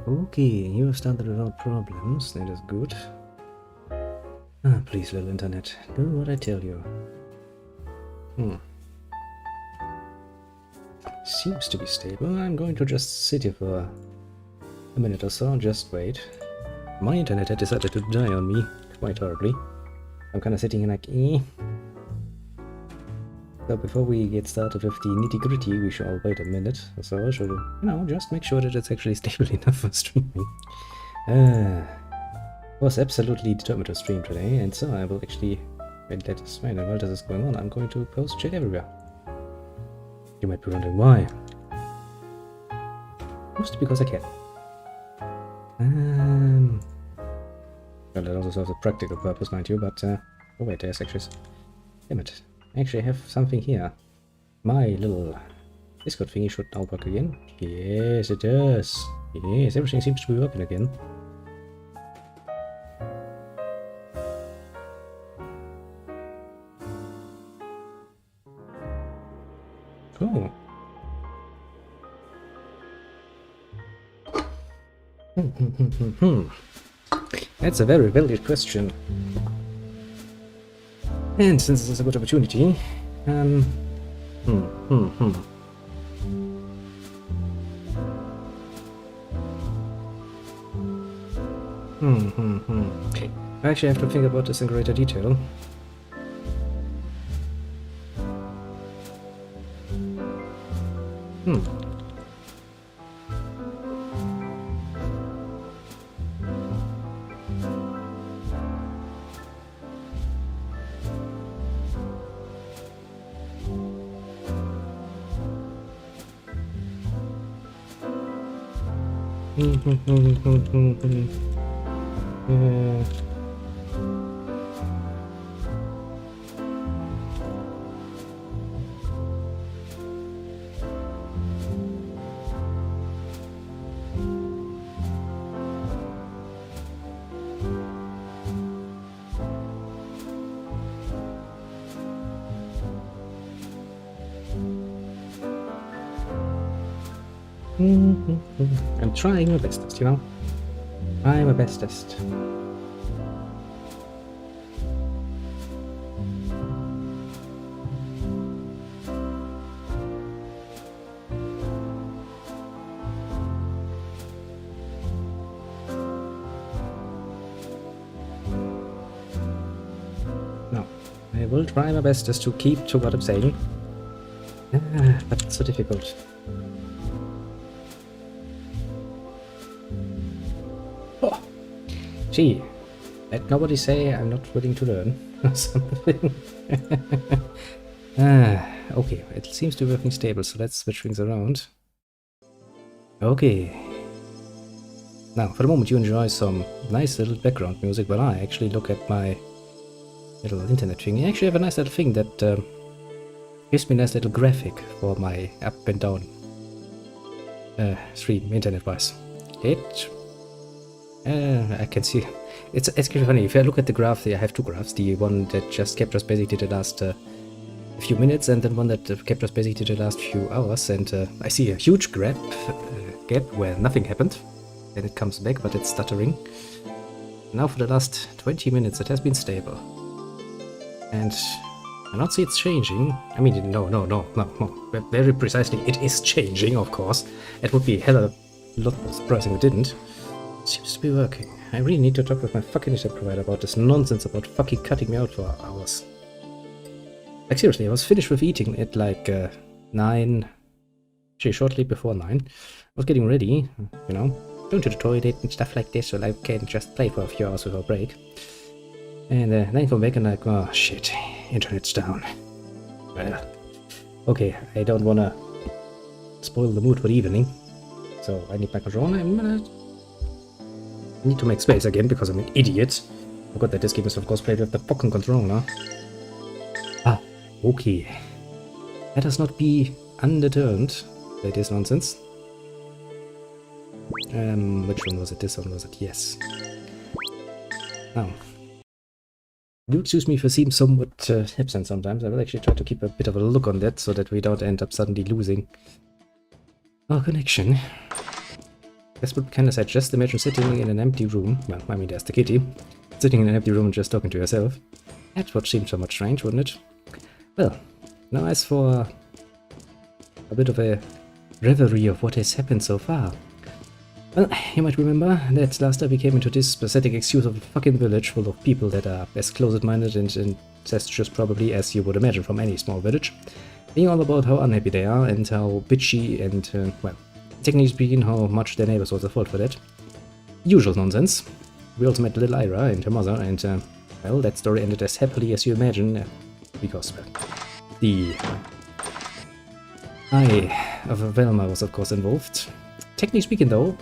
Okay, you have started without problems. That is good. Ah, please, little internet, do what I tell you. Seems to be stable. I'm going to just sit here for a minute or so, just wait. My internet had decided to die on me quite horribly. I'm kind of sitting here like, eh. So before we get started with the nitty-gritty, we shall wait a minute or so, just make sure that it's actually stable enough for streaming. Was absolutely determined to stream today, and so I will actually, while this is going on, I'm going to post shit everywhere. You might be wondering why. Mostly because I can. Well, that also serves a practical purpose, mind you, but, oh wait, there's actually... Damn it. I actually have something here. My little Discord thingy should now work again. Yes, it does. Yes, everything seems to be working again. Cool. That's a very valid question. And since this is a good opportunity, I actually have to think about this in greater detail. I'm trying my bestest, you know? I'm a bestest. No, I will try my bestest to keep to what I'm saying. But it's so difficult. Gee, let nobody say I'm not willing to learn or something. Okay, it seems to be working stable, so let's switch things around. Okay. Now, for the moment you enjoy some nice little background music while I actually look at my little internet thing. I actually have a nice little thing that gives me a nice little graphic for my up and down stream, internet-wise. I can see. It's actually funny. If I look at the graph, I have two graphs. The one that just captures basically the last few minutes, and then one that captures basically the last few hours. And I see a huge gap where nothing happened. Then it comes back, but it's stuttering. Now for the last 20 minutes, it has been stable. And I don't see it's changing. I mean, no. Very precisely, it is changing, of course. It would be hella lot more surprising if it didn't. Seems to be working. I really need to talk with my fucking internet provider about this nonsense about fucking cutting me out for hours. Like seriously, I was finished with eating at like 9, actually shortly before 9. I was getting ready, you know, going to the toilet and stuff like this so I can just play for a few hours without a break. And then I come back and like, oh shit, internet's down. Well, okay, I don't wanna spoil the mood for the evening, so I need my controller. I need to make space again because I'm an idiot. I forgot that this game is of course played with the fucking controller. Ah, okay. Let us not be undeterred by this nonsense. Which one was it? This one was it? Yes. Now, do excuse me if I seem somewhat absent sometimes. I will actually try to keep a bit of a look on that so that we don't end up suddenly losing our connection. This would be kind of sad. Just imagine sitting in an empty room. Well, I mean, there's the kitty. Sitting in an empty room and just talking to yourself. That would seem somewhat strange, wouldn't it? Well, now as for a bit of a reverie of what has happened so far. Well, you might remember that last time we came into this pathetic excuse of a fucking village full of people that are as closed-minded and incestuous probably as you would imagine from any small village. Being all about how unhappy they are and how bitchy and, well, technically speaking, how much their neighbors was at fault for that. Usual nonsense. We also met little Ira and her mother and, well, that story ended as happily as you imagine, because, well, the eye of Velma was of course involved. Technically speaking though,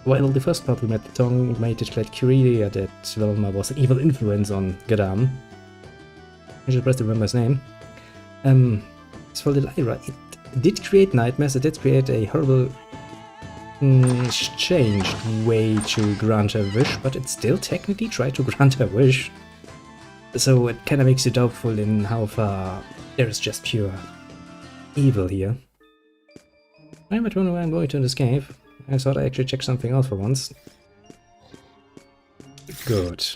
while the first part we met, the tongue made it quite clear that Velma was an evil influence on Gadam. I should best remember his name. As for little Ira, it did create nightmares, it did create a horrible changed way to grant her wish, but it still technically tried to grant her wish. So it kinda makes you doubtful in how far there is just pure evil here. I might wonder why I'm going to this cave. I thought I actually checked something out for once. Good.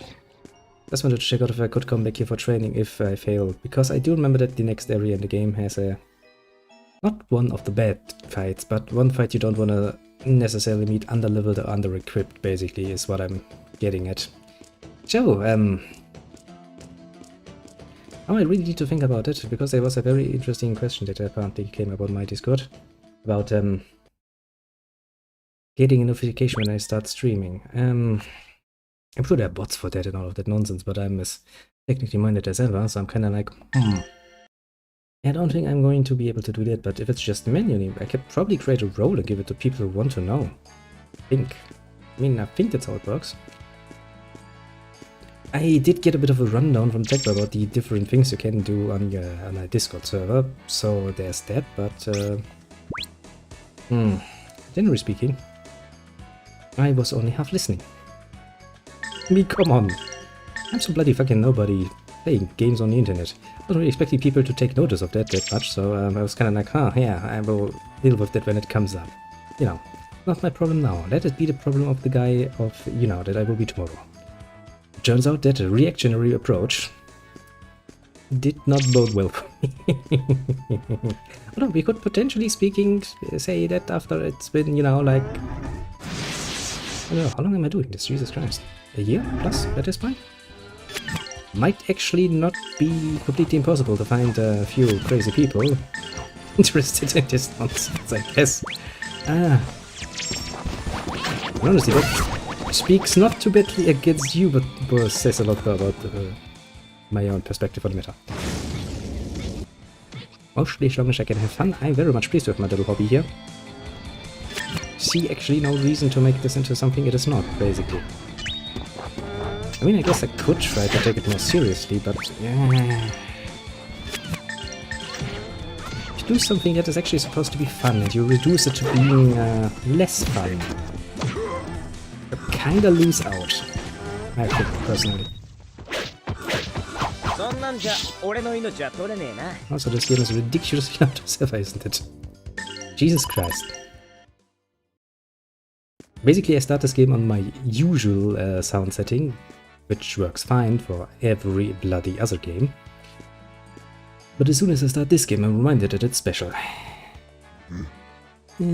Just wanted to check out if I could come back here for training if I fail, because I do remember that the next area in the game has a... not one of the bad fights, but one fight you don't want to necessarily meet under-leveled or under-equipped, basically, is what I'm getting at. So, oh, I really need to think about it, because there was a very interesting question that apparently came up on my Discord about getting a notification when I start streaming. I'm sure there are bots for that and all of that nonsense, but I'm as technically minded as ever, so I'm kind of like, I don't think I'm going to be able to do that, but if it's just manually, I could probably create a role and give it to people who want to know. I think that's how it works. I did get a bit of a rundown from Tech about the different things you can do on a Discord server, so there's that, but generally speaking, I was only half listening. I mean, come on! I'm so bloody fucking nobody playing games on the internet. I wasn't really expecting people to take notice of that much, so I was kinda like, yeah, I will deal with that when it comes up. You know, not my problem now. Let it be the problem of the guy of, you know, that I will be tomorrow. It turns out that a reactionary approach did not bode well for me. Although we could potentially speaking say that after it's been, you know, like... I don't know, how long am I doing this? Jesus Christ. A year plus at this point? Might actually not be completely impossible to find a few crazy people interested in this nonsense, I guess. Honestly, that speaks not too badly against you, but says a lot about my own perspective on the matter. Mostly as long as I can have fun, I'm very much pleased with my little hobby here. See actually no reason to make this into something it is not, basically. I mean, I guess I could try to take it more seriously, but if you do something that is actually supposed to be fun and you reduce it to being less fun, you kinda lose out, I think, personally. Also, this game is ridiculously loud as ever, isn't it? Jesus Christ. Basically, I start this game on my usual sound setting, which works fine for every bloody other game. But as soon as I start this game, I'm reminded that it's special. Very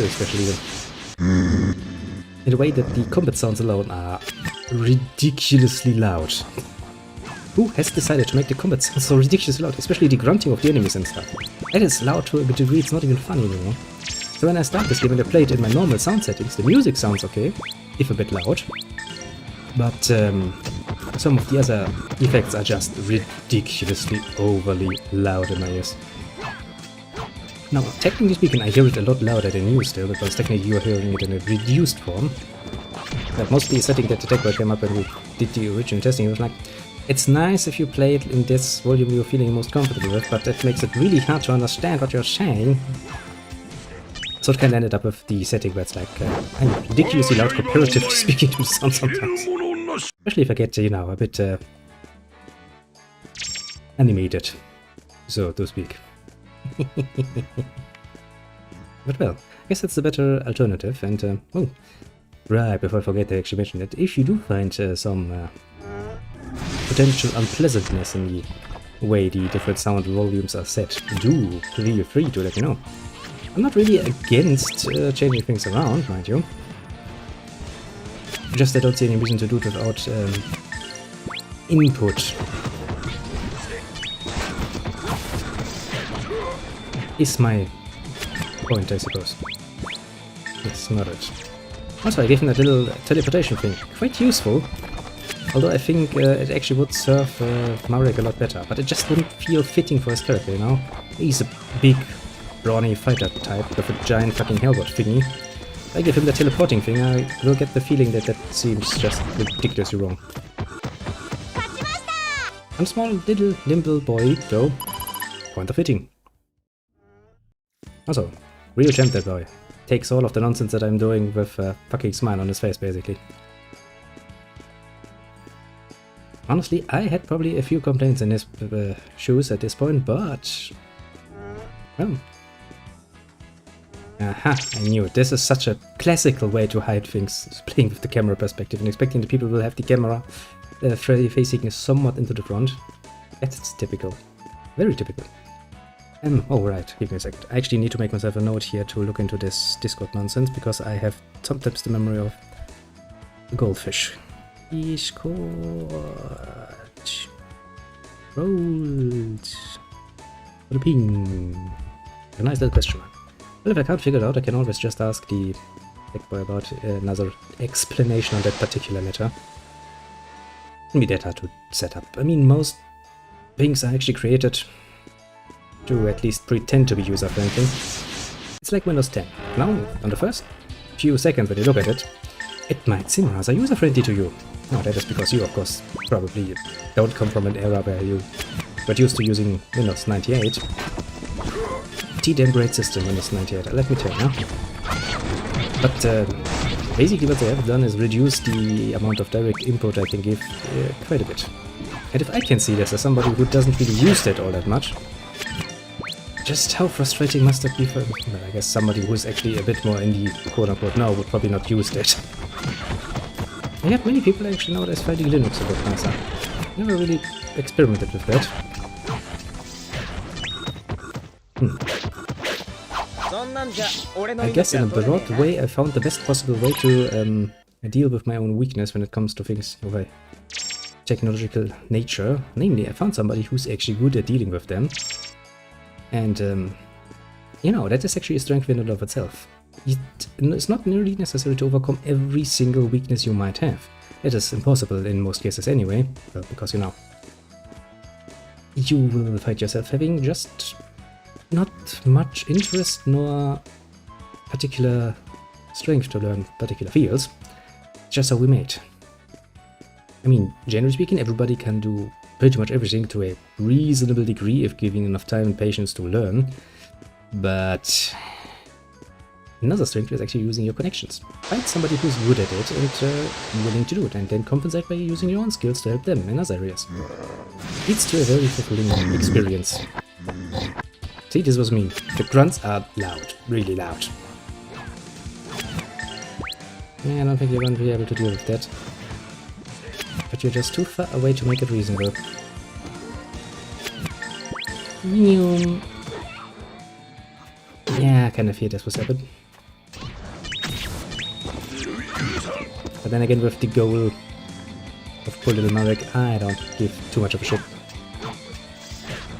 special even. In a way that the combat sounds alone are ridiculously loud. Who has decided to make the combat sound so ridiculously loud? Especially the grunting of the enemies and stuff. That is loud to a degree it's not even funny anymore. So when I start this game and I play it in my normal sound settings, the music sounds okay, if a bit loud. But some of the other effects are just ridiculously overly loud in my ears. Now, technically speaking, I hear it a lot louder than you still, because technically you are hearing it in a reduced form. But mostly a setting that the tech came up when we did the original testing, it was like, it's nice if you play it in this volume you're feeling most comfortable with, but it makes it really hard to understand what you're saying. So it kind of ended up with the setting where it's like, I'm ridiculously loud comparative to speaking to the sound sometimes. Especially if I get, you know, a bit animated, so to speak. But well, I guess that's the better alternative. And oh, right, before I forget, I actually mentioned that if you do find some potential unpleasantness in the way the different sound volumes are set, do feel free to let me know. I'm not really against changing things around, mind you. Just I don't see any reason to do it without input. Is my point, I suppose. Yes, not it. Also, I gave him that little teleportation thing. Quite useful. Although I think it actually would serve Marek a lot better. But it just wouldn't feel fitting for his character, you know? He's a big, brawny fighter type with a giant fucking hellbot thingy. If I give him the teleporting thing, I will get the feeling that that seems just ridiculously wrong. I'm a small, little, nimble boy, though. Point of hitting. Also, real champ that boy. Takes all of the nonsense that I'm doing with a fucking smile on his face, basically. Honestly, I had probably a few complaints in his shoes at this point, but... well... aha, I knew it. This is such a classical way to hide things, playing with the camera perspective and expecting the people will have the camera facing somewhat into the front. That's typical. Very typical. Oh right, give me a second. I actually need to make myself a note here to look into this Discord nonsense, because I have sometimes the memory of a goldfish. Discord... rolled... What a ping... a nice little question mark. Well, if I can't figure it out, I can always just ask the tech boy about another explanation on that particular matter. Wouldn't be that hard to set up. I mean, most things are actually created to at least pretend to be user-friendly. It's like Windows 10. Now, on the first few seconds when you look at it, it might seem rather user-friendly to you. No, that is because you, of course, probably don't come from an era where you got used to using Windows 98. T-damn great system, Windows 98, let me tell you. But basically what they have done is reduce the amount of direct input I can give quite a bit. And if I can see this as somebody who doesn't really use that all that much, just how frustrating must that be for, well, I guess somebody who's actually a bit more in the quote-unquote now would probably not use that. I have many people actually nowadays fighting Linux a bit nicer. Never really experimented with that. I guess in a broad way I found the best possible way to deal with my own weakness when it comes to things of a technological nature. Namely, I found somebody who's actually good at dealing with them. And, you know, that is actually a strength in and of itself. It's not really necessary to overcome every single weakness you might have. It is impossible in most cases anyway, well, because, you know, you will find yourself having just not much interest nor particular strength to learn particular fields. Just how we made. I mean, generally speaking, everybody can do pretty much everything to a reasonable degree if given enough time and patience to learn, but another strength is actually using your connections. Find somebody who's good at it and willing to do it, and then compensate by using your own skills to help them in other areas. Leads to a very fulfilling experience. See, this was me. The grunts are loud, really loud. Yeah, I don't think you're going to be able to deal with that. But you're just too far away to make it reasonable. Yeah, I kind of fear this was happening. But then again, with the goal of poor little Marek, I don't give too much of a shit.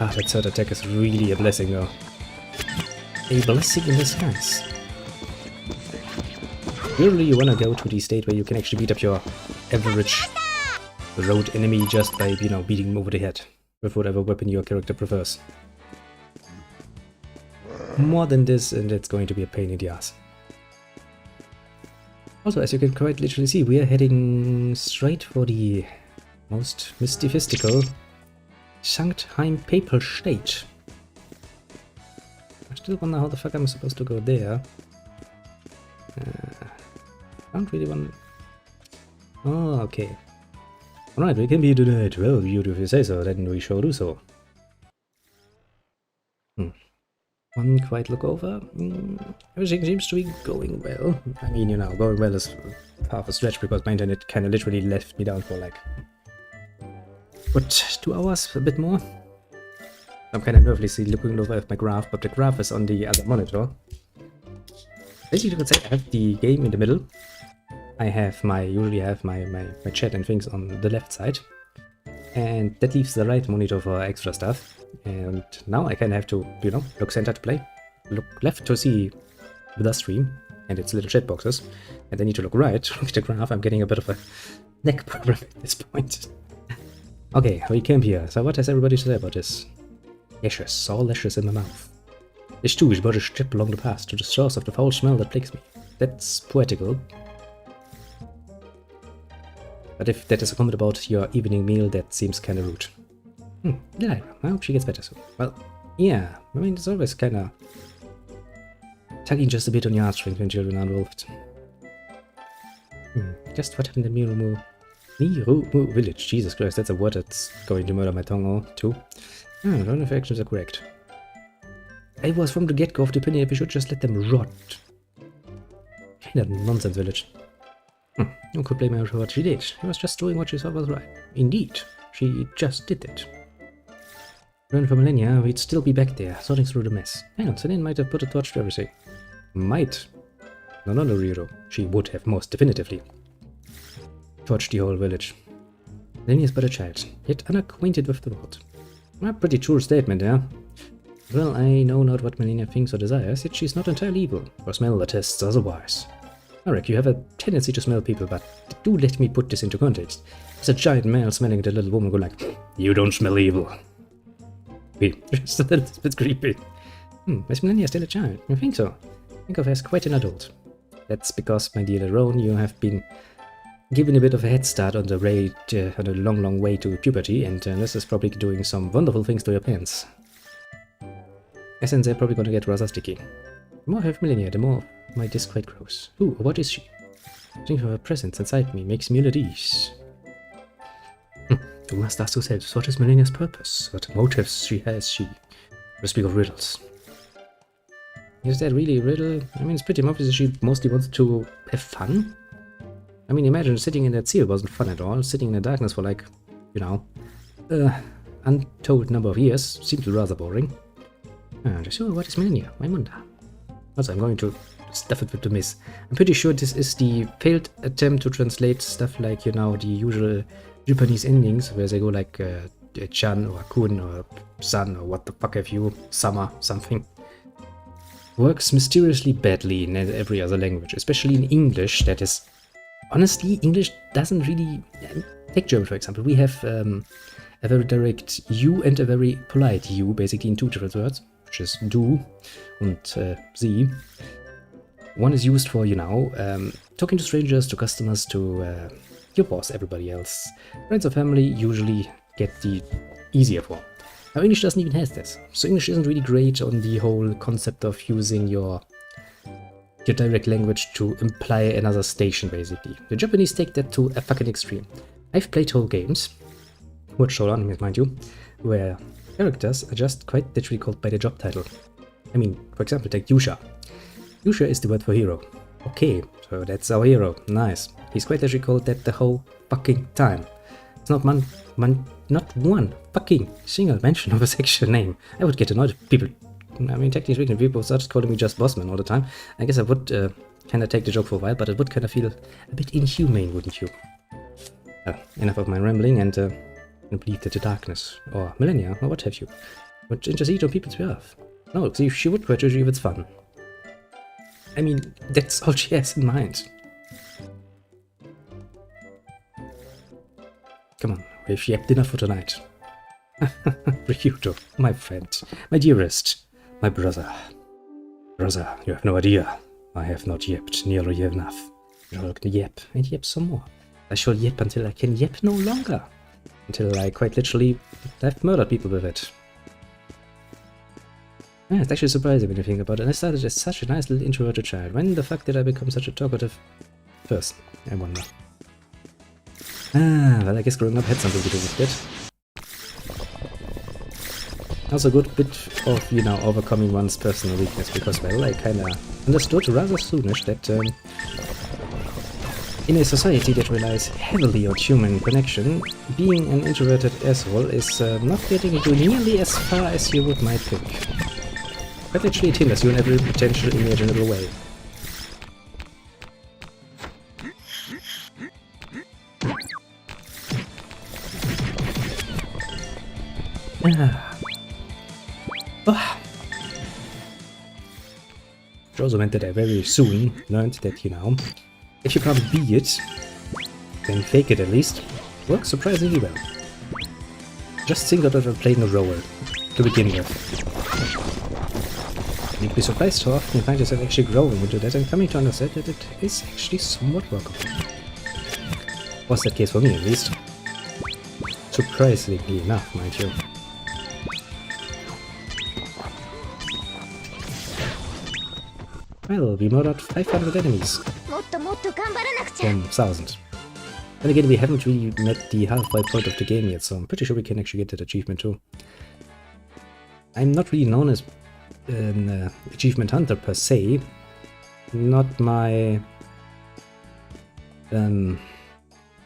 Ah, that third attack is really a blessing though. A blessing in disguise. Usually you wanna go to the state where you can actually beat up your average road enemy just by, you know, beating him over the head with whatever weapon your character prefers. More than this, and it's going to be a pain in the ass. Also, as you can quite literally see, we are heading straight for the most mystifistical Sanctheim Papal State. I still wonder how the fuck I'm supposed to go there. I don't really want... Oh, okay. Alright, we can be tonight. Well, you do if you say so, then we shall do so. What one quiet look over. Everything seems to be going well. I mean, you know, going well is half a stretch because my internet kind of literally left me down for like, what, 2 hours, a bit more? I'm kind of nervously looking over at my graph, but the graph is on the other monitor. Basically, you could say I have the game in the middle. I usually have my chat and things on the left side. And that leaves the right monitor for extra stuff. And now I kind of have to, you know, look center to play, look left to see the stream and its little chat boxes, and then need to look right to look at the graph. I'm getting a bit of a neck problem at this point. Okay, we camp here. So what has everybody to say about this? Ashes, all ashes in my mouth. This too is but a strip along the path to the source of the foul smell that plagues me. That's poetical. But if that is a comment about your evening meal, that seems kind of rude. Delilah, I hope she gets better soon. Well, yeah, I mean, it's always kind of tugging just a bit on your heartstrings when children are involved. Just what happened in Mirumu village? Jesus Christ, that's a word that's going to murder my tongue too. I don't know if actions are correct. I was from the get-go of the opinion that we should just let them rot. Kind of nonsense village. No could blame her for what she did. She was just doing what she thought was right. Indeed, she just did it. Learn for millennia, we'd still be back there, sorting through the mess. Hang on, Celine might have put a torch to everything. Might. No, Riro. She would have most definitively torched the whole village. Millennia is but a child, yet unacquainted with the world. A pretty true statement, yeah? Well, I know not what Millennia thinks or desires, yet she's not entirely evil. Her smell attests otherwise. Alright, you have a tendency to smell people, but do let me put this into context. It's a giant male smelling at a little woman go like, "You don't smell evil." Just a little bit creepy. Is Millennia still a child? I think so. Think of her as quite an adult. That's because, my dear Lerone, you have been given a bit of a head start on the long way to puberty, and this is probably doing some wonderful things to your pants. Essence, they're probably gonna get rather sticky. The more I have Millennia, the more my disquiet grows. Ooh, what is she? Think of her presence inside me makes me ill at ease. You must ask yourselves, what is Millennia's purpose? What motives she has? She will speak of riddles. Is that really a riddle? I mean, it's pretty obvious that she mostly wants to have fun. I mean, imagine sitting in that seal wasn't fun at all. Sitting in the darkness for like, you know, untold number of years seems rather boring. So what is Millennia? I wonder. Also, I'm going to stuff it with the miss. I'm pretty sure this is the failed attempt to translate stuff like, you know, the usual Japanese endings where they go like Chan or Kun or San or what the fuck have you, Summer, something. Works mysteriously badly in every other language, especially in English. That is, honestly, English doesn't really... Take German, for example. We have a very direct you and a very polite you, basically in two different words, which is du and sie. One is used for, you know, talking to strangers, to customers, to your boss, everybody else. Friends or family usually get the easier form. Now, English doesn't even have this. So English isn't really great on the whole concept of using your direct language to imply another station, basically. The Japanese take that to a fucking extreme. I've played whole games, watched whole animes, mind you, where characters are just quite literally called by their job title. I mean, for example, take Yusha. Yusha is the word for hero. Okay, so that's our hero. Nice. He's quite literally called that the whole fucking time. It's not not one fucking single mention of his actual name. I would get annoyed if people... I mean, technically speaking, people start calling me just Bossman all the time. I guess I would kind of take the joke for a while, but it would kind of feel a bit inhumane, wouldn't you? Enough of my rambling, and believe that the darkness, or millennia, or what have you, would intercede on people's behalf. No, see, she would quite usually if it's fun. I mean, that's all she has in mind. Come on, we've yapped enough for tonight. Ryuto, my friend, my dearest, my brother. Brother, you have no idea. I have not yapped nearly enough. I shall yap and yap some more. I shall yap until I can yap no longer. Until I quite literally have murdered people with it. Yeah, it's actually surprising when you think about it. I started as such a nice little introverted child. When the fuck did I become such a talkative person? I wonder. Well, I guess growing up had something to do with it. Also a good bit of, you know, overcoming one's personal weakness, because, well, I kinda understood rather soonish that in a society that relies heavily on human connection, being an introverted asshole is not getting you nearly as far as you might think. But actually it hinders you in every potential imaginable way. Which also meant that I very soon learned that, you know, if you can't be it, then fake it at least. Works surprisingly well. Just think out of playing a role to begin with. You'd be surprised how often you find yourself actually growing into that and coming to understand that it is actually somewhat workable. Was that case for me at least. Surprisingly enough, mind you. Well, we murdered 500 enemies. From 1,000. Then again, we haven't really met the halfway point of the game yet, so I'm pretty sure we can actually get that achievement too. I'm not really known as an achievement hunter per se. Not my... I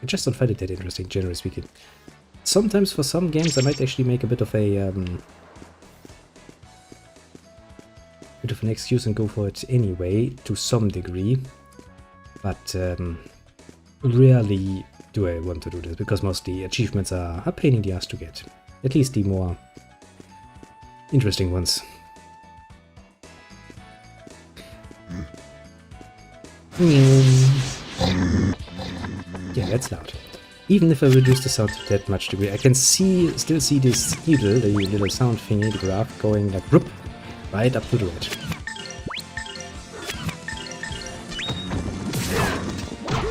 just don't find it that interesting, generally speaking. Sometimes for some games I might actually make a bit of a... bit of an excuse and go for it anyway, to some degree. But rarely do I want to do this, because most of the achievements are a pain in the ass to get. At least the more interesting ones. Yeah, that's loud. Even if I reduce the sound to that much degree, I can still see this needle, the little sound thingy, the graph, going like whoop, right up to the edge.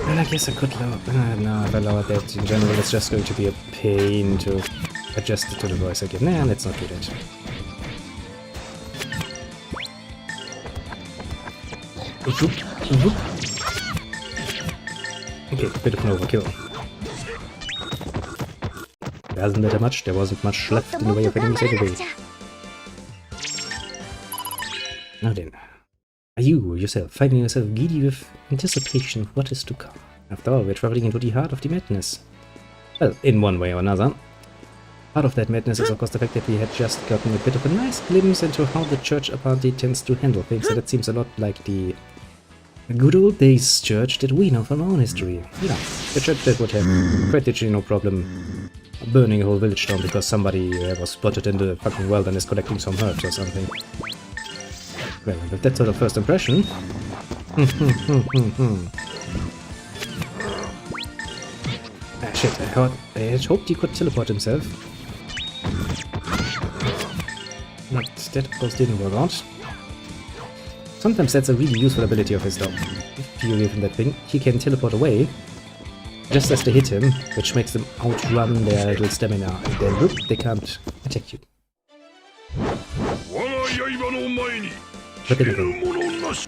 And I guess I could lower... no, if I lower that, in general it's just going to be a pain to adjust it to the voice again. Nah, let's not do that. Okay, bit of an overkill. Doesn't matter much, there wasn't much left in the way of enemies anyway. Now then, are you, yourself, finding yourself giddy with anticipation of what is to come? After all, we're traveling into the heart of the madness. Well, in one way or another. Part of that madness is of course the fact that we had just gotten a bit of a nice glimpse into how the church apparently tends to handle things, and it seems a lot like the good old days church that we know from our own history. You know, the church that would have practically no problem burning a whole village down because somebody was spotted in the fucking wilderness collecting some herbs or something. Well, with that sort of first impression... Ah shit, I had hoped he could teleport himself. But that of course didn't work out. Sometimes that's a really useful ability of his though. If you give him that thing, he can teleport away just as they hit him, which makes them outrun their little stamina, and then whoop, they can't attack you. But then again,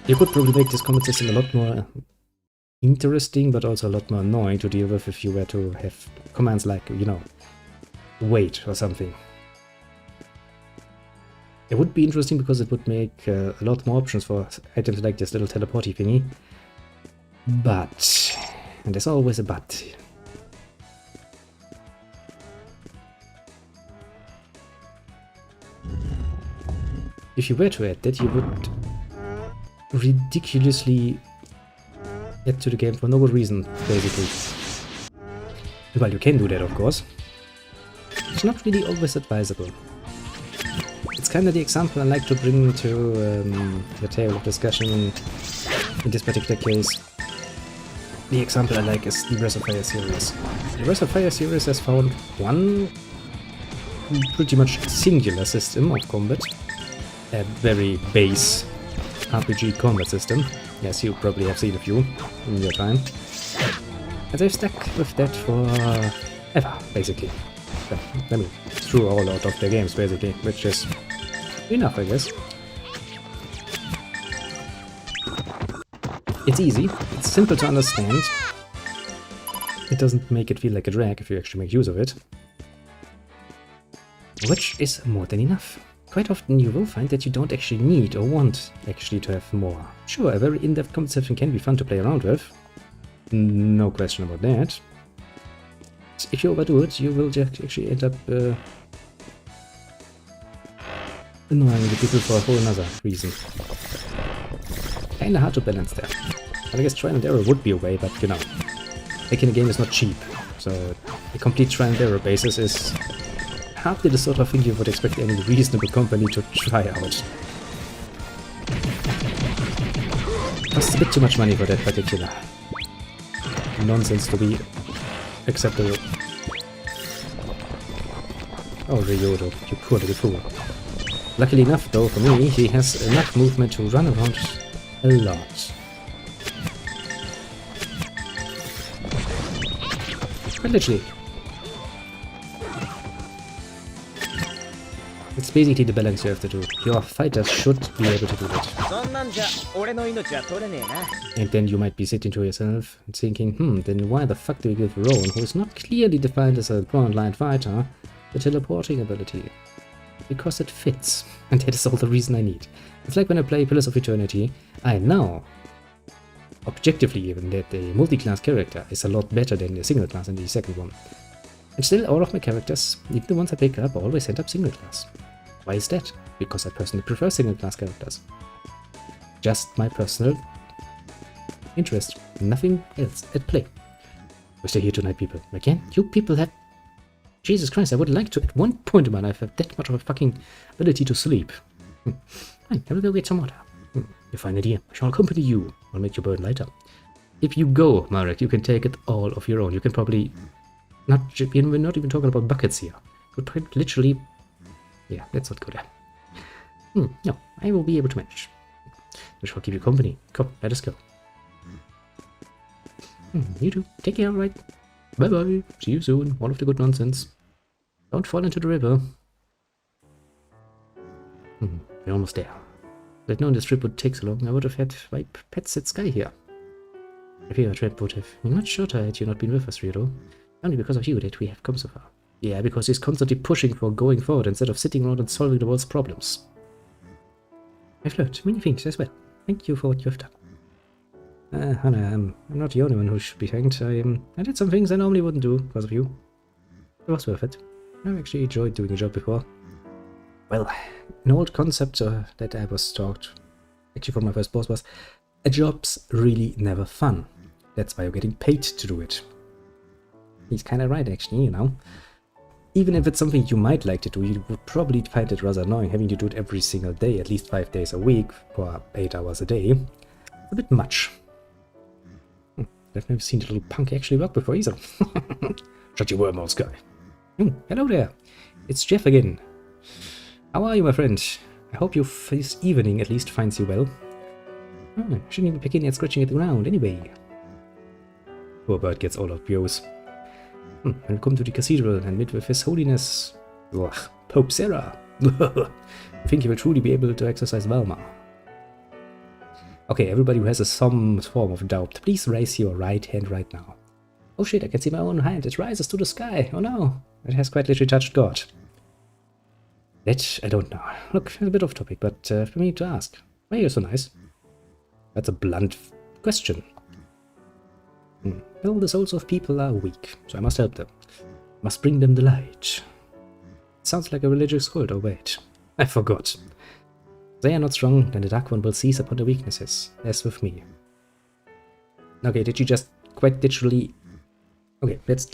you could probably make this combat system a lot more interesting, but also a lot more annoying to deal with if you were to have commands like, you know, wait or something. It would be interesting because it would make a lot more options for items like this little teleporty thingy. But, and there's always a but. If you were to add that, you would ridiculously add to the game for no good reason, basically. Well, you can do that, of course. It's not really always advisable. It's kind of the example I like to bring to the table of discussion in this particular case. The example I like is the Breath of Fire series. The Breath of Fire series has found one pretty much singular system of combat. A very base RPG combat system. Yes, you probably have seen a few in your time. And they've stuck with that for ever, basically. I mean, through all out of their games, basically, which is enough, I guess. It's easy, it's simple to understand. It doesn't make it feel like a drag if you actually make use of it. which is more than enough. Quite often you will find that you don't actually need or want actually to have more. Sure, a very in-depth concept can be fun to play around with. No question about that. If you overdo it, you will just actually end up annoying the people for a whole another reason. Kinda hard to balance there. But I guess trial and error would be a way, but you know, making a game is not cheap. So a complete trial and error basis is hardly the sort of thing you would expect any reasonable company to try out. Costs a bit too much money for that particular nonsense to be acceptable. Oh, Ryodo, you poor little fool. Luckily enough, though, for me, he has enough movement to run around a lot. Quite literally. It's basically the balance you have to do. Your fighters should be able to do that. And then you might be sitting to yourself and thinking, then why the fuck do we give Rowan, who is not clearly defined as a frontline fighter, the teleporting ability? Because it fits, and that is all the reason I need. It's like when I play Pillars of Eternity, I know, objectively even, that the multi-class character is a lot better than the single class in the second one. And still, all of my characters, even the ones I pick up, always end up single class. Why is that? Because I personally prefer single class characters. Just my personal interest, nothing else at play. We're still here tonight, people. Again, you people have... Jesus Christ, I would like to, at one point in my life, have that much of a fucking ability to sleep. Fine, I will go get some water. You fine idea. I shall accompany you. I'll make your burden lighter. If you go, Marek, you can take it all of your own. You can probably... we're not even talking about buckets here. Could probably literally... Yeah, let's not go there. No, I will be able to manage. I shall keep you company. Come, let us go. You too. Take care, alright? Bye-bye. See you soon. All of the good nonsense. Don't fall into the river. We're almost there. If I'd known this trip would take so long, I would have had my pets at Sky here. I fear our trip would have been much shorter had you not been with us, Ryodo. Only because of you that we have come so far. Yeah, because he's constantly pushing for going forward instead of sitting around and solving the world's problems. I've learned many things as well. Thank you for what you have done. Hannah, I'm not the only one who should be thanked. I did some things I normally wouldn't do because of you. It was worth it. I've actually enjoyed doing a job before. Well, an old concept that I was taught, actually from my first boss, was a job's really never fun. That's why you're getting paid to do it. He's kinda right, actually, you know. Even if it's something you might like to do, you would probably find it rather annoying having to do it every single day, at least 5 days a week, for 8 hours a day. It's a bit much. I've never seen the little punk actually work before either. Shut your wormholes, guy. Hello there. It's Jeff again. How are you, my friend? I hope this evening at least finds you well. Shouldn't even begin at scratching at the ground, anyway. Poor bird gets all of views. Welcome to the cathedral and meet with His Holiness Pope Sarah. I think you will truly be able to exercise Valma. Okay, everybody who has some form of doubt, please raise your right hand right now. Oh shit, I can see my own hand. It rises to the sky. Oh no, it has quite literally touched God. That I don't know. Look, a bit off topic, but for me to ask, why are you so nice? That's a blunt question. Well, the souls of people are weak, so I must help them. Must bring them the light. Sounds like a religious cult. Oh wait, I forgot. If they are not strong, then the Dark One will seize upon their weaknesses, as with me. Okay, did you just quite literally... Okay, let's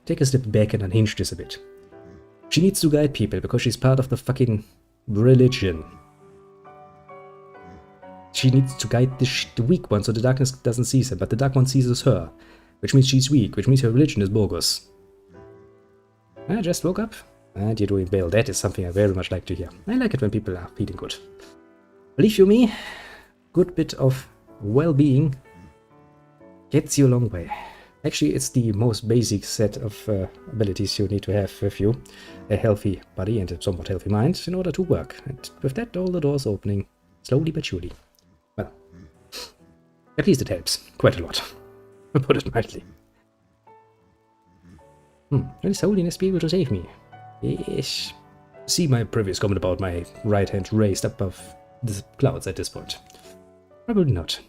take a step back and unhinge this a bit. She needs to guide people because she's part of the fucking religion. She needs to guide the weak one so the darkness doesn't seize her, but the Dark One seizes her, which means she's weak, which means her religion is bogus. I just woke up. And you're doing well. That is something I very much like to hear. I like it when people are feeling good. Believe you me, good bit of well-being gets you a long way. Actually, it's the most basic set of abilities you need to have with you. A healthy body and a somewhat healthy mind in order to work. And with that, all the doors opening, slowly but surely. Well, at least it helps. Quite a lot. To put it mildly. Will His Holiness be able to save me? Yes. see my previous comment about my right hand raised above the clouds at this point? Probably not.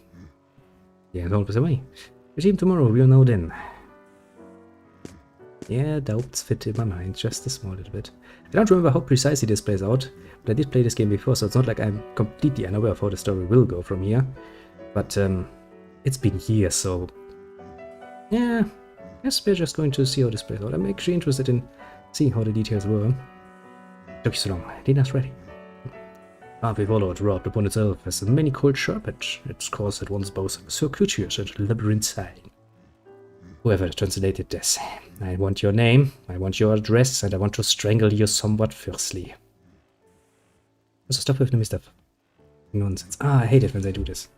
Yeah, always away. Resume tomorrow, we'll know then. Yeah, doubts fit in my mind, just a small little bit. I don't remember how precisely this plays out, but I did play this game before, so it's not like I'm completely unaware of how the story will go from here. But it's been years, so yeah, I guess we're just going to see how this plays out. I'm actually interested in seeing how the details were. Took you so long. Dinner's ready. Harvey followed, robbed upon itself as a many-coiled serpent. Its course at once both circuitous and labyrinthine. Whoever translated this. I want your name, I want your address, and I want to strangle you somewhat fiercely. So stop with the stuff. Nonsense. Ah, I hate it when they do this.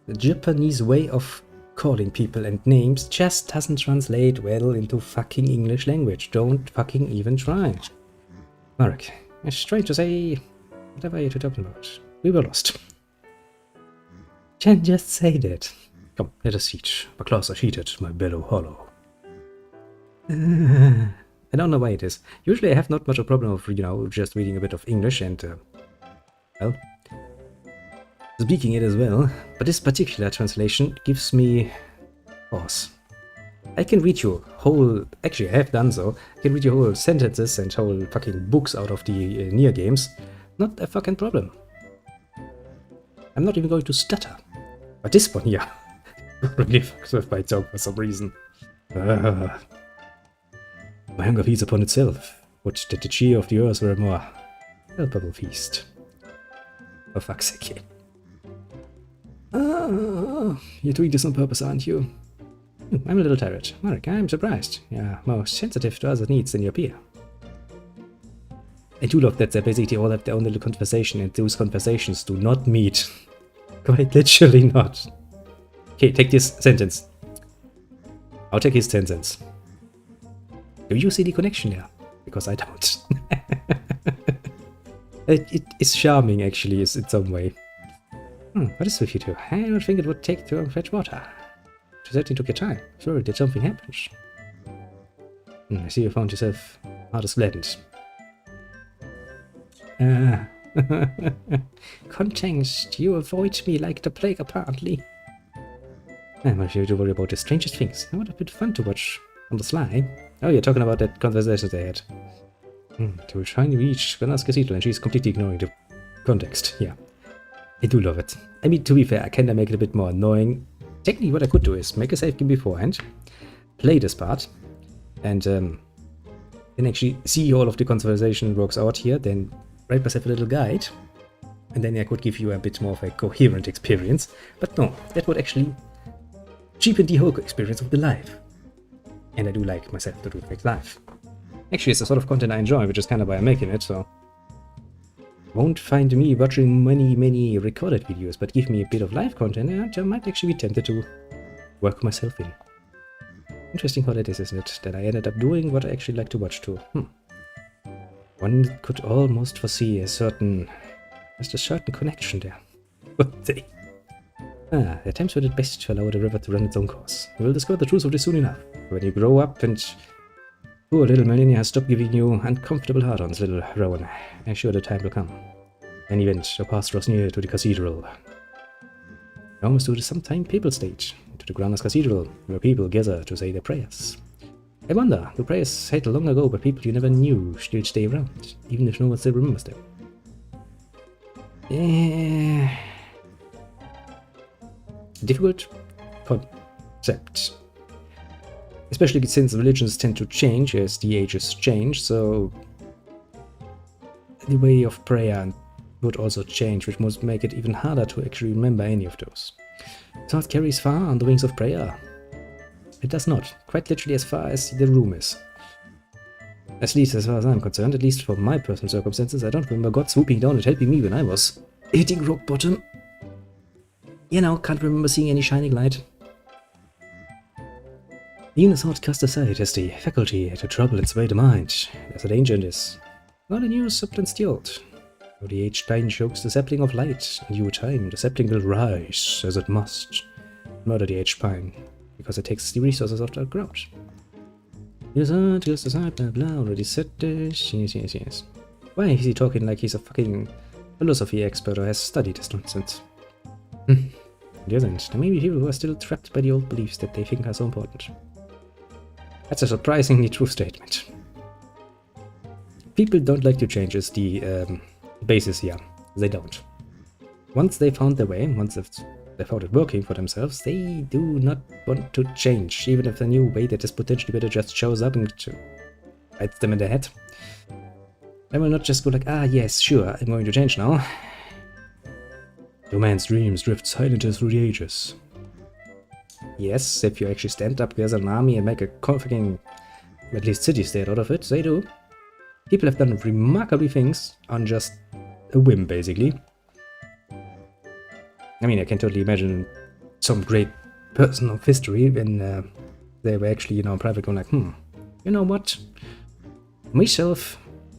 The Japanese way of calling people and names just doesn't translate well into fucking English language. Don't fucking even try. Marek, I was trying to say whatever you're talking about. We were lost. Can just say that. Come, let us eat. My claws are sheeted, my bellow hollow. I don't know why it is. Usually I have not much a problem of, just reading a bit of English and, well, speaking it as well. But this particular translation gives me pause. I can read you whole, actually I have done so, I can read you whole sentences and whole fucking books out of the Nier games. Not a fucking problem. I'm not even going to stutter. But this one here really fucks with my tongue for some reason. My hunger feeds upon itself. Would that the cheer of the earth were a more palpable feast. For fuck's sake. You're doing this on purpose, aren't you? I'm a little tired. Marek, I'm surprised. You're more sensitive to other needs than your peer. I do love that they basically all have their own little conversation, and those conversations do not meet. Quite literally not. Okay, take this sentence. I'll take his sentence. Do you see the connection there? Because I don't. It is charming, actually, in some way. What is with you two? I don't think it would take to fetch water. You certainly took your time. Sure, did something happen? I see you found yourself hardest gladdened. Context, you avoid me like the plague, apparently. I'm not sure to worry about the strangest things. That would have been fun to watch on the sly. Oh, you're talking about that conversation they had. They were trying to reach Grandia's Cathedral and she's completely ignoring the context. Yeah. I do love it. I mean, to be fair, I kinda make it a bit more annoying. Technically, what I could do is make a save game beforehand, play this part, and then actually see all of the conversation works out here, then write myself a little guide, and then I could give you a bit more of a coherent experience. But no, that would actually cheapen the whole experience of the live. And I do like myself to do it live. Actually, it's the sort of content I enjoy, which is kind of why I'm making it, so won't find me watching many recorded videos, but give me a bit of live content, and I might actually be tempted to work myself in. Interesting how that is, isn't it? That I ended up doing what I actually like to watch too. One could almost foresee there's a certain connection there. There are times when it's best to allow the river to run its own course. You will discover the truth of this soon enough. When you grow up and poor little Melania has stopped giving you uncomfortable hard-ons, little Rowan. I'm sure the time will come. An event, your path draws near to the cathedral. You almost to the sometime papal stage, to the Grandia's Cathedral, where people gather to say their prayers. I wonder, the prayers said long ago by people you never knew still stay around, even if no one still remembers them. Yeah. Difficult concept. Especially since religions tend to change as the ages change, so the way of prayer would also change, which must make it even harder to actually remember any of those. Thought carries far on the wings of prayer. It does not, quite literally as far as the room is. At least as far as I'm concerned, at least for my personal circumstances, I don't remember God swooping down and helping me when I was hitting rock bottom. Can't remember seeing any shining light. Even a thought cast aside has the faculty to trouble and sway the mind. There's a danger in this. Not a new supplement stilled. Though the aged pine chokes the sapling of light, in due time the sapling will rise, as it must. Murder the aged pine, because it takes the resources of the ground. Yes, just aside, blah blah, already said this. Yes. Why is he talking like he's a fucking philosophy expert or has studied this nonsense? It isn't. There may be people who are still trapped by the old beliefs that they think are so important. That's a surprisingly true statement. People don't like to change is the basis here. They don't. Once they found their way, once they found it working for themselves, they do not want to change, even if the new way that is potentially better just shows up and bites them in the head. They will not just go like, ah yes, sure, I'm going to change now. Your man's dreams drift silently through the ages. Yes, if you actually stand up as an army and make a fucking, at least city-state out of it, they do. People have done remarkable things on just a whim, basically. I mean, I can totally imagine some great person of history when they were actually, you know, in private going like, you know what? Myself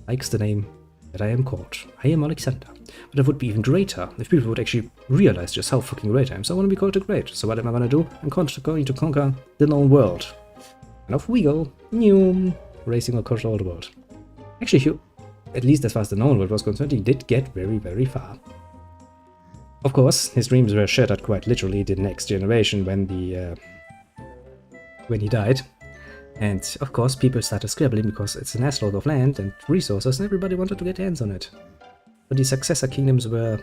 likes the name that I am called. I am Alexander. But it would be even greater if people would actually realize just how fucking great I am. So I want to be called the Great. So what am I going to do? I'm going to conquer the known world. And off we go. New racing across all the world. Actually, Hugh, at least as far as the known world was concerned, he did get very, very far. Of course, his dreams were shattered quite literally the next generation when he died. And of course, people started scrabbling because it's an assload of land and resources and everybody wanted to get hands on it. But the successor kingdoms were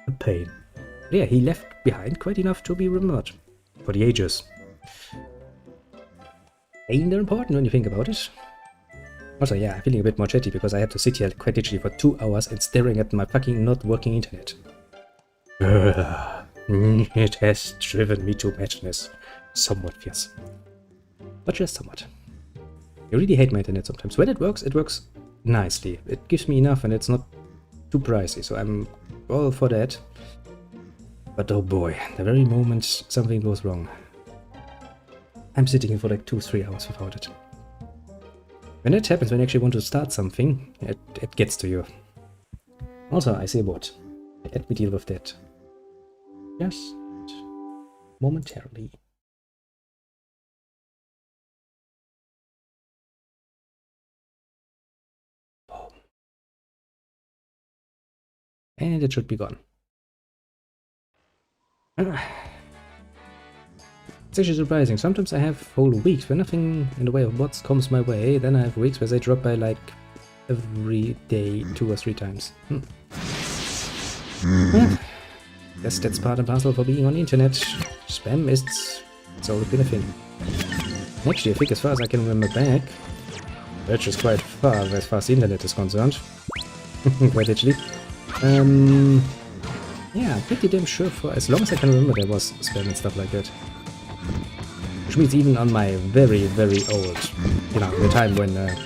a pain. But yeah, he left behind quite enough to be remembered for the ages. Ain't that important when you think about it? Also, yeah, I'm feeling a bit more chatty because I had to sit here quite literally for 2 hours and staring at my fucking not working internet. It has driven me to madness. Somewhat fierce. But just somewhat. I really hate my internet sometimes. When it works nicely. It gives me enough and it's not too pricey, so I'm all for that. But oh boy, the very moment something goes wrong, I'm sitting here for like 2-3 hours without it. When that happens, when you actually want to start something, it gets to you. Also, I say what? Let me deal with that. Just momentarily. Boom. And it should be gone. It's actually surprising. Sometimes I have whole weeks where nothing in the way of bots comes my way. Then I have weeks where they drop by like every day 2 or 3 times. Guess that's part and parcel for being on the internet. Spam it's always been a thing. Actually, I think as far as I can remember back, which is quite far as far as the internet is concerned. Quite literally. Yeah, I'm pretty damn sure for as long as I can remember there was spam and stuff like that. Which means even on my very, very old, you know, the time when the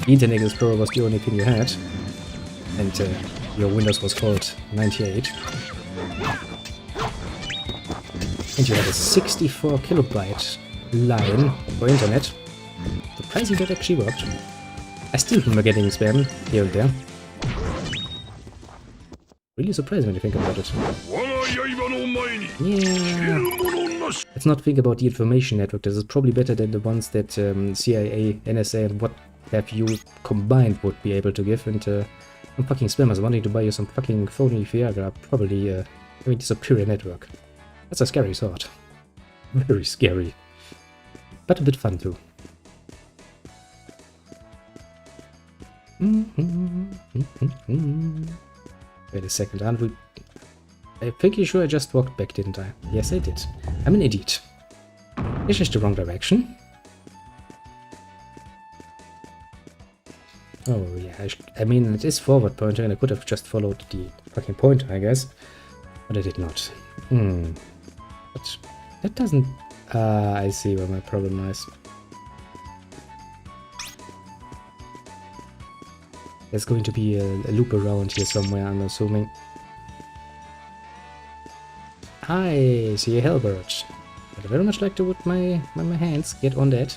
Internet Explorer was the only thing you had, and your Windows was called 98, and you had a 64 kilobyte line for internet, surprising that actually worked. I still remember getting spam here and there. Really surprising when you think about it. Yeah. Let's not think about the information network. This is probably better than the ones that CIA, NSA, and what have you combined would be able to give. And some fucking spammers wanting to buy you some fucking phony Viagra, probably having the superior network. That's a scary thought. Very scary. But a bit fun too. Wait a second, aren't we? I'm pretty sure I just walked back, didn't I? Yes, I did. I'm an idiot. It's just the wrong direction. Oh, yeah. I mean, it is forward pointer, and I could have just followed the fucking pointer, I guess. But I did not. But that doesn't... I see where my problem lies. There's going to be a loop around here somewhere, I'm assuming. I see a Hellbird. I'd very much like to put my hands get on that.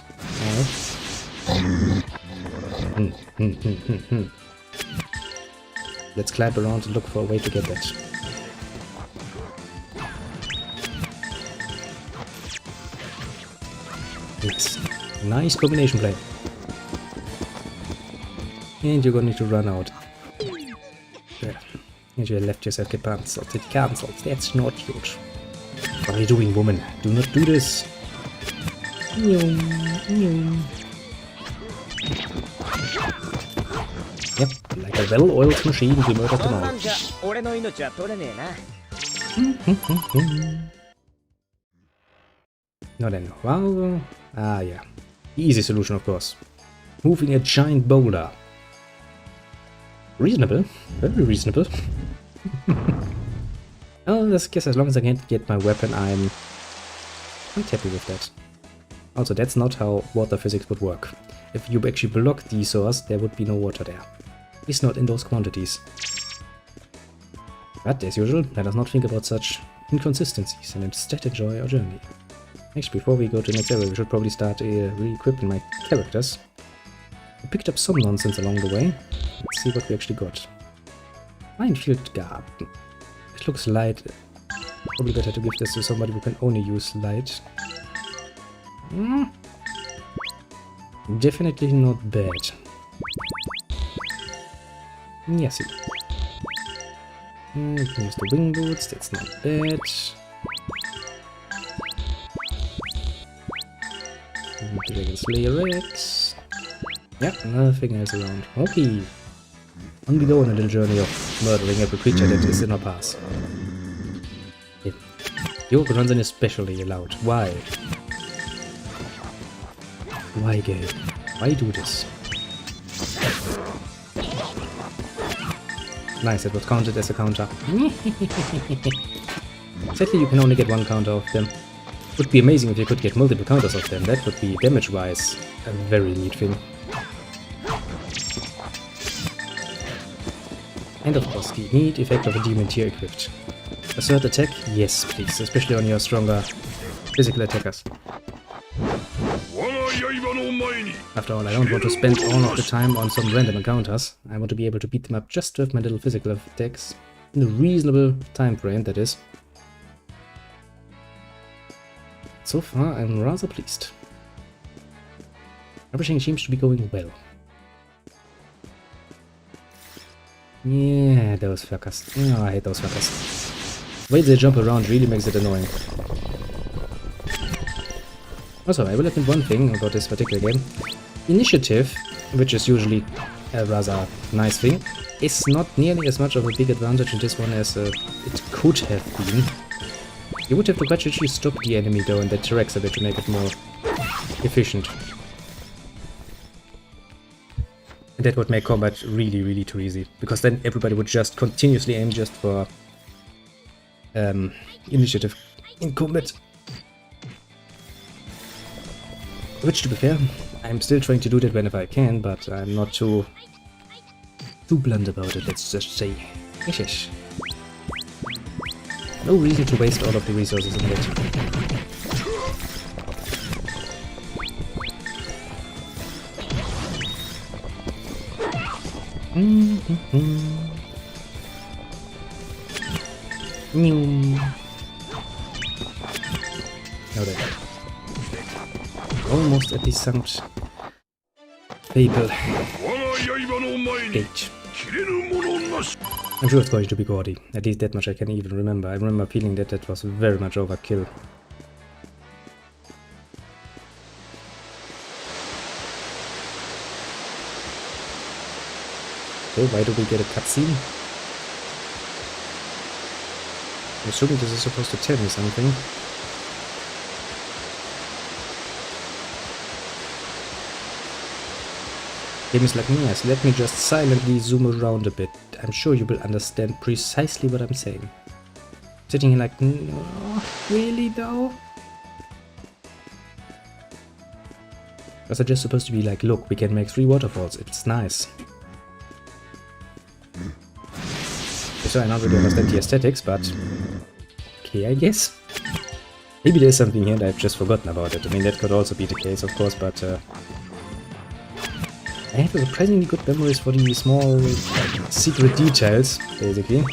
Let's climb around and look for a way to get that. Yes. Nice combination play. And you're going to run out. There. And you left yourself get cancelled. It cancelled. That's not huge. What are you doing, woman? Do not do this. Yep, like a well-oiled machine, we murdered them all. Now then, well, yeah. Easy solution, of course. Moving a giant boulder. Reasonable. Very reasonable. Well, I guess as long as I can't get my weapon, I'm quite happy with that. Also, that's not how water physics would work. If you actually block the source, there would be no water there. At least not in those quantities. But, as usual, let us not think about such inconsistencies and instead enjoy our journey. Actually, before we go to the next area, we should probably start re-equipping my characters. I picked up some nonsense along the way. Let's see what we actually got. Minefield Garb. It looks light. Probably better to give this to somebody who can only use light. Definitely not bad. Yes. We can use the wing boots, that's not bad. Dragon Slayer X. Yep, nothing else around. Okay. On we go on a little journey of murdering every creature that is in our path. Okay. Yoke runs in especially allowed. Why? Why, game? Why do this? Nice, that was counted as a counter. Sadly, you can only get one counter of them. Would be amazing if you could get multiple counters of them. That would be, damage-wise, a very neat thing. And of course, the neat effect of a demon tier equipped. Assert attack? Yes, please, especially on your stronger physical attackers. After all, I don't want to spend all of the time on some random encounters. I want to be able to beat them up just with my little physical attacks. In a reasonable time frame, that is. So far, I'm rather pleased. Everything seems to be going well. Yeah, those fuckers. Oh, I hate those fuckers. The way they jump around really makes it annoying. Also, I will admit one thing about this particular game. Initiative, which is usually a rather nice thing, is not nearly as much of a big advantage in this one as it could have been. You would have to gradually stop the enemy though and that T-Rex a bit to make it more efficient. And that would make combat really, really too easy, because then everybody would just continuously aim just for initiative in combat. Which, to be fair, I'm still trying to do that whenever I can, but I'm not too blunt about it, let's just say. Yes. No reason to waste all of the resources in it. Now then. Almost at the Sankt Papal Gate. I'm sure it's going to be gaudy. At least that much I can even remember. I remember feeling that that was very much overkill. Okay, why do we get a cutscene? I'm assuming this is supposed to tell me something. Games like me, yes, let me just silently zoom around a bit. I'm sure you will understand precisely what I'm saying. Sitting here like, no, really though? Was I just supposed to be like, look, we can make 3 waterfalls, it's nice. So I don't really understand the aesthetics, but okay, I guess. Maybe there's something here that I've just forgotten about it. I mean, that could also be the case, of course, but I have surprisingly good memories for the small secret details, basically.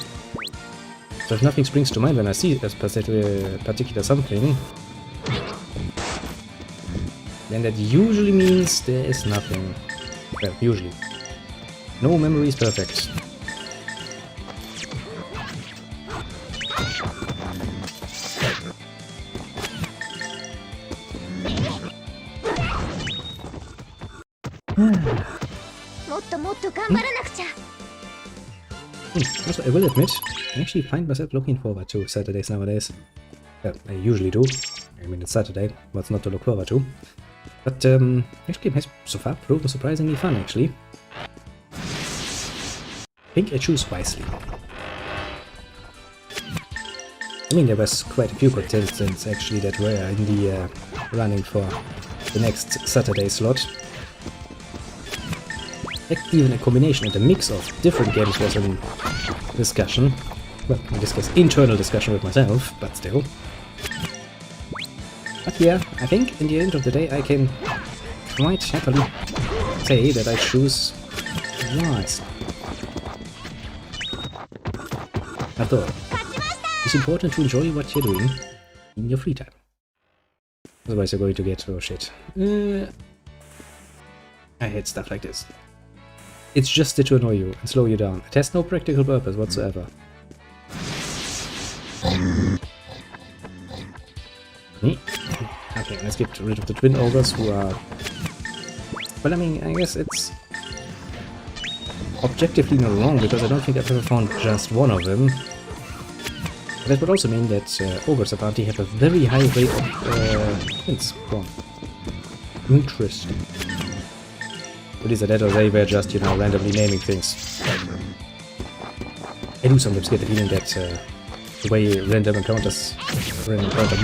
So if nothing springs to mind when I see a particular something, then that usually means there is nothing. Well, usually. No memory is perfect. Also, I will admit, I actually find myself looking forward to Saturdays nowadays. Well, I usually do. I mean, it's Saturday, what's not to look forward to? But this game has so far proven surprisingly fun, actually. I think I choose wisely. I mean, there was quite a few contestants actually that were in the running for the next Saturday slot. Even a combination and a mix of different games was in discussion. Well, in this case, internal discussion with myself, but still. But yeah, I think in the end of the day I can quite happily say that I choose wisely. After all, it's important to enjoy what you're doing in your free time. Otherwise you're going to get, oh shit. I hate stuff like this. It's just there to annoy you and slow you down. It has no practical purpose whatsoever. Okay, let's get rid of the twin ogres who are... Well, I mean, I guess it's objectively not wrong, because I don't think I've ever found just one of them. That would also mean that ogres apparently have a very high rate of twins. Wrong. Interesting. At least that or they were just, you know, randomly naming things. I do sometimes get the feeling that the way random encounters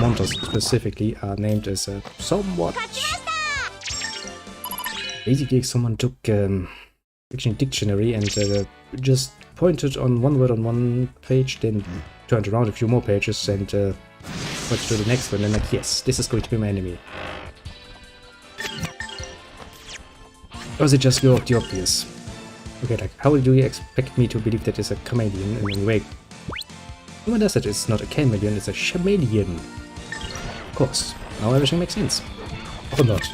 monsters specifically are named is somewhat... Basically, someone took dictionary and just pointed on one word on one page, then turned around a few more pages and went to the next one, and like, yes, this is going to be my enemy. Or is it just the obvious? Okay, like, how do you expect me to believe that it's a chameleon in any way? No one does it, it's not a chameleon, it's a chameleon. Of course, now everything makes sense. Or not.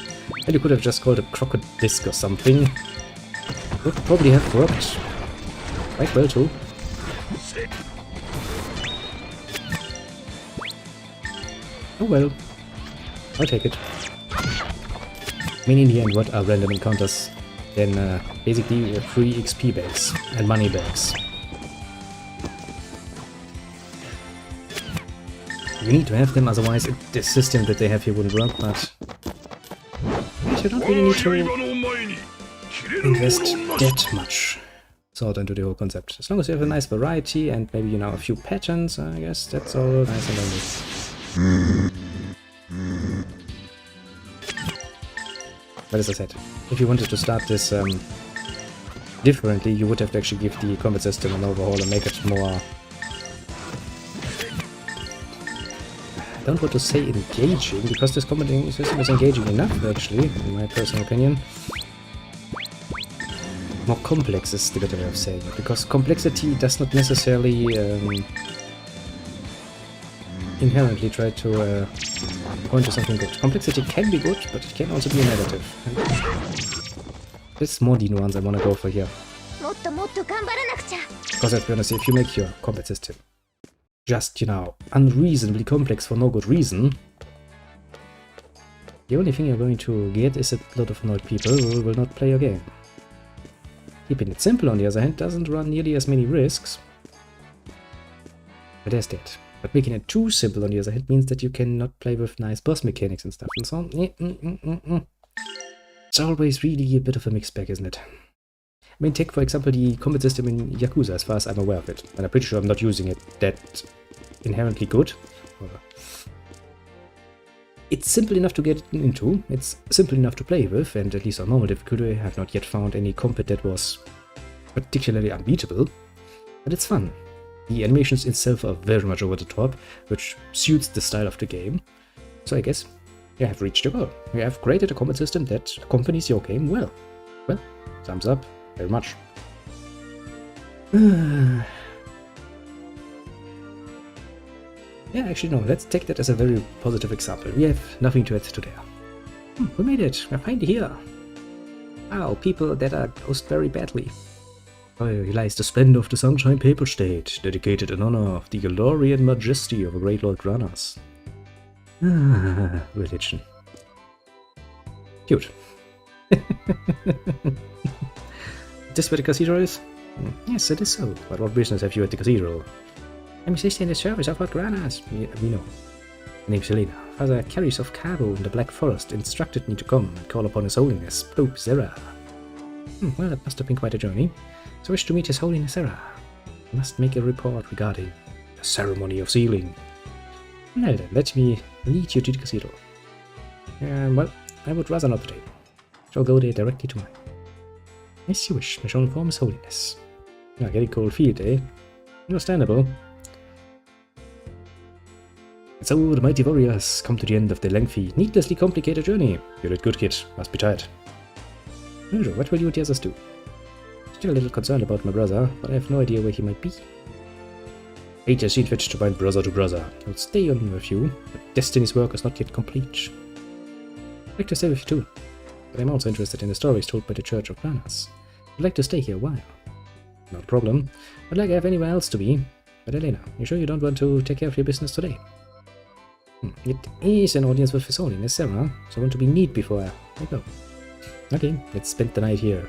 And you could have just called it crocodisc or something. Would probably have worked quite well too. Oh well, I'll take it. I mean, in the end, what are random encounters? Then basically free XP bags and money bags. You need to have them, otherwise the system that they have here wouldn't work, but you don't really need to invest that much thought into the whole concept. As long as you have a nice variety and maybe, you know, a few patterns, I guess that's all nice and lovely. But as I said, if you wanted to start this differently, you would have to actually give the combat system an overhaul and make it more... I don't want to say engaging, because this combat system is engaging enough, actually, in my personal opinion. More complex is the better way of saying it, because complexity does not necessarily inherently try to point to something good. Complexity can be good, but it can also be a negative. There's more the nuance I want to go for here. Because let's be honest, if you make your combat system just, you know, unreasonably complex for no good reason, the only thing you're going to get is a lot of annoyed people who will not play your game. Keeping it simple, on the other hand, doesn't run nearly as many risks. But there's that. But making it too simple, on the other hand, means that you cannot play with nice boss mechanics and stuff, and so on. It's always really a bit of a mixed bag, isn't it? I mean, take for example the combat system in Yakuza, as far as I'm aware of it. And I'm pretty sure I'm not using it that inherently good. It's simple enough to get into, it's simple enough to play with, and at least on normal difficulty I have not yet found any combat that was particularly unbeatable. But it's fun. The animations itself are very much over the top, which suits the style of the game. So I guess you have reached your goal. You have created a combat system that accompanies your game well. Well, thumbs up, very much. Yeah, actually no, let's take that as a very positive example. We have nothing to add to there. We made it! We're finally here! Wow, people that are closed very badly. Oh, here lies the splendor of the Sunshine Paper State, dedicated in honor of the glory and majesty of a great Lord Granas. Ah, religion. Cute. This where the cathedral is? Yes, it is so. But what business have you at the cathedral? I'm assisting the service of Lord Granas. We know. My name's Helena. Father Carries of Cabo in the Black Forest instructed me to come and call upon His Holiness, Pope Zera. Well, that must have been quite a journey. So I wish to meet His Holiness Zera. I must make a report regarding the ceremony of sealing. Well then, let me lead you to the cathedral. Well, I would rather not today. Shall go there directly tomorrow. As you wish, I shall inform His Holiness. Ah, getting cold feet, eh? Understandable. And so the mighty warriors come to the end of their lengthy, needlessly complicated journey. You did good, kid. Must be tired. Usual, what will you and the others do? Still a little concerned about my brother, but I have no idea where he might be. Fate has seen fit to bind brother to brother. I will stay on with you, but destiny's work is not yet complete. I'd like to stay with you too, but I'm also interested in the stories told by the Church of Granas. I'd like to stay here a while. Not a problem. I'd like to have anywhere else to be. But Elena, you sure you don't want to take care of your business today? It is an audience with His Holiness Zera, so I want to be neat before I go. Okay, let's spend the night here.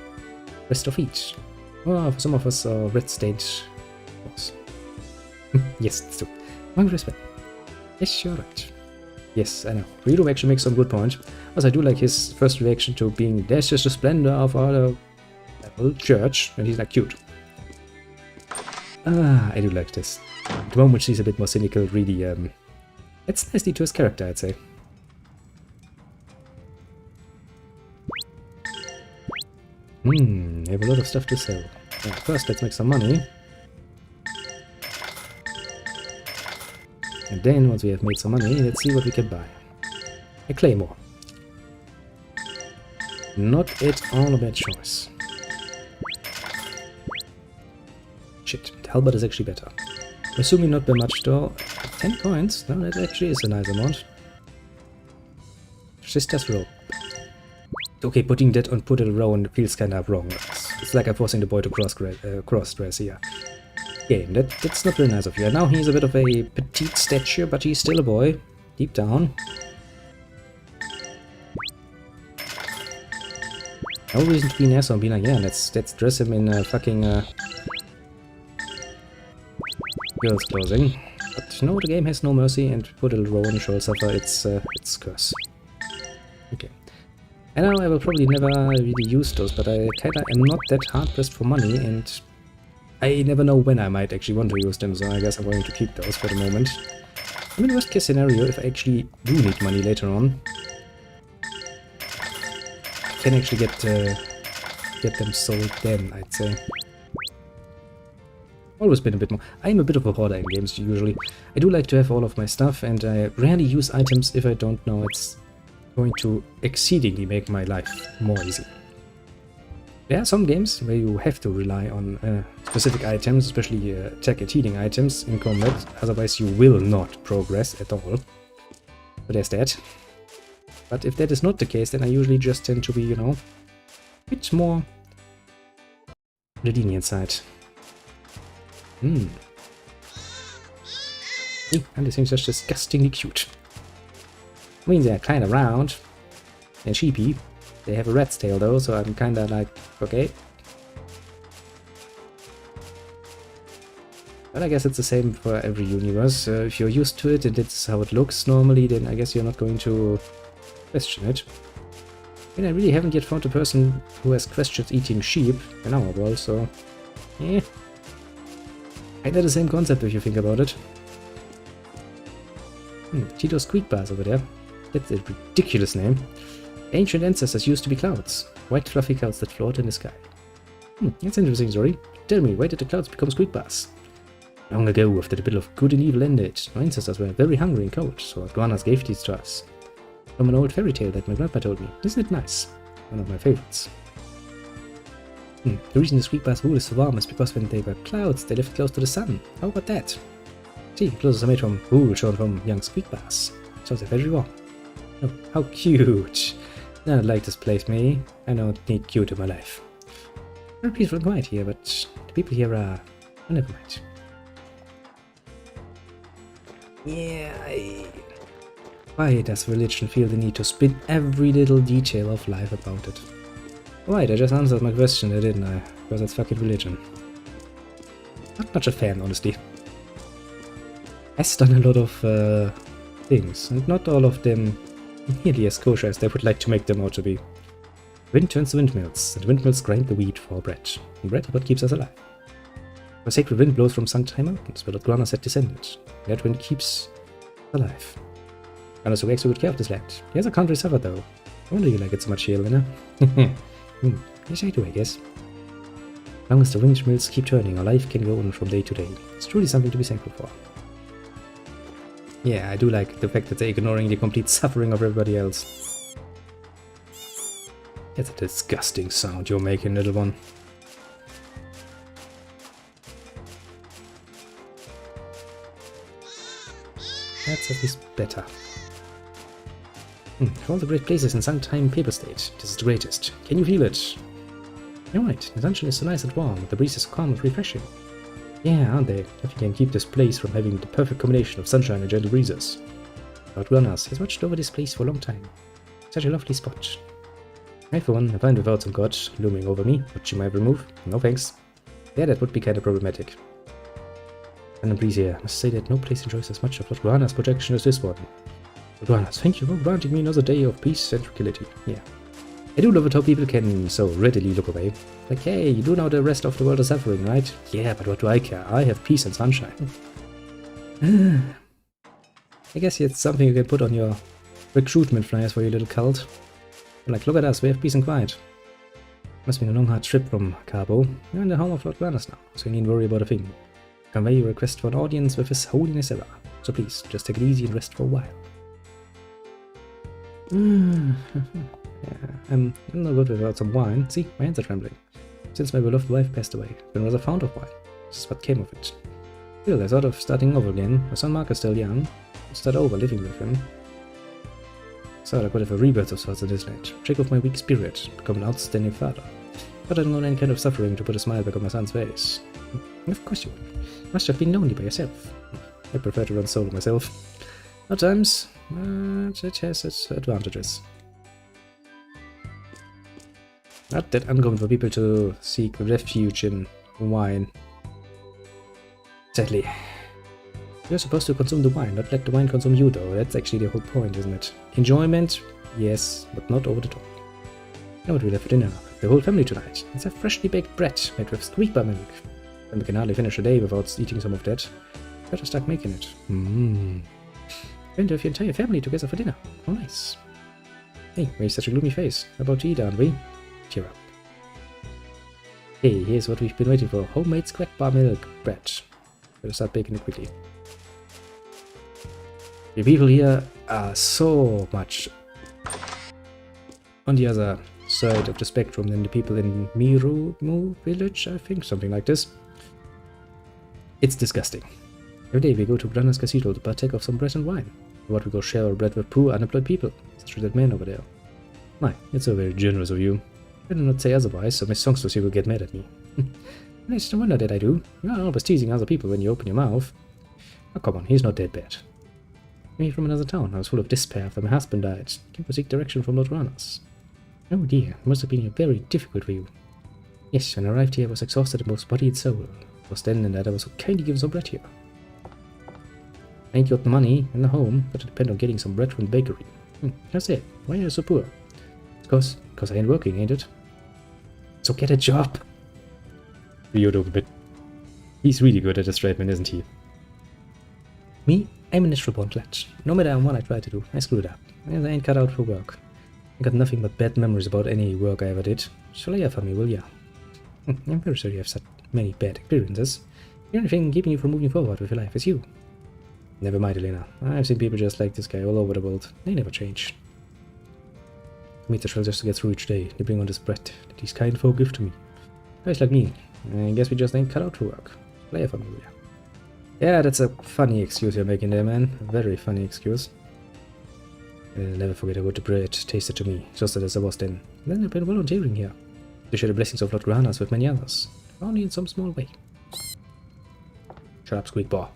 Rest of each. Oh, for some of us are red-stained horse. Yes, that's true. Long respect. Yes, you're right. Yes, I know. Rito actually makes some good point. Also, I do like his first reaction to being, there's just the splendor of our church, and he's like, cute. Ah, I do like this. The moment she's a bit more cynical, really, it's nicely to his character, I'd say. I have a lot of stuff to sell. First, let's make some money. And then, once we have made some money, let's see what we can buy. A claymore. Not at all a bad choice. Shit, the halberd is actually better. Assuming not by much though. 10 points? No, that actually is a nice amount. Sister's rope. Okay, putting that on put it around feels kinda wrong. It's like I'm forcing the boy to cross-dress here. Okay, that's not very nice of you. Now he's a bit of a petite stature, but he's still a boy. Deep down. No reason to be an asshole and be like, yeah, let's dress him in fucking girl's clothing. But no, the game has no mercy, and poor little Rowan shall suffer its curse. Okay. I know I will probably never really use those, but I kinda am not that hard pressed for money, and I never know when I might actually want to use them, so I guess I'm going to keep those for the moment. I mean, worst case scenario, if I actually do need money later on, I can actually get them sold then, I'd say. Always been a bit more. I'm a bit of a hoarder in games usually. I do like to have all of my stuff, and I rarely use items if I don't know it's going to exceedingly make my life more easy. There are some games where you have to rely on specific items, especially attack and healing items in combat, otherwise you will not progress at all. So there's that. But if that is not the case, then I usually just tend to be, you know, a bit more on the lenient side. And these things are just disgustingly cute. I mean, they're kind of round and sheepy. They have a rat's tail though, so I'm kind of like, okay. But I guess it's the same for every universe. If you're used to it and it's how it looks normally, then I guess you're not going to question it. And I really haven't yet found a person who has questioned eating sheep in our world, so yeah. Kinda the same concept if you think about it. Cheetos Squeak Bars over there. That's a ridiculous name. Ancient ancestors used to be clouds. White fluffy clouds that float in the sky. That's an interesting story. Tell me, why did the clouds become squeak bars? Long ago, after the battle of good and evil ended, my ancestors were very hungry and cold, so Granas gave these to us. From an old fairy tale that my grandpa told me. Isn't it nice? One of my favorites. The reason the squeak bars rule is so warm is because when they were clouds, they lived close to the sun. How about that? See, clothes are made from wool shown from young squeak bars. So they're very warm. Oh, how cute! I like this place, me. I don't need cute in my life. Very peaceful and quiet here, but the people here are... Oh, never mind. Yeah, Why does religion feel the need to spin every little detail of life about it? Right, I just answered my question there, didn't I? Because it's fucking religion. Not much a fan, honestly. Has done a lot of things, and not all of them nearly as kosher as they would like to make them out to be. Wind turns the windmills, and windmills grind the wheat for bread. And bread is what keeps us alive. The sacred wind blows from Sanctine Mountains, where the Granas had descended. That wind keeps us alive. Granas who takes so good care of this land. Yes, I can't really suffer though. I wonder you like it so much here, Lena. Yes, I do, I guess. As long as the windmills keep turning, our life can go on from day to day. It's truly something to be thankful for. Yeah, I do like the fact that they're ignoring the complete suffering of everybody else. That's a disgusting sound you're making, little one. That's at least better. Of all the great places in Sanctine Paper State, this is the greatest. Can you feel it? You're right, the sunshine is so nice and warm, the breeze is calm and refreshing. Yeah, aren't they? Nothing can keep this place from having the perfect combination of sunshine and gentle breezes. Lord Granas has watched over this place for a long time. Such a lovely spot. I, for one, am fine without some god looming over me, which you might remove. No thanks. Yeah, that would be kind of problematic. And breeze here. I must say that no place enjoys as much of Lord Granas' protection as this one. Lord Granas, thank you for granting me another day of peace and tranquility. Yeah. I do love it how people can so readily look away. Like, hey, you do know the rest of the world is suffering, right? Yeah, but what do I care? I have peace and sunshine. I guess it's something you can put on your recruitment flyers for your little cult. Like, look at us, we have peace and quiet. Must be a long hard trip from Cabo. You're in the home of Lord Granas now, so you needn't worry about a thing. Convey your request for an audience with His Holiness Eva. So please, just take it easy and rest for a while. Yeah, I'm not good without some wine. See, my hands are trembling. Since my beloved wife passed away, I've been rather fond of wine. This is what came of it. Still, I thought of starting over again. My son Mark is still young. I'll start over living with him. So I could have a rebirth of sorts in this land. Shake off my weak spirit, become an outstanding father. But I don't want any kind of suffering to put a smile back on my son's face. Of course you would. Must have been lonely by yourself. I prefer to run solo myself. At times, it has its advantages. Not that uncommon for people to seek refuge in wine. Sadly. You're supposed to consume the wine, not let the wine consume you though. That's actually the whole point, isn't it? Enjoyment, yes, but not over the top. Now what we'll have for dinner. The whole family tonight. Let's have freshly baked bread made with squeak milk. And we can hardly finish a day without eating some of that. Better start making it. Going to have your entire family together for dinner. Oh nice. Hey, why such a gloomy face? We're about to eat, aren't we? Cheer up. Hey, here's what we've been waiting for. Homemade squack bar milk bread. Better start baking it quickly. The people here are so much on the other side of the spectrum than the people in Mirumu village, I think, something like this. It's disgusting. Every day we go to Grandia's Cathedral to partake of some bread and wine. What we go share our bread with poor, unemployed people, such as that man over there. My, it's so very generous of you. I do not say otherwise, so my songsters here will get mad at me. It's no wonder that I do. You are always teasing other people when you open your mouth. Oh, come on, he's not that bad. Me from another town. I was full of despair after my husband died. Came to seek direction from Lord Granas. Oh dear, it must have been very difficult for you. Yes, when I arrived here I was exhausted in both body and soul. It was then and that I was so kindly given some bread here. I ain't got the money and the home, but I depend on getting some bread from the bakery. How's that? Why are you so poor? It's cause I ain't working, ain't it? So get a job! Ryodo a bit. He's really good at his treatment, isn't he? Me? I'm a natural born klutz. No matter what I try to do, I screw it up. I ain't cut out for work. I got nothing but bad memories about any work I ever did. So lay for me, will ya? I'm very sorry you have such many bad experiences. The only thing keeping you from moving forward with your life is you. Never mind, Elena. I've seen people just like this guy all over the world. They never change. I meet the trail just to get through each day. They bring on this bread that these kind folk give to me. Guys like me. I guess we just ain't cut out for work. Lay for me, will ya? Yeah, that's a funny excuse you're making there, man. A very funny excuse. I'll never forget how good the bread tasted to me, just as I was then. Then I've been volunteering here, to share the blessings of Lord Granas with many others, only in some small way. Shut up, squeak ball.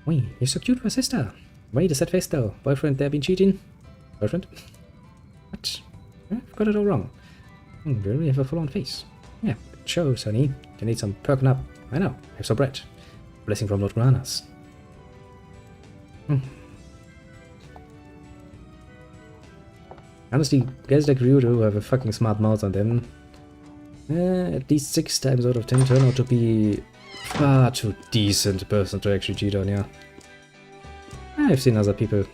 Wait, you're so cute for a sister. Wait, is that face though? Boyfriend there been cheating? Boyfriend? What? I've got it all wrong. You really have a full-on face. Yeah, it shows, honey. You need some perking up. I know, have some bread. Blessing from Lord Granas. Honestly, guys like Ryuru who have a fucking smart mouth on them, at least 6 times out of 10 turn out to be far too decent person to actually cheat on, yeah. I've seen other people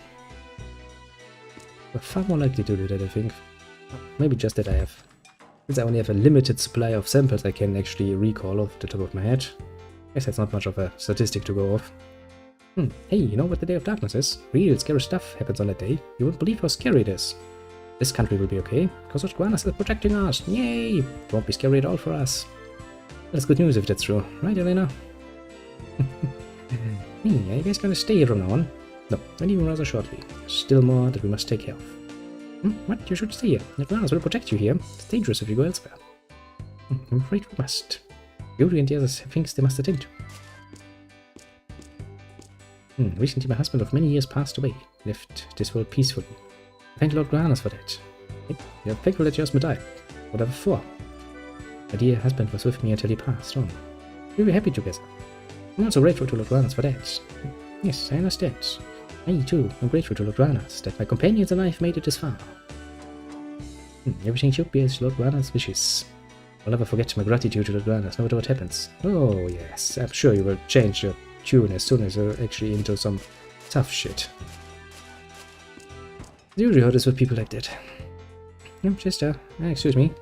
who are far more likely to do that, I think. Maybe just that I have. Since I only have a limited supply of samples I can actually recall off the top of my head. Guess that's not much of a statistic to go off. Hey, you know what the Day of Darkness is? Real scary stuff happens on that day. You won't believe how scary it is. This country will be okay, because Lord Granas is protecting us. Yay! It won't be scary at all for us. That's good news if that's true, right, Elena? Hey, are you guys gonna stay here from now on? No, not even rather shortly. Still more that we must take care of. What? You should stay here. Lord Granas will protect you here. It's dangerous if you go elsewhere. I'm afraid we must. Yuri and the others have things they must attend to. Recently my husband of many years passed away. Left this world peacefully. Thank Lord Granas for that. We are thankful that your husband died. Whatever for. My dear husband was with me until he passed on. We were happy together. I'm also grateful to Lord Granas for that. Yes, I understand. I too am grateful to Lord Granas that my companions and I have made it this far. Everything should be as Lord Granas wishes. I'll never forget my gratitude to Lord Granas, no matter what happens. Oh yes, I'm sure you will change your tune as soon as you're actually into some tough shit. I usually heard this with people like that. Sister, excuse me.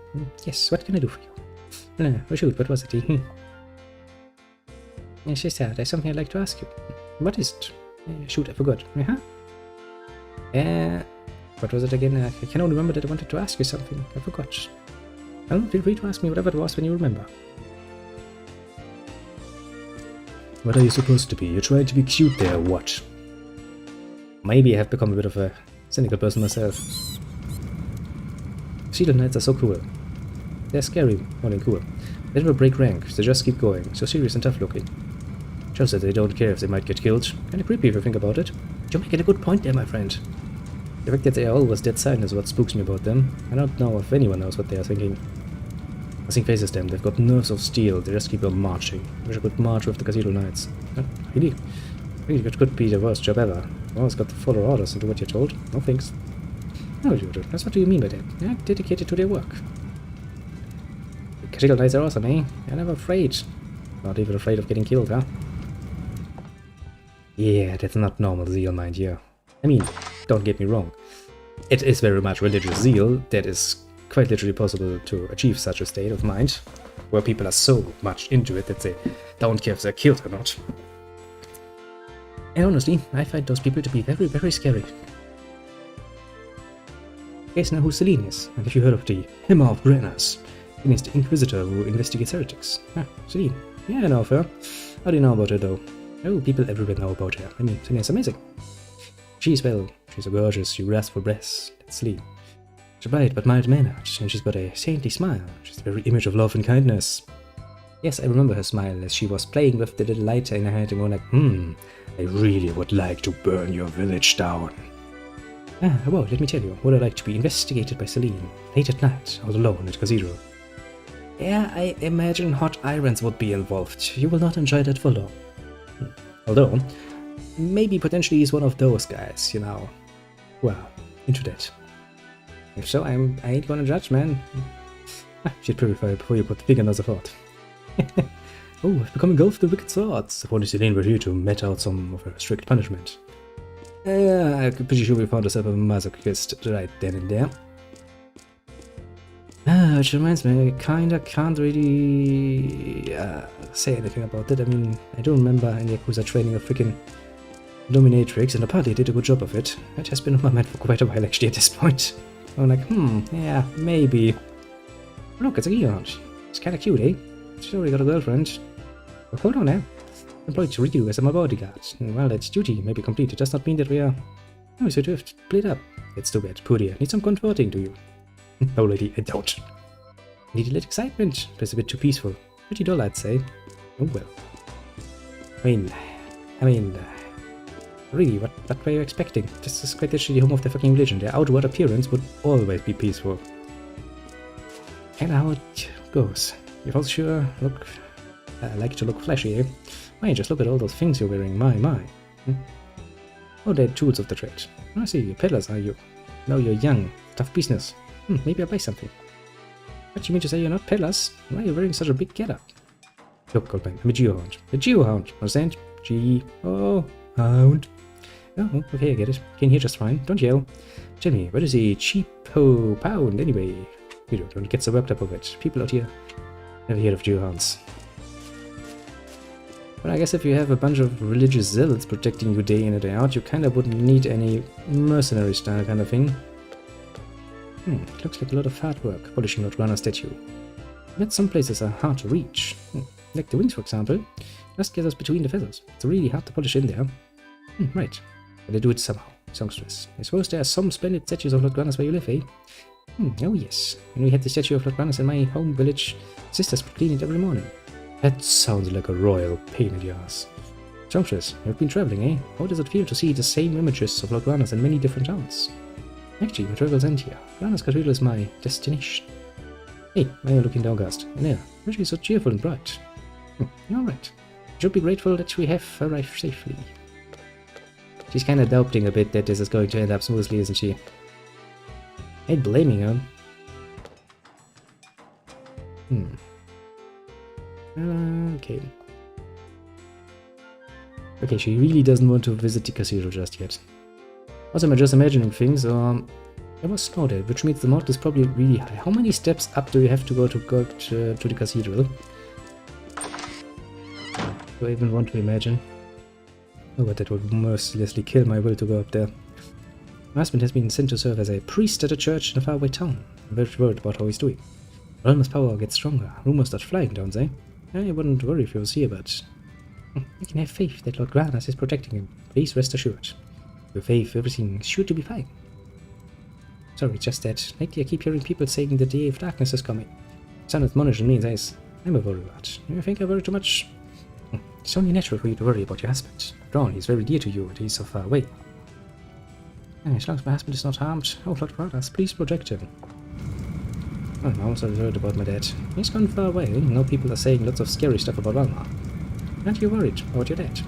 Yes, what can I do for you? Oh shoot, what was it? Sister, there's something I'd like to ask you. What is it? Shoot, I forgot. What was it again? I can only remember that I wanted to ask you something. I forgot. Well, feel free to ask me whatever it was when you remember. What are you supposed to be? You're trying to be cute there, or what? Maybe I have become a bit of a cynical person myself. Shield Knights are so cool. They're scary, more than cool. They never break rank, they just keep going, so serious and tough looking. Shows that they don't care if they might get killed. Kinda creepy if you think about it. You're making a good point there, my friend. The fact that they are always dead silent is what spooks me about them. I don't know if anyone knows what they are thinking. Nothing faces them, they've got nerves of steel, they just keep on marching. I wish I could march with the Casino Knights. Really? Really, it could be the worst job ever. You always got to follow orders and do what you're told. No thanks. No, Judo, that's what do you mean by that? Yeah, dedicated to their work. The Casino Knights are awesome, eh? They're never afraid. Not even afraid of getting killed, huh? Yeah, that's not normal zeal, mind you. I mean, don't get me wrong. It is very much religious zeal that is quite literally possible to achieve such a state of mind, where people are so much into it that they don't care if they're killed or not. And honestly, I find those people to be very, very scary. You guys know who Celine is, and if you heard of the Hammer of Granas, he means the Inquisitor who investigates heretics. Ah, Celine. Yeah, I know of her. How do you know about her though? Oh, people everywhere know about her. I mean, Celine is amazing. She's, well, she's so gorgeous, she rasps for breasts. That's Celine. She's bright but mild-mannered, and she's got a saintly smile. She's the very image of love and kindness. Yes, I remember her smile as she was playing with the little lighter in her hand and going like, I really would like to burn your village down. Well, let me tell you, would I like to be investigated by Celine, late at night, all alone at Cathedral? Yeah, I imagine hot irons would be involved. You will not enjoy that for long. Although, maybe potentially he's one of those guys, you know, who are into that. If so, I ain't gonna judge, man. She'd purify before you put fingernails of thought. Oh, I've become engulfed in wicked swords. If only Celine were here to met out some of her strict punishment. I'm pretty sure we found ourselves a masochist right then and there. Which reminds me, I kinda can't really say anything about it. I mean, I do remember in Yakuza training a freaking dominatrix, and apparently did a good job of it. It has been on my mind for quite a while actually at this point. I'm like, yeah, maybe. Look, it's a Geon. It's kinda cute, eh? She's already got a girlfriend. But hold on now. Employed Ryu as my bodyguard. Well, its duty may be complete. It does not mean that we are... Oh, so we have to split up. It's too bad. Poor dear. Need some converting, do you? No, lady, I don't. Need a little excitement. It's a bit too peaceful. Pretty dull, I'd say. Oh well. I mean, really, what were you expecting? This is quite literally the home of the fucking religion. Their outward appearance would always be peaceful. And how it goes. You also sure like to look flashy, eh? Why, just look at all those things you're wearing, my. Oh, they're tools of the trade. I see, you're peddlers, are you? No, you're young, tough business. Maybe I'll buy something. What, you mean to say you're not peddlers? Why are you wearing such a big getup? Look, old man, I'm a geohound. A geohound, understand? G-O-hound. Oh, okay, I get it. Can hear just fine. Don't yell. Tell me, what is a cheapo pound, anyway? You don't get so worked up over it. People out here never heard of geohounds. But I guess if you have a bunch of religious zealots protecting you day in and day out, you kinda wouldn't need any mercenary style kind of thing. Looks like a lot of hard work polishing Lord Grana's statue. But some places are hard to reach. Like the wings, for example. Just get us between the feathers. It's really hard to polish in there. Right. But they do it somehow. Songstress. I suppose there are some splendid statues of Lord Granas where you live, eh? Oh yes. When we had the statue of Lord Granas in my home village, sisters would clean it every morning. That sounds like a royal pain in the ass. Songstress, you've been traveling, eh? How does it feel to see the same images of Lord Granas in many different towns? Actually, my travels end here. Granas Cathedral is my destination. Hey, why are you looking downcast? And there, why are you so cheerful and bright? You're right. You should be grateful that we have arrived safely. She's kinda doubting a bit that this is going to end up smoothly, isn't she? I ain't blaming her. Okay. Okay, she really doesn't want to visit the cathedral just yet. Also, I'm just imagining things, there was snow there, which means the mountain is probably really high. How many steps up do you have to go to the cathedral? Do I even want to imagine? Oh, but that would mercilessly kill my will to go up there. My husband has been sent to serve as a priest at a church in a faraway town. I'm very worried about how he's doing. Realm's power gets stronger. Rumors start flying, don't they? I wouldn't worry if he was here, but you can have faith that Lord Granas is protecting him. Please rest assured. With faith, everything is sure to be fine. Sorry, just that lately I keep hearing people saying the day of darkness is coming. Son admonished me and says, I'm a worrywart. You think I worry too much? It's only natural for you to worry about your husband. After all, he's very dear to you and he's so far away. As long as my husband is not harmed, oh Lord Granas, please protect him. Oh, I'm also worried about my dad. He's gone far away. Now people are saying lots of scary stuff about Valma. Aren't you worried about your dad?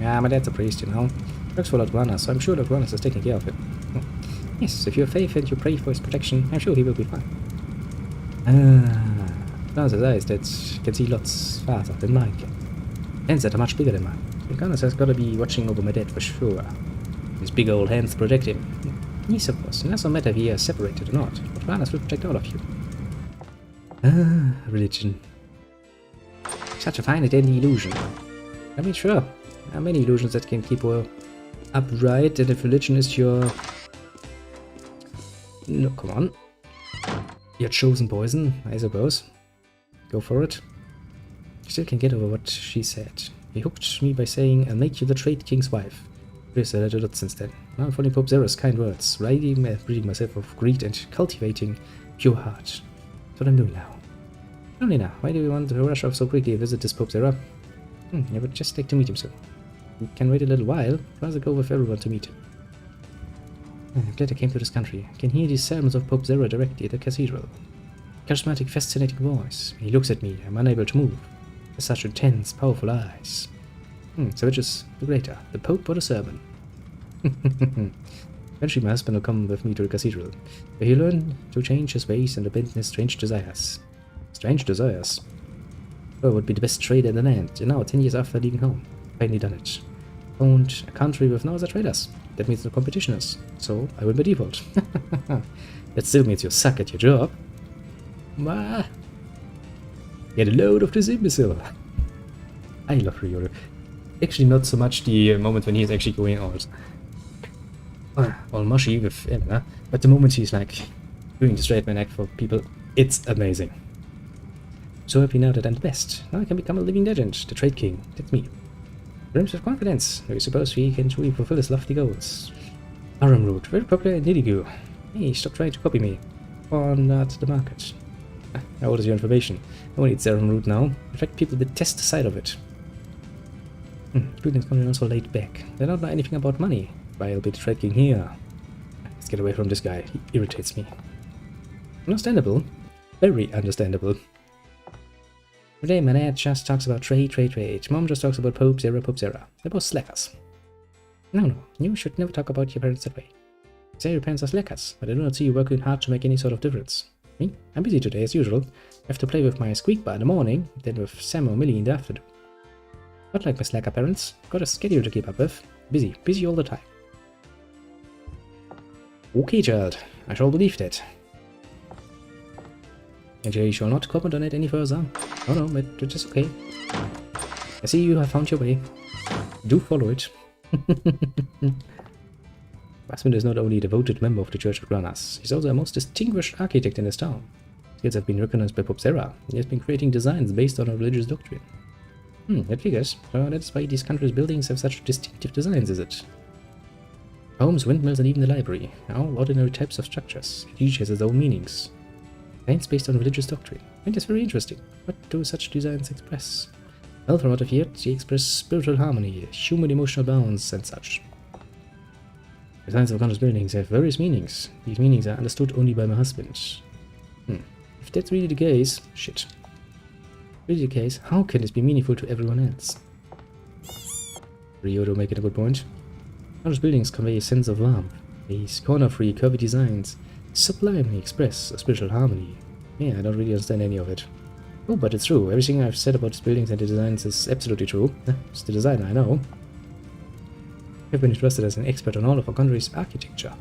Yeah, my dad's a priest, you know. Works for Lord Granas, so I'm sure Lord Granas is taking care of him. Yes, if you have faith and you pray for his protection, I'm sure he will be fine. Granas' eyes that can see lots farther than mine can. Hands that are much bigger than mine. Granas has got to be watching over my dad for sure. His big old hands protect him. Yes, of course. It doesn't matter if he is separated or not. But Granas will protect all of you. Religion. Such a fine and deadly illusion. I mean, sure. There are many illusions that can keep you upright, and if religion is your... No, come on. Your chosen poison, I suppose. Go for it. I still can't get over what she said. He hooked me by saying, I'll make you the Trade King's wife. I've said it a lot since then. Now I'm following Pope Zera's kind words, ridding myself of greed and cultivating pure heart. That's what I'm doing now. Only now, why do we want to rush off so quickly and visit this Pope Zera? I would just like to meet him soon. We can wait a little while, rather go with everyone to meet him. I'm glad I came to this country. I can hear the sermons of Pope Zera directly at the cathedral. Charismatic, fascinating voice. When he looks at me, I'm unable to move. With such intense, powerful eyes. So which is the greater, the Pope or the sermon? Eventually my husband will come with me to the cathedral, where he'll learn to change his ways and abandon his strange desires. Strange desires? Oh, it would be the best trader in the land, and now 10 years after leaving home, finally done it. Owned a country with no other traders. That means no competitionists, so I win by default. That still means you suck at your job. Wah! Get a load of this imbecile. I love Ryoro. Actually, not so much the moment when he's actually going all mushy with Elena, but the moment he's like doing the straight man act for people, it's amazing. So happy now that I'm the best. Now I can become a living legend, the Trade King. That's me. Dreams of confidence. Do you suppose he can truly fulfill his lofty goals? Armroot, very popular in Nidigu. Hey, stop trying to copy me. Or not the market. How old is your information? No one needs Armroot now. In fact, people detest the sight of it. Buildings coming also laid back. They don't know anything about money. I'll be tracking here. Let's get away from this guy. He irritates me. Understandable. Very understandable. Today my dad just talks about trade. Mom just talks about Pope Zera. They're both slackers. No. You should never talk about your parents that way. Say your parents are slackers, but I do not see you working hard to make any sort of difference. Me? I'm busy today as usual. I have to play with my squeak bar in the morning, then with Sam or Millie in the afternoon. Not like my slacker parents. Got a schedule to keep up with. Busy all the time. Okay, child. I shall believe that. And you shall not comment on it any further. Oh no, it is okay. I see you have found your way. Do follow it. Basman is not only a devoted member of the Church of Granas, he's also a most distinguished architect in his town. His skills have been recognized by Pope Zera. He has been creating designs based on a religious doctrine. That figures. So that's why these countries' buildings have such distinctive designs, is it? Homes, windmills, and even the library. All ordinary types of structures. Each has its own meanings. Designs based on religious doctrine. And that's very interesting. What do such designs express? Well, from what I've heard, they express spiritual harmony, human emotional balance, and such. Designs of countries' buildings have various meanings. These meanings are understood only by my husband. If that's really the case, shit. Really the case, how can this be meaningful to everyone else? Ryoto making a good point. Countries' buildings convey a sense of warmth. These corner-free, curvy designs sublimely express a spiritual harmony. Yeah, I don't really understand any of it. Oh, but it's true. Everything I've said about these buildings and the designs is absolutely true. It's the designer, I know. I've been entrusted as an expert on all of our country's architecture.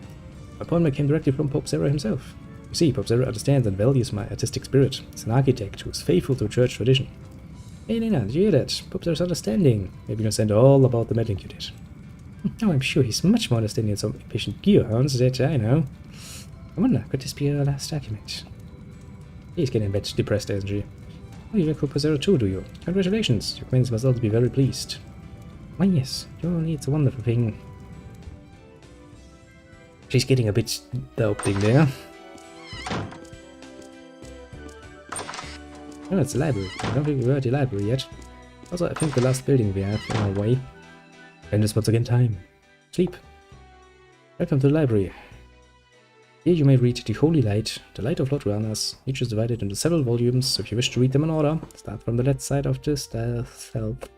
My appointment came directly from Pope Zera himself. You see, Pope Zera understands and values my artistic spirit. He's an architect who is faithful to church tradition. Hey Nina, did you hear that? Pope Zera's understanding. Maybe you understand all about the meddling you did. Oh, I'm sure he's much more understanding than some impatient gearhounds that I know. I wonder, could this be our last argument? He's getting a bit depressed, isn't she? Oh, you work for Pope Zera too, do you? Congratulations, your queens must also be very pleased. Why yes, your needs a wonderful thing. She's getting a bit doubting there. Oh, it's a library. I don't think we were at the library yet. Also, I think the last building we have in our way. And it's once again time. Sleep. Welcome to the library. Here you may read The Holy Light, The Light of Lord Granas. Each is divided into several volumes, so if you wish to read them in order, start from the left side of the shelf. Welcome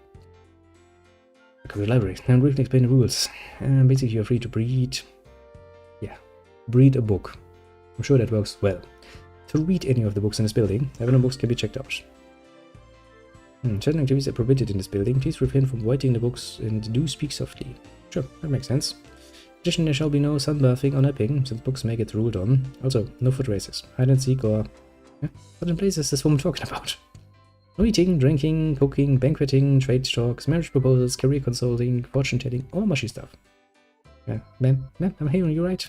to the library. Now briefly explain the rules. Basically you're free to breed... breed a book. I'm sure that works well. To read any of the books in this building, no books can be checked out. Certain activities are prohibited in this building. Please refrain from writing the books and do speak softly. Sure, that makes sense. In addition, there shall be no sunbathing or napping, since books may get ruled on. Also, no foot races, hide and seek or... What in place is this woman talking about? No eating, drinking, cooking, banqueting, trade talks, marriage proposals, career consulting, fortune telling, or mushy stuff. Ma'am, I'm hearing you right.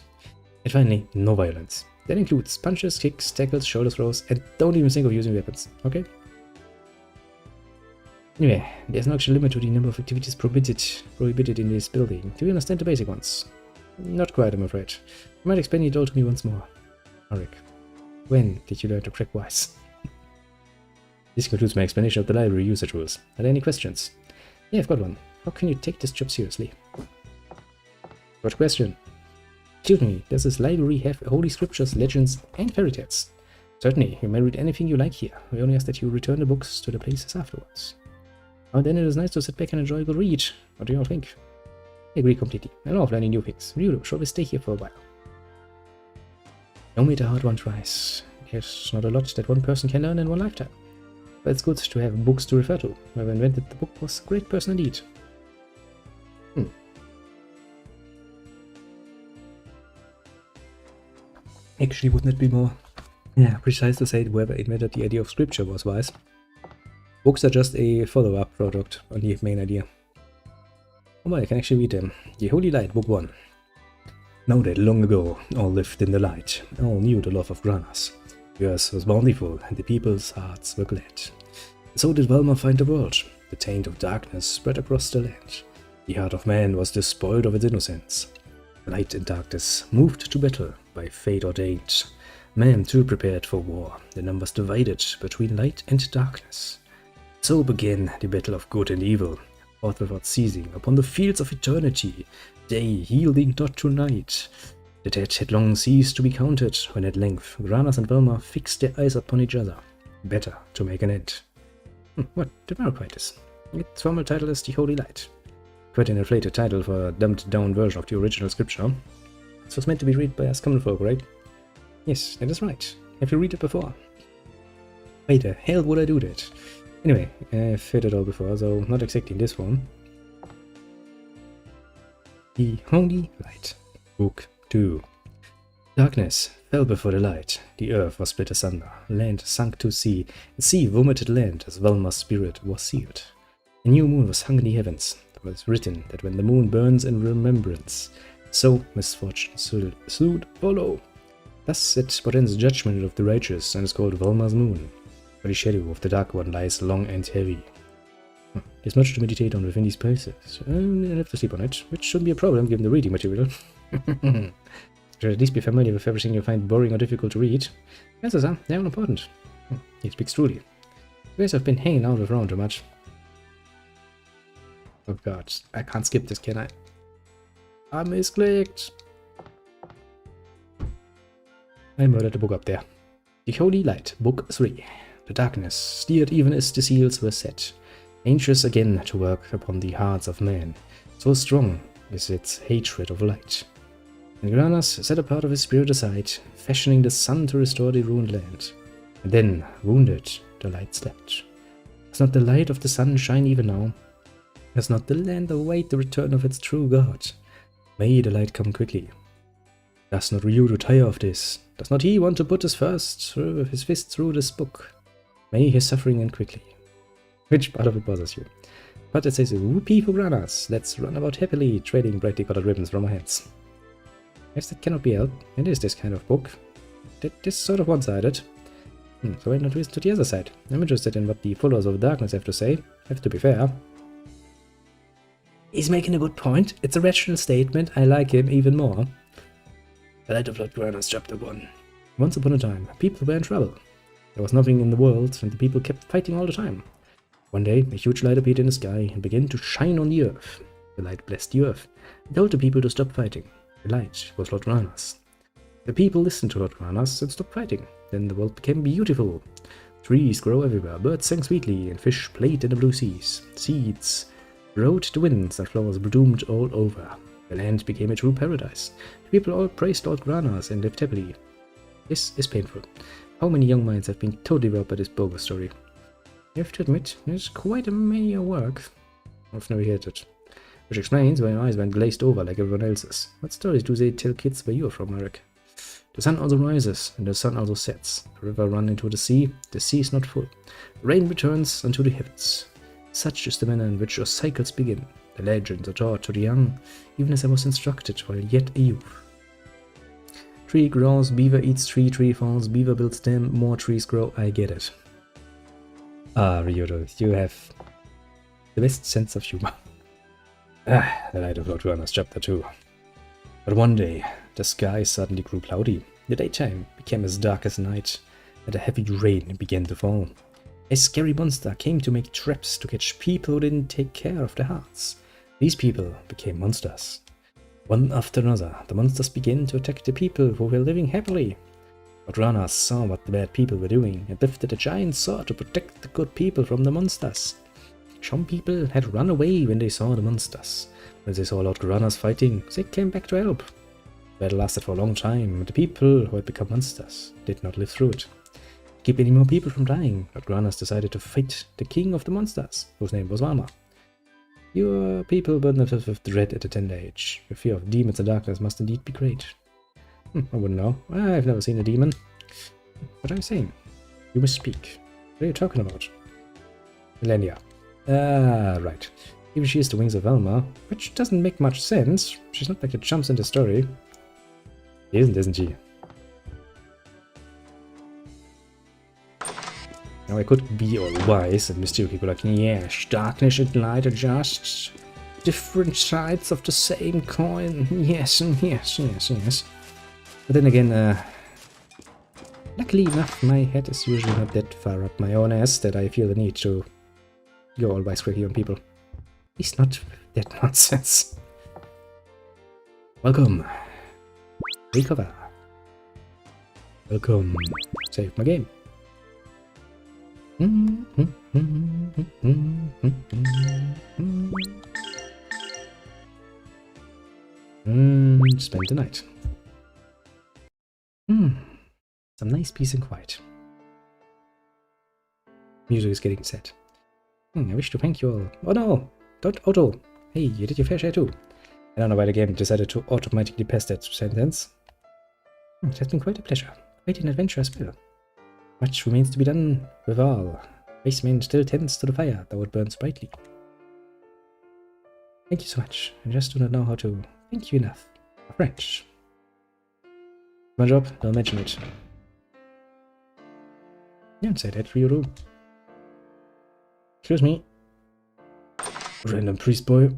And finally, no violence. That includes punches, kicks, tackles, shoulder throws, and don't even think of using weapons, okay? Anyway, there's no actual limit to the number of activities prohibited in this building. Do you understand the basic ones? Not quite, I'm afraid. You might explain it all to me once more. Arik, when did you learn to crack wise? This concludes my explanation of the library usage rules. Are there any questions? Yeah, I've got one. How can you take this job seriously? What question? Excuse me, does this library have holy scriptures, legends, and fairy tales? Certainly, you may read anything you like here. We only ask that you return the books to the places afterwards. Oh, then it is nice to sit back and enjoy a good read. What do you all think? I agree completely. I love learning new things. Ryudo, shall we stay here for a while? No matter how one tries. There's not a lot that one person can learn in one lifetime. But it's good to have books to refer to. Whoever invented the book was a great person indeed. Actually, wouldn't it be more precise to say that whoever invented the idea of scripture was wise? Books are just a follow-up product on the main idea. Oh well, I can actually read them. The Holy Light, Book 1. Now that long ago, all lived in the light, all knew the love of Granas. The earth was bountiful, and the people's hearts were glad. And so did Velma find the world. The taint of darkness spread across the land. The heart of man was despoiled of its innocence. Light and darkness moved to battle by fate ordained. Man too prepared for war, the numbers divided between light and darkness. So began the battle of good and evil, fought without ceasing upon the fields of eternity, day yielding not to night. The dead had long ceased to be counted, when at length Granas and Velma fixed their eyes upon each other, better to make an end. What did I write this? Its formal title is The Holy Light. Quite an inflated title for a dumbed-down version of the original scripture. This was meant to be read by us common folk, right? Yes, that is right. Have you read it before? Why the hell would I do that? Anyway, I've heard it all before, so not exactly in this form. The Holy Light, Book 2. Darkness fell before the light, the earth was split asunder, land sunk to sea, and sea vomited land as Velma's spirit was sealed. A new moon was hung in the heavens. It was written that when the moon burns in remembrance, so misfortune should follow. Thus it portends judgment of the righteous, and is called Velma's moon, for the shadow of the Dark One lies long and heavy. There's much to meditate on within these places. I'll have to sleep on it, which shouldn't be a problem given the reading material. Should at least be familiar with everything you find boring or difficult to read. Answers are, they're unimportant. He speaks truly. You guys have been hanging out with Ron too much. Oh god, I can't skip this, can I? I misclicked. I murdered the book up there. The Holy Light, Book 3. The darkness steered even as the seals were set, anxious again to work upon the hearts of men. So strong is its hatred of light. And Granas set a part of his spirit aside, fashioning the sun to restore the ruined land. And then, wounded, the light slept. Does not the light of the sun shine even now? Does not the land await the return of its true God? May the light come quickly. Does not Ryu tire of this? Does not he want to put his fist through this book? May his suffering end quickly. Which part of it bothers you? But it says, whoopee for Granas. Let's run about happily, trading brightly colored ribbons from our hands. Yes, that cannot be helped. It is this kind of book. This sort of one-sided. So why not listen to the other side? I'm interested in what the followers of darkness have to say. Have to be fair. He's making a good point. It's a rational statement. I like him even more. The Light of Lord Granas, Chapter 1. Once upon a time, people were in trouble. There was nothing in the world, and the people kept fighting all the time. One day, a huge light appeared in the sky and began to shine on the earth. The light blessed the earth and told the people to stop fighting. The light was Lord Granas. The people listened to Lord Granas and stopped fighting. Then the world became beautiful. Trees grow everywhere, birds sang sweetly, and fish played in the blue seas. Seeds rode the winds, and flowers bloomed all over. The land became a true paradise. The people all praised Lord Granas and lived happily. This is painful. How many young minds have been totally devoured by this bogus story? I have to admit, it's quite a many work. I've never heard it. Which explains why my eyes went glazed over like everyone else's. What stories do they tell kids where you are from, Eric? The sun also rises, and the sun also sets. The river runs into the sea is not full. The rain returns unto the heavens. Such is the manner in which your cycles begin. The legends are taught to the young, even as I was instructed while yet a youth. Tree grows, beaver eats tree, tree falls, beaver builds dam, more trees grow, I get it. Ah, Ryudo, you have the best sense of humor. The Light of Lord Granas, Chapter 2. But one day, the sky suddenly grew cloudy. The daytime became as dark as night, and a heavy rain began to fall. A scary monster came to make traps to catch people who didn't take care of their hearts. These people became monsters. One after another, the monsters began to attack the people who were living happily. But Granas saw what the bad people were doing and lifted a giant sword to protect the good people from the monsters. Some people had run away when they saw the monsters. When they saw Lord Granas fighting, they came back to help. The battle lasted for a long time, and the people who had become monsters did not live through it. To keep any more people from dying, Lord Granas decided to fight the king of the monsters, whose name was Valma. Your people burn themselves with dread at a tender age. Your fear of demons and darkness must indeed be great. I wouldn't know. I've never seen a demon. What are you saying? You must speak. What are you talking about? Millennia. Right. Even she is the wings of Velma, which doesn't make much sense. She's not like it jumps in the story. She isn't she? Now I could be all wise and mysterious, like, yeah, darkness and light are just different sides of the same coin. Yes, yes, yes, yes. But then again, luckily enough, my head is usually not that far up my own ass that I feel the need to go all wisecracky on people. At least not that nonsense. Welcome. Recover. Welcome. Save my game. Spend the night. Some nice peace and quiet. Music is getting set. I wish to thank you all. Oh no! Don't auto! Hey, you did your fair share too. I don't know why the game decided to automatically pass that sentence. It has been quite a pleasure. Quite an adventure as well. Much remains to be done with all. Basement still tends to the fire, though it burns brightly. Thank you so much. I just do not know how to thank you enough. French. My job, don't mention it. Don't say that, Ryuru. Excuse me. Random priest boy.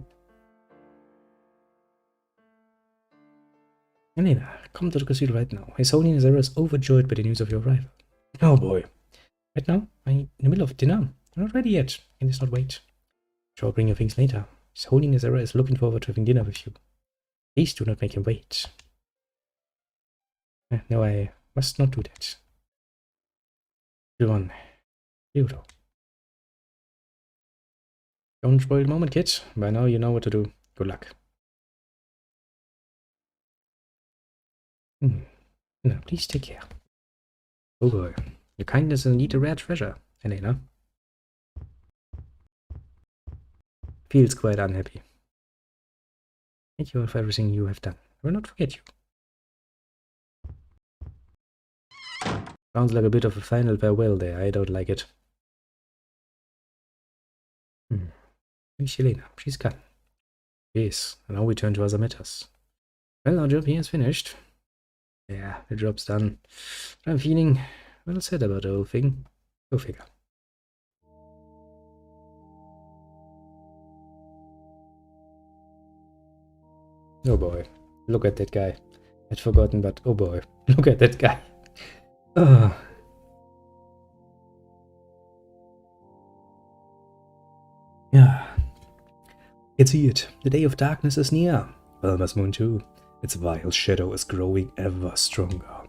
Elena, come to the casino right now. His Holiness Zera is overjoyed by the news of your arrival. Oh boy. Right now? I'm in the middle of dinner. I'm not ready yet. Can this not wait? Sure, I'll bring your things later. His Holiness Zera is looking forward to having dinner with you. Please do not make him wait. No, I must not do that. Good one. Beautiful. Don't spoil the moment, kid. By now you know what to do. Good luck. Now, please take care. Oh boy. Your kindness is indeed a rare treasure, Elena. Feels quite unhappy. Thank you all for everything you have done. I will not forget you. Sounds like a bit of a final farewell there. I don't like it. Miss Helena, she's gone. Yes, and now we turn to other matters. Well, our job here is finished. Yeah, the job's done. I'm feeling well sad about the whole thing. Go figure. Oh boy, look at that guy. I'd forgotten, but oh boy, look at that guy. Yeah. I can see it. The day of darkness is near. Velma's moon too. Its vile shadow is growing ever stronger.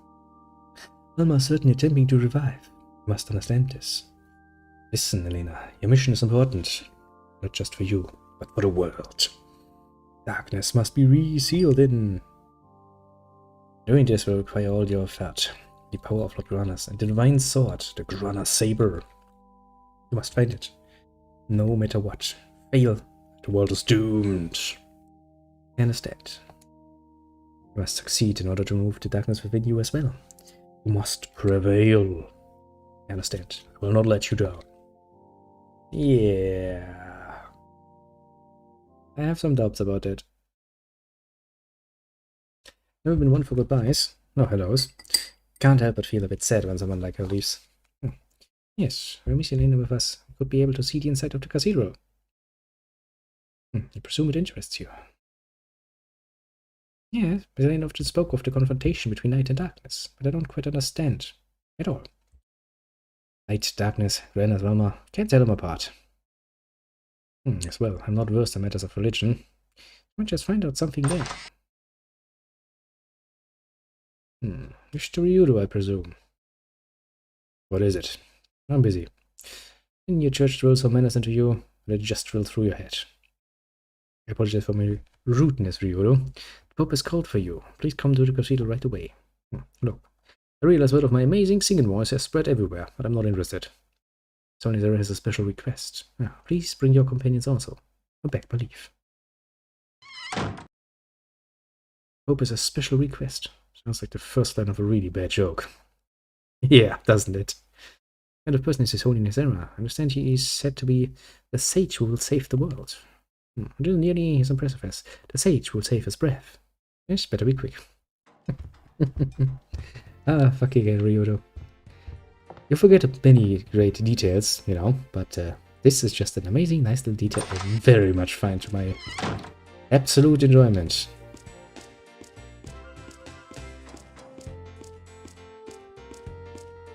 Velma is certainly attempting to revive. You must understand this. Listen, Elena, your mission is important. Not just for you, but for the world. Darkness must be re-sealed in. Doing this will require all your effort. The power of Lord Granas and the divine sword, the Grana Saber. You must find it. No matter what. Fail. The world is doomed. I understand. You must succeed in order to remove the darkness within you as well. You must prevail. I understand. I will not let you down. Yeah. I have some doubts about that. Never been one for goodbyes. No hellos. Can't help but feel a bit sad when someone like her leaves. Yes, we'll miss Elena with us. We could be able to see the inside of the cathedral. I presume it interests you. Yes, Elena often spoke of the confrontation between light and darkness, but I don't quite understand at all. Light, darkness, Granas, Velma, can't tell them apart. As well, I'm not versed in matters of religion. I might just find out something there. Wish to Ryuru, I presume. What is it? I'm busy. Didn't your church drill some menace into you, or did it just drill through your head? I apologize for my rudeness, Ryuru. The Pope has called for you. Please come to the cathedral right away. Look, I realize word of my amazing singing voice has spread everywhere, but I'm not interested. Sonny Zera has a special request. Please bring your companions also. I beg belief. Pope has a special request. Sounds like the first line of a really bad joke. Yeah, doesn't it? And the person is His Holiness Zera. I understand he is said to be the sage who will save the world. It isn't nearly as impressive as the sage will save his breath. Yes, better be quick. Fucking Ryuru. You forget many great details, you know, but This is just an amazing, nice little detail I very much find to my absolute enjoyment.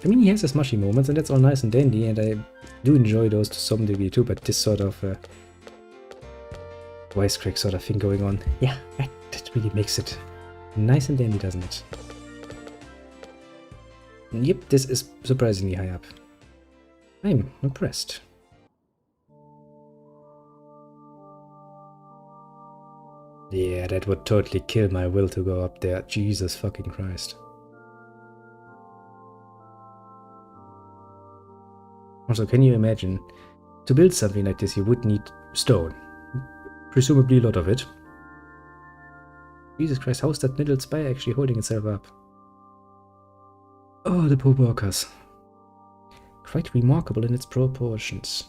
I mean, he has his mushy moments, and that's all nice and dandy, and I do enjoy those to some degree too, but this sort of wisecrack sort of thing going on, yeah, that really makes it nice and dandy, doesn't it? Yep, this is surprisingly high up. I'm impressed. Yeah, that would totally kill my will to go up there. Jesus fucking Christ. Also, can you imagine? To build something like this, you would need stone. Presumably a lot of it. Jesus Christ, how's that little spire actually holding itself up? Oh, the poor Borkas. Quite remarkable in its proportions.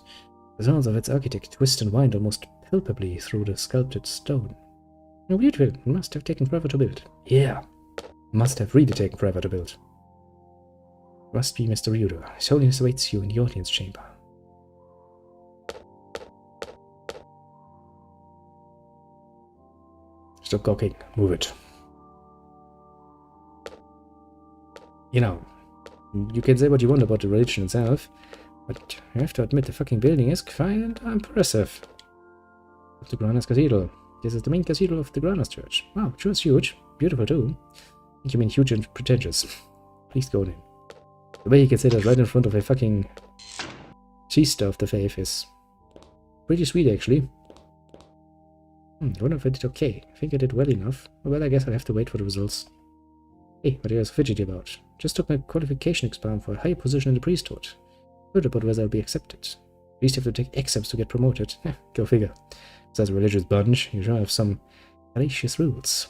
The sounds of its architect twist and wind almost palpably through the sculpted stone. Oh, beautiful. Must have taken forever to build. Yeah. Must have really taken forever to build. Must be Mr. Ryudo. His Holiness awaits you in the audience chamber. Stop gawking. Move it. You know, you can say what you want about the religion itself, but you have to admit the fucking building is quite impressive. The Granas Cathedral. This is the main cathedral of the Granas Church. Wow, sure it's huge. Beautiful too. I think you mean huge and pretentious. Please go in. The way he can sit right in front of a fucking sister of the faith is pretty sweet, actually. I wonder if I did okay. I think I did well enough. Well, I guess I'll have to wait for the results. Hey, what are you so fidgety about? Just took my qualification exam for a higher position in the priesthood. Heard about whether I'll be accepted. Priests have to take exams to get promoted. Go figure. As a religious bunch, you sure have some fallacious rules.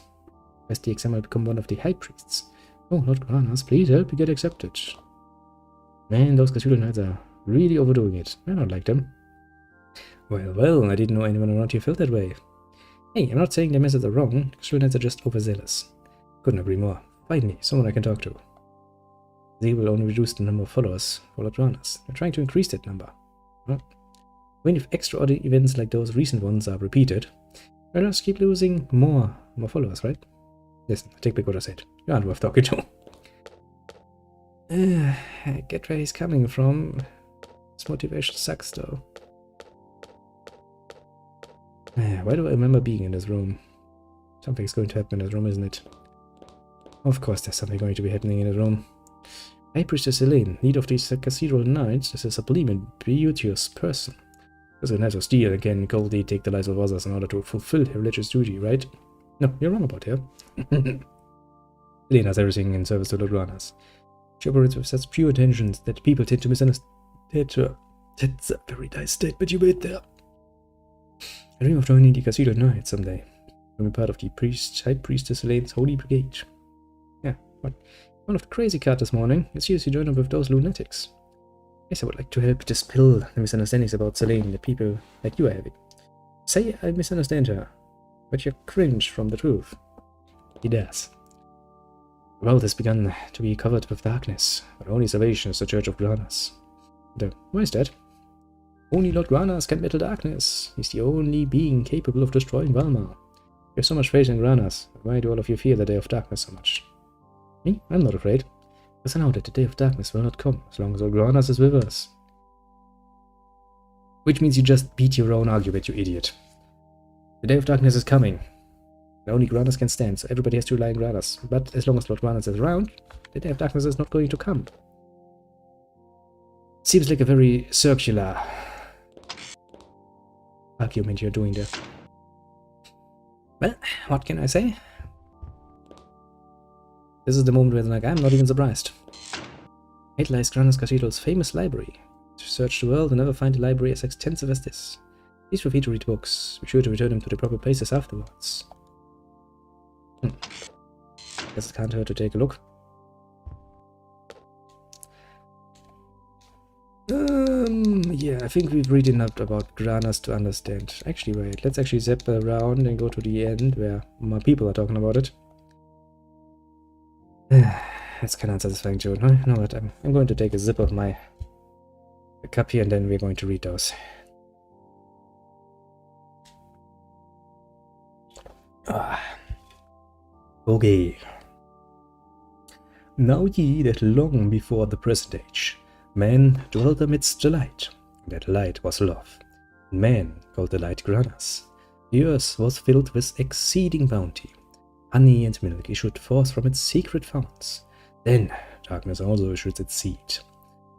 As the exam, I'll become one of the high priests. Oh, Lord Granas, please help me get accepted. Man, those Cathedral Knights are really overdoing it. I don't like them. Well, I didn't know anyone around here felt that way. Hey, I'm not saying their methods are wrong. Cathedral Knights are just overzealous. Couldn't agree more. Finally, someone I can talk to. They will only reduce the number of followers for Lord Granas. They're trying to increase that number. Well, when if extraordinary events like those recent ones are repeated, we'll just keep losing more followers, right? Listen, I take back what I said. You aren't worth talking to. I get where he's coming from. His motivation sucks, though. Why do I remember being in this room? Something's going to happen in this room, isn't it? Of course there's something going to be happening in this room. High Priestess Elaine, lead of these Cathedral Knights, is a sublime and beauteous person. As a knight of steel and can coldly take the lives of others in order to fulfill her religious duty, right? No, you're wrong about her. Elaine has everything in service to Lord Granas. She operates with such pure intentions that people tend to misunderstand her. That's a very nice statement you made there. I dream of joining the Cathedral Knights someday. I'm a part of the High Priestess Elaine's Holy Brigade. Yeah, but one of the crazy cat this morning is seriously joined up with those lunatics. Yes, I would like to help dispel the misunderstandings about Selene that people like you are having. Say I misunderstand her, but you cringe from the truth. He does. The world has begun to be covered with darkness, but only salvation is the Church of Granas. Why is that? Only Lord Granas can battle darkness. He's the only being capable of destroying Valmar. You have so much faith in Granas. Why do all of you fear the day of darkness so much? Me? I'm not afraid. Because I know that the day of darkness will not come, as long as Lord Granas is with us. Which means you just beat your own argument, you idiot. The day of darkness is coming. And only Granas can stand, so everybody has to rely on Granas. But as long as Lord Granas is around, the day of darkness is not going to come. Seems like a very circular argument you're doing there. Well, what can I say? This is the moment where I'm not even surprised. It lies Granas Cathedral's famous library. To search the world and never find a library as extensive as this. Please feel free to read books. Be sure to return them to the proper places afterwards. Guess it can't hurt to take a look. Yeah, I think we've read enough about Granas to understand. Actually, wait, let's actually zip around and go to the end where more people are talking about it. That's kind of unsatisfying, Joe. No, you know what? I'm going to take a sip of my a copy and then we're going to read those. Okay. Know ye that long before the present age, man dwelt amidst the light, and that light was love. And man called the light Granas. The earth was filled with exceeding bounty. Honey and milk issued forth from its secret founts. Then darkness also issued its seed.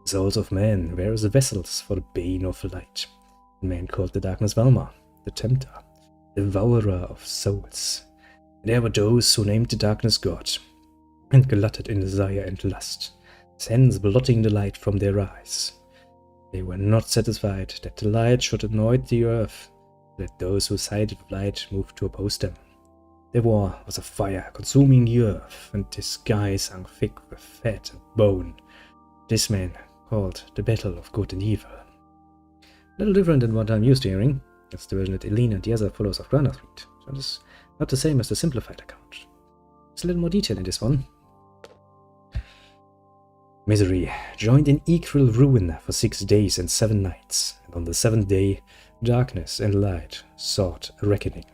The souls of men were as vessels for the bane of light. And man called the darkness Valma, the tempter, devourer of souls. And there were those who named the darkness God, and glutted in desire and lust, sense blotting the light from their eyes. They were not satisfied that the light should anoint the earth, that those who sighted light moved to oppose them. Their war was a fire consuming the earth, and the sky sung thick with fat and bone. This man called the battle of good and evil. A little different than what I'm used to hearing. That's the version that Eileen and the other followers of Grandia read. So it's not the same as the simplified account. There's a little more detail in this one. Misery joined in equal ruin for 6 days and 7 nights, and on the 7th day, darkness and light sought a reckoning.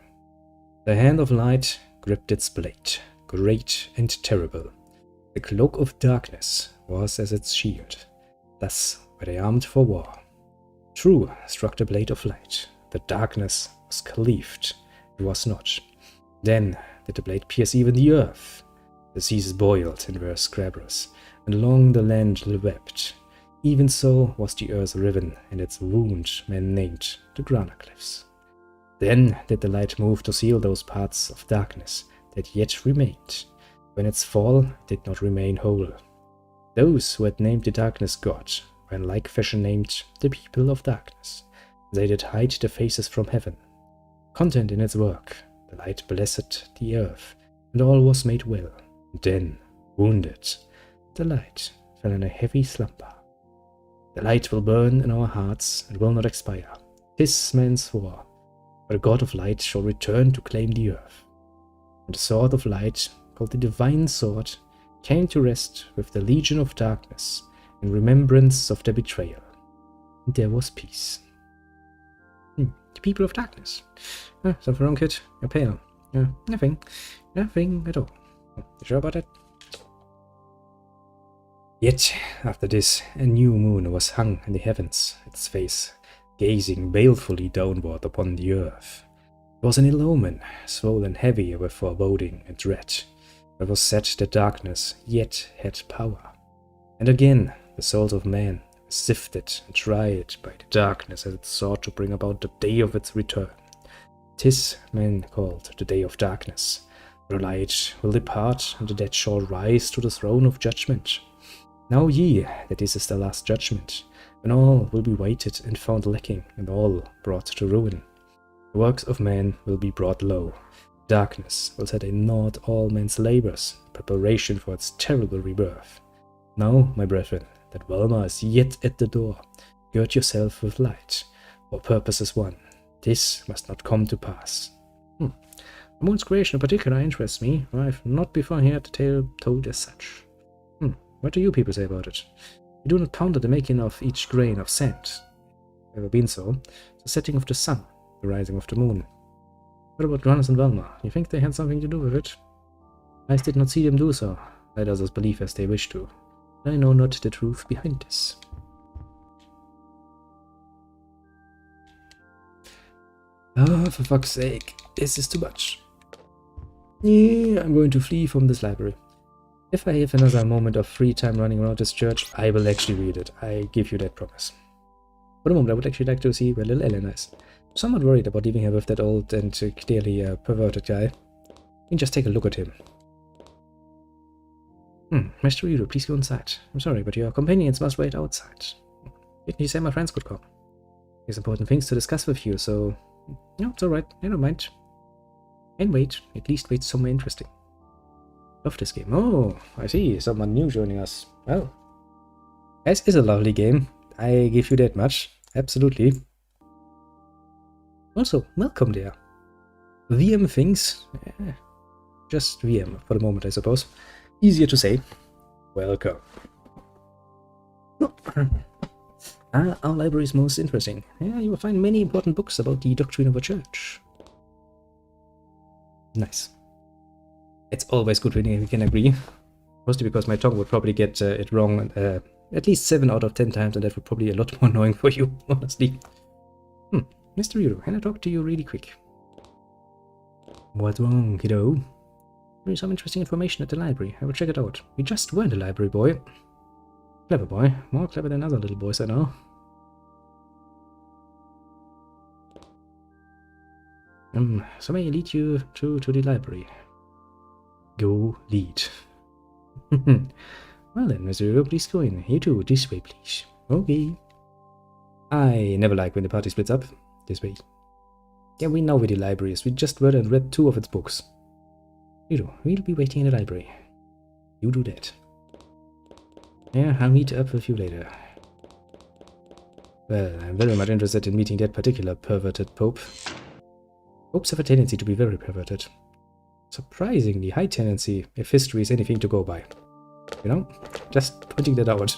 The hand of light gripped its blade, great and terrible. The cloak of darkness was as its shield. Thus were they armed for war. True struck the blade of light. The darkness was cleaved. It was not. Then did the blade pierce even the earth. The seas boiled and were scabrous, and along the land wept. Even so was the earth riven, and its wound men named the Grana Cliffs. Then did the light move to seal those parts of darkness that yet remained, when its fall did not remain whole. Those who had named the darkness God were in like fashion named the people of darkness. They did hide their faces from heaven. Content in its work, the light blessed the earth, and all was made well. Then, wounded, the light fell in a heavy slumber. The light will burn in our hearts and will not expire. 'Tis man swore, but the God of light shall return to claim the earth. And the sword of light, called the divine sword, came to rest with the legion of darkness in remembrance of their betrayal. And there was peace. The people of darkness. Something wrong, kid? You're pale. Nothing. Nothing at all. You sure about that? Yet, after this, a new moon was hung in the heavens, its face gazing balefully downward upon the earth. It was an ill omen, swollen heavy with foreboding and dread. It was said that darkness yet had power. And again, the souls of men were sifted and tried by the darkness as it sought to bring about the day of its return. 'Tis men called the day of darkness. The light will depart, and the dead shall rise to the throne of judgment. Know ye that this is the last judgment, when all will be weighted and found lacking, and all brought to ruin. The works of man will be brought low. Darkness will set a naught all men's labors, in preparation for its terrible rebirth. Now, my brethren, that Valma is yet at the door, gird yourself with light. Our purpose is one. This must not come to pass. The moon's creation in particular interests me. I've not before heard the tale told as such. What do you people say about it? You do not ponder the making of each grain of sand. Ever been so? The setting of the sun, the rising of the moon. What about Granas and Valma? You think they had something to do with it? I did not see them do so. Let others believe as they wish to. I know not the truth behind this. Oh, for fuck's sake. This is too much. Yeah, I'm going to flee from this library. If I have another moment of free time running around this church, I will actually read it. I give you that promise. For the moment, I would actually like to see where little Elena is. I'm somewhat worried about leaving her with that old and clearly perverted guy. You can just take a look at him. Mr. Reader, please go inside. I'm sorry, but your companions must wait outside. Didn't you say my friends could come? There's important things to discuss with you, so... No, it's alright. I don't mind. And wait. At least wait somewhere interesting. Love this game. Oh, I see. Someone new joining us. Well, this is a lovely game. I give you that much. Absolutely. Also, welcome there. VM things. Just VM for the moment, I suppose. Easier to say. Welcome. Ah, our library is most interesting. Yeah, you will find many important books about the doctrine of a church. Nice. It's always good when we can agree. Mostly because my tongue would probably get it wrong at least 7 out of 10 times, and that would probably be a lot more annoying for you, honestly. Mr. Yudo, can I talk to you really quick? What's wrong, kiddo? There is some interesting information at the library. I will check it out. We just weren't a library boy. Clever boy. More clever than other little boys I know. So may I lead you to the library? Go lead. Well then, Mr. Yudo, please go in. You too, this way, please. Okay. I never like when the party splits up. This way. Yeah, we know where the library is. We just read and read 2 of its books. Yudo, we'll be waiting in the library. You do that. Yeah, I'll meet up with you later. Well, I'm very much interested in meeting that particular perverted pope. Popes have a tendency to be very perverted. Surprisingly high tendency, if history is anything to go by. You know? Just pointing that out.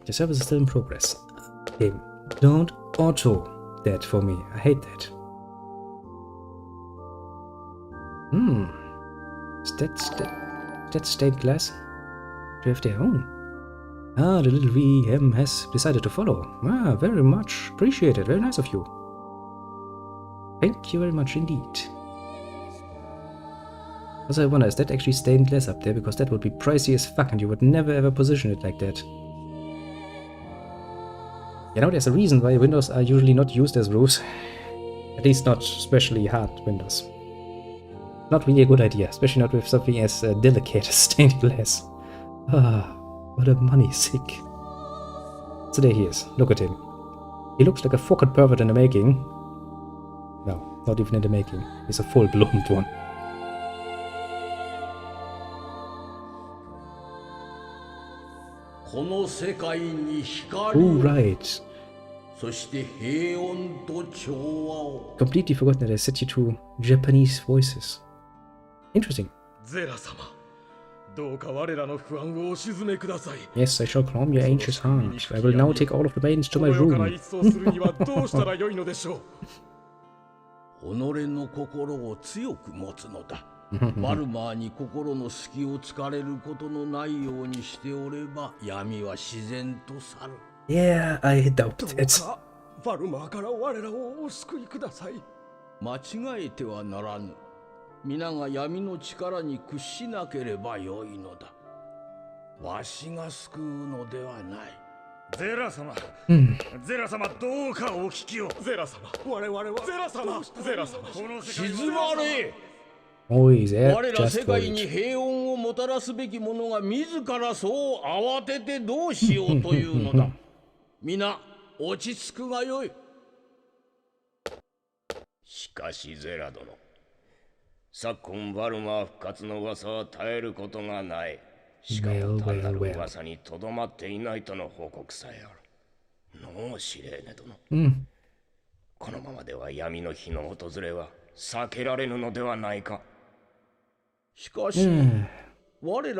The service is still in progress. Okay, don't auto that for me. I hate that. Is that stained glass? Do you have their own? Ah, the little VM has decided to follow. Ah, very much appreciated. Very nice of you. Thank you very much indeed. Also, I wonder, is that actually stained glass up there? Because that would be pricey as fuck and you would never ever position it like that. You know, there's a reason why windows are usually not used as roofs. At least not especially hard windows. Not really a good idea, especially not with something as delicate as stained glass. Ah, what a money sick. So there he is. Look at him. He looks like a fucking pervert in the making. No, not even in the making. He's a full-blown one. Oh, right. Completely forgotten that I set you to Japanese voices. Interesting. Yes, I shall calm your anxious heart. I will now take all of the maidens to my room. Yeah, I doubt it. Oh, he's there. Just wait.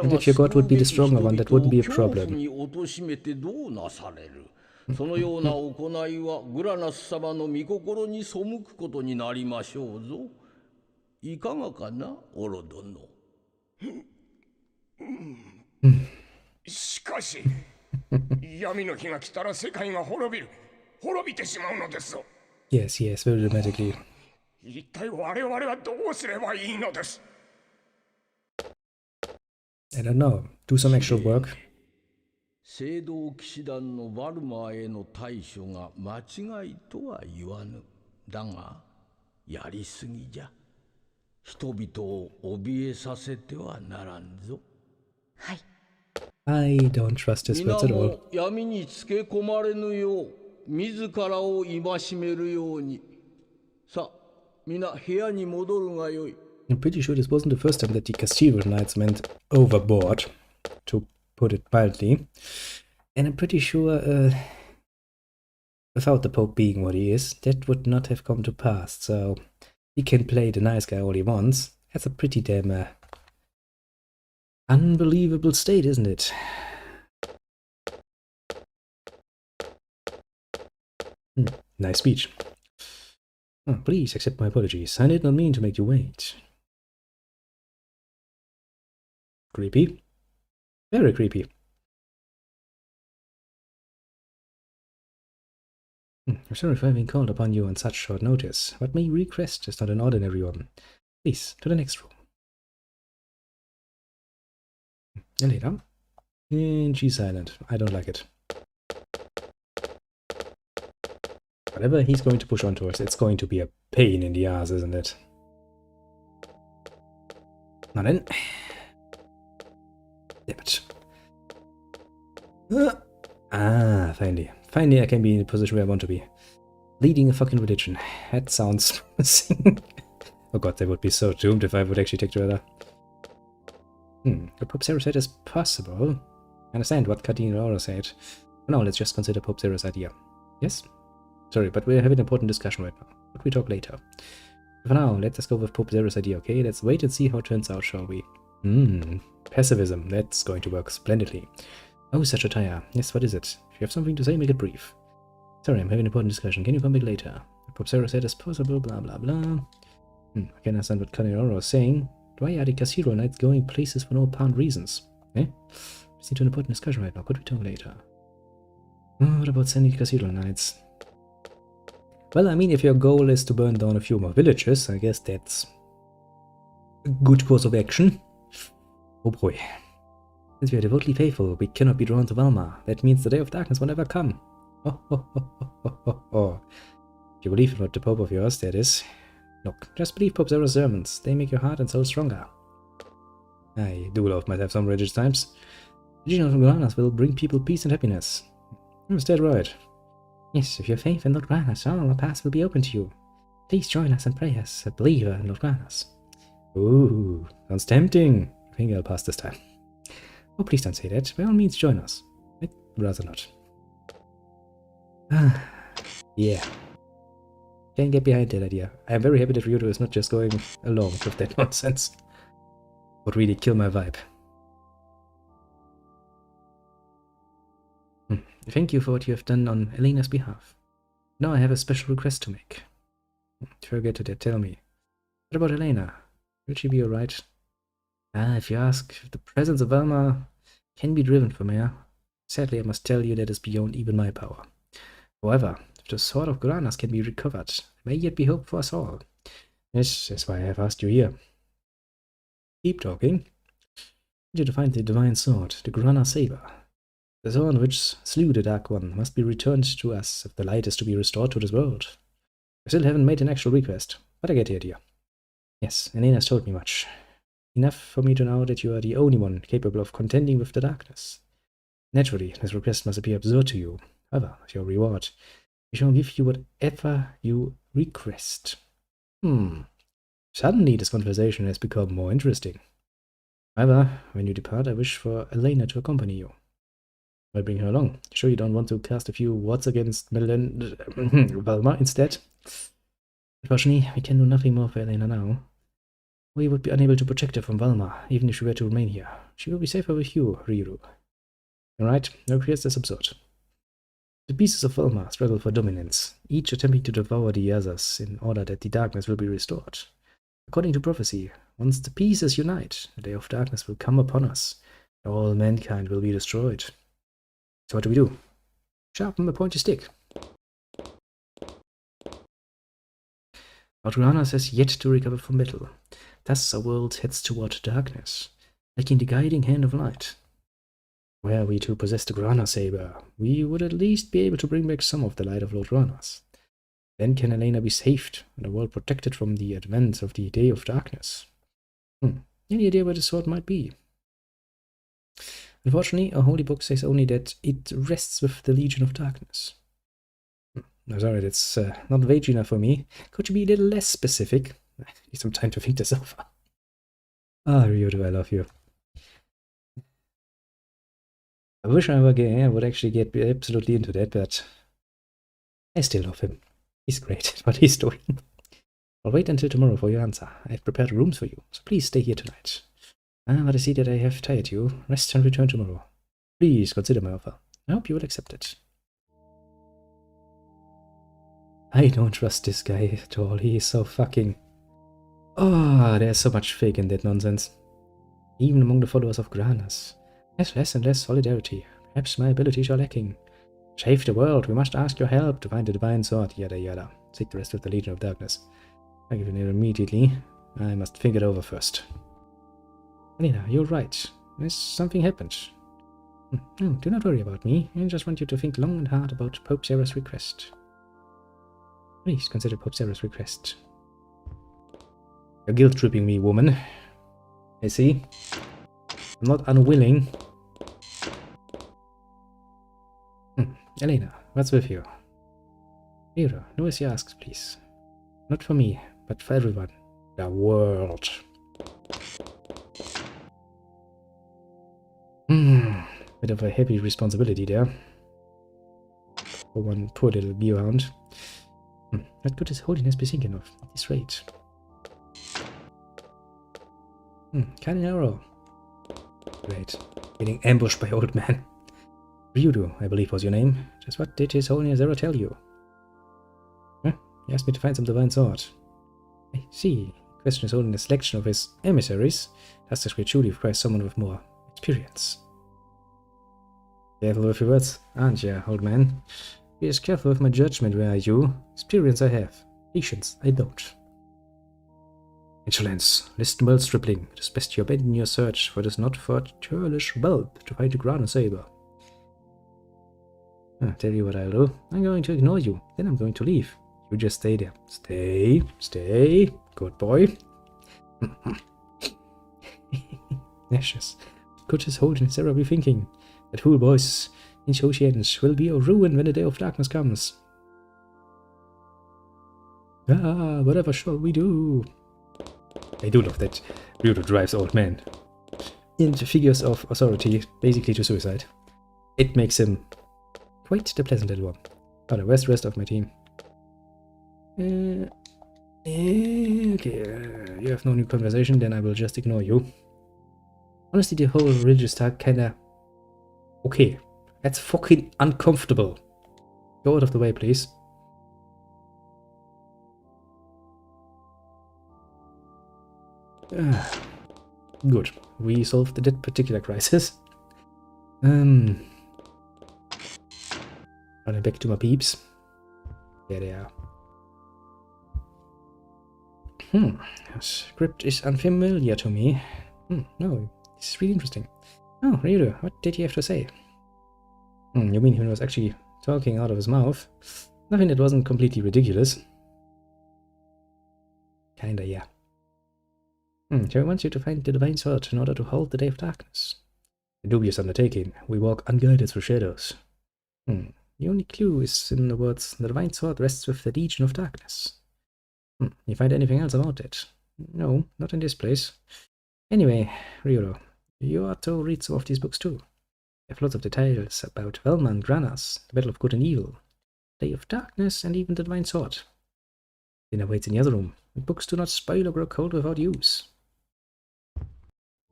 And if your god would be the stronger one, that wouldn't be a problem. Yes, yes, very dramatically. I don't know. Do some actual work. I don't trust his words at all. I'm pretty sure this wasn't the first time that the Castilian Knights went overboard, to put it mildly. And I'm pretty sure, without the Pope being what he is, that would not have come to pass. So he can play the nice guy all he wants. That's a pretty damn unbelievable state, isn't it? Nice speech. Oh, please accept my apologies. I did not mean to make you wait. Creepy. Very creepy. I'm sorry for having called upon you on such short notice, but my request is not an ordinary one. Please, to the next room. And later. And she's silent. I don't like it. Whatever he's going to push onto us, it's going to be a pain in the ass, isn't it? Now then. Damn it. Finally. Finally I can be in the position where I want to be. Leading a fucking religion. That sounds promising. Oh god, that would be so doomed if I would actually take the other. What Pope Zero said is possible. I understand what Cardinal Aura said. For now, let's just consider Pope Zero's idea. Yes? Sorry, but we're having an important discussion right now. But we talk later. For now, let us go with Pope Zero's idea, okay? Let's wait and see how it turns out, shall we? Pacifism. That's going to work splendidly. Oh, such a tire. Yes, what is it? If you have something to say, make it brief. Sorry, I'm having an important discussion. Can you come back later? What Pope Zero said is possible, blah blah blah. I can understand what Cardinal Aura is saying. Why are the Casino Knights going places for no apparent reasons? Eh? Let's need an important discussion right now. Could we talk later? What about sending Casino Knights? Well, I mean, if your goal is to burn down a few more villages, I guess that's a good course of action. Oh boy. Since we are devotedly faithful, we cannot be drawn to Valma. That means the day of darkness will never come. Oh. If you believe in what the Pope of yours, that is. Look, just believe Pope Zero's sermons. They make your heart and soul stronger. I do love myself some religious times. The religion of Logranas will bring people peace and happiness. Is that right? Yes, if you have faith in Logranas, all paths will be open to you. Please join us in prayer as a believer in Logranas. Ooh, sounds tempting. I think I'll pass this time. Oh, please don't say that. By all means, join us. I'd rather not. Yeah. Can get behind that idea. I'm very happy that Ryudo is not just going along with that nonsense. Would really kill my vibe. Thank you for what you have done on Elena's behalf. Now I have a special request to make. Forget to tell me. What about Elena? Will she be alright? If you ask, if the presence of Velma can be driven from here, sadly I must tell you that is beyond even my power. However, if the Sword of Granas can be recovered, there may yet be hope for us all. Yes, that's why I have asked you here. Keep talking. I need you to find the divine sword, the Grana Saber. The sword which slew the Dark One must be returned to us if the light is to be restored to this world. I still haven't made an actual request, but I get the idea. Yes, Elena has told me much. Enough for me to know that you are the only one capable of contending with the darkness. Naturally, this request must appear absurd to you. However, as your reward, we shall give you whatever you request. Suddenly this conversation has become more interesting. However, when you depart, I wish for Elena to accompany you. I'll bring her along. Sure you don't want to cast a few words against Velma instead? Unfortunately, we can do nothing more for Elena now. We would be unable to protect her from Velma, even if she were to remain here. She will be safer with you, Ryuru. Alright, no request is absurd. The pieces of Velma struggle for dominance, each attempting to devour the others in order that the darkness will be restored. According to prophecy, once the pieces unite, the day of darkness will come upon us. All mankind will be destroyed. So what do? Sharpen a pointy stick. Outranas has yet to recover from battle. Thus our world heads toward darkness, like in the guiding hand of light. Were we to possess the Grana Saber, we would at least be able to bring back some of the light of Lord Granas. Then can Elena be saved, and the world protected from the advent of the Day of Darkness. Any idea where the sword might be? Unfortunately, our holy book says only that it rests with the Legion of Darkness. No, sorry, that's not vague enough for me. Could you be a little less specific? I need some time to think this over. Ryudo, I love you. I wish I would actually get absolutely into that, but I still love him. He's great at what he's doing. I'll wait until tomorrow for your answer. I've prepared rooms for you, so please stay here tonight. But I see that I have tired you. Rest and return tomorrow. Please consider my offer. I hope you will accept it. I don't trust this guy at all. He is so fucking... Oh, there's so much fake in that nonsense. Even among the followers of Granas. There's less and less solidarity. Perhaps my abilities are lacking. Save the world. We must ask your help to find the divine sword. Yada yada. Seek the rest of the Legion of Darkness. I give you an immediately. I must think it over first. Alina, you're right. Something happened. No, do not worry about me. I just want you to think long and hard about Pope Sarah's request. Please consider Pope Sarah's request. You're guilt-tripping me, woman. I see. I'm not unwilling. Elena, what's with you? Mira, no as you ask, please. Not for me, but for everyone. The world. Bit of a heavy responsibility there. For one poor little bee-hound. What could His Holiness be thinking of at this rate? Calinaro. Great. Getting ambushed by old man. Ryudo, I believe was your name. Just what did His Holiness ever tell you? He asked me to find some divine sword. I see. Question His Holiness' selection of his emissaries. Does this truly require someone with more experience? Careful with your words, aren't you, old man? Be as careful with my judgment, where are you? Experience I have. Patience I don't. Insolence, listen well, stripling. It is best you abandon your search, for it is not for a churlish whelp to fight a Grana saber. I'll tell you what I'll do. I'm going to ignore you, then I'm going to leave. You just stay there. Stay, stay. Good boy. Ashes. Could His Holiness ever be thinking? That fool boys in Shoshians will be a ruin when the day of darkness comes. Ah, whatever shall we do? I do love that Ryudo drives old man into figures of authority, basically to suicide. It makes him quite the pleasant little one. Oh, where's the rest of my team? Okay, you have no new conversation, then I will just ignore you. Honestly, the whole religious talk kinda... Okay, that's fucking uncomfortable. Go out of the way, please. Good. We solved that particular crisis. Running back to my peeps. There they are. Script is unfamiliar to me. No, it's really interesting. Oh, Ryudo, what did he have to say? You mean he was actually talking out of his mouth? Nothing that wasn't completely ridiculous. Kinda, yeah. Jerry wants you to find the divine sword in order to halt the day of darkness. A dubious undertaking. We walk unguided through shadows. The only clue is in the words, the divine sword rests with the Legion of Darkness. You find anything else about it? No, not in this place. Anyway, Ryudo, you ought to read some of these books too. They have lots of details about Velma and Granas, the battle of good and evil, Day of Darkness, and even the divine sword. Dinner waits in the other room. The books do not spoil or grow cold without use.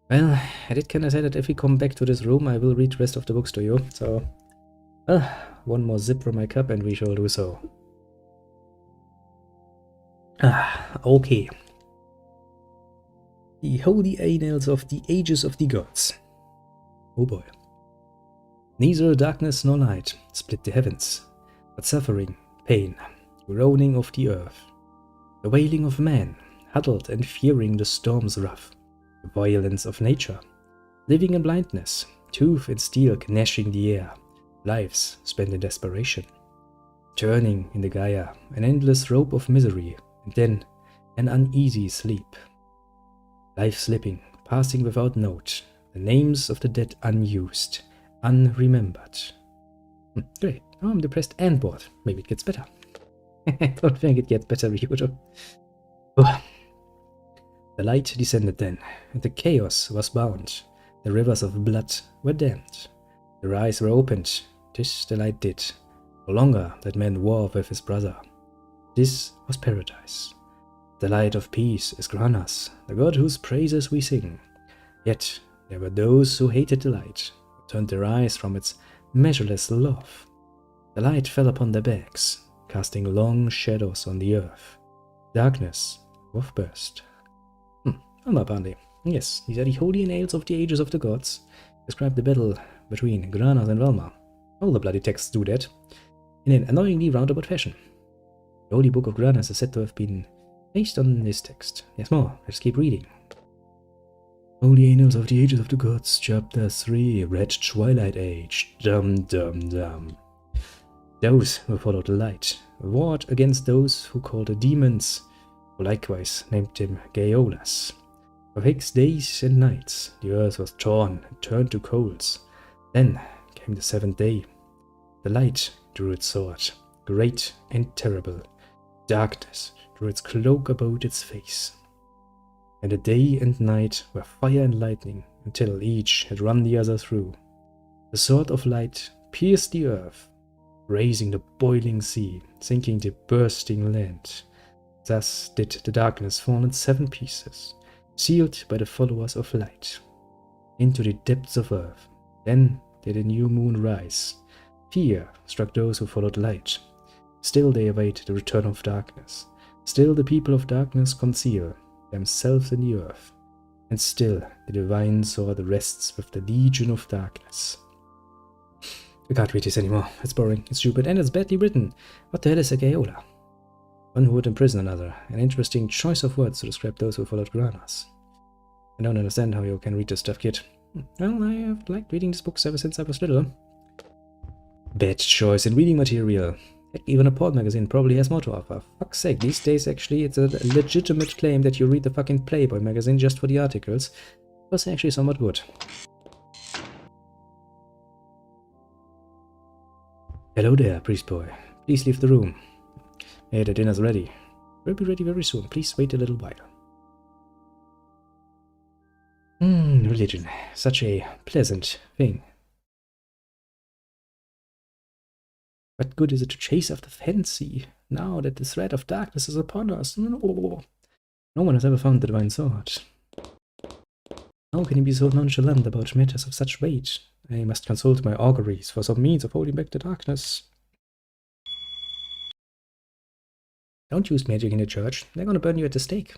Well, I did kinda say that if we come back to this room, I will read the rest of the books to you, so... Well, one more sip from my cup and we shall do so. Okay. The Holy Annals of the Ages of the Gods. Oh boy. Neither darkness nor light split the heavens, but suffering, pain, groaning of the earth, the wailing of man, huddled and fearing the storm's wrath, the violence of nature, living in blindness, tooth and steel gnashing the air, lives spent in desperation, turning in the Gaia, an endless rope of misery, and then an uneasy sleep. Life slipping, passing without note, the names of the dead unused, unremembered. Great, now I'm depressed and bored. Maybe it gets better. I don't think it gets better, Ryudo. The light descended then, and the chaos was bound. The rivers of blood were dammed. Their eyes were opened. This the light did. No longer that man war with his brother. This was paradise. The light of peace is Granas, the god whose praises we sing. Yet there were those who hated the light, who turned their eyes from its measureless love. The light fell upon their backs. casting long shadows on the earth. Darkness was burst. Velma apparently. Yes, these are the holy nails of the ages of the gods. Describe the battle between Granas and Velma. All the bloody texts do that, in an annoyingly roundabout fashion. The Holy Book of Granas is said to have been based on this text. Yes, more. Let's keep reading. Holy Annals of the Ages of the Gods, Chapter 3, Red Twilight Age. Dum dum dum. Those who followed the light warred against those who called the demons, who likewise named them Gaolas. For 6 days and nights the earth was torn and turned to coals. Then came the 7th day. The light drew its sword, great and terrible. Darkness drew its cloak about its face. And the day and night were fire and lightning, until each had run the other through. The sword of light pierced the earth, raising the boiling sea, sinking the bursting land. Thus did the darkness fall in 7 pieces, sealed by the followers of light, into the depths of earth. Then did a new moon rise. Fear struck those who followed light. Still they await the return of darkness. Still the people of darkness conceal themselves in the earth. And still the divine sword rests with the legion of darkness. I can't read this anymore. It's boring, it's stupid, and it's badly written. What the hell is a Gaola? One who would imprison another. An interesting choice of words to describe those who followed Granas. I don't understand how you can read this stuff, kid. Well, I have liked reading these books ever since I was little. Bad choice in reading material. Heck, even a port magazine probably has more to offer. Fuck's sake, these days actually it's a legitimate claim that you read the fucking Playboy magazine just for the articles. It was actually somewhat good. Hello there, priest boy. Please leave the room. Hey, the dinner's ready. We'll be ready very soon. Please wait a little while. Religion. Such a pleasant thing. What good is it to chase after fancy, now that the threat of darkness is upon us? No one has ever found the divine sword. How can he be so nonchalant about matters of such weight? I must consult my auguries for some means of holding back the darkness. Don't use magic in the church. They're gonna burn you at the stake.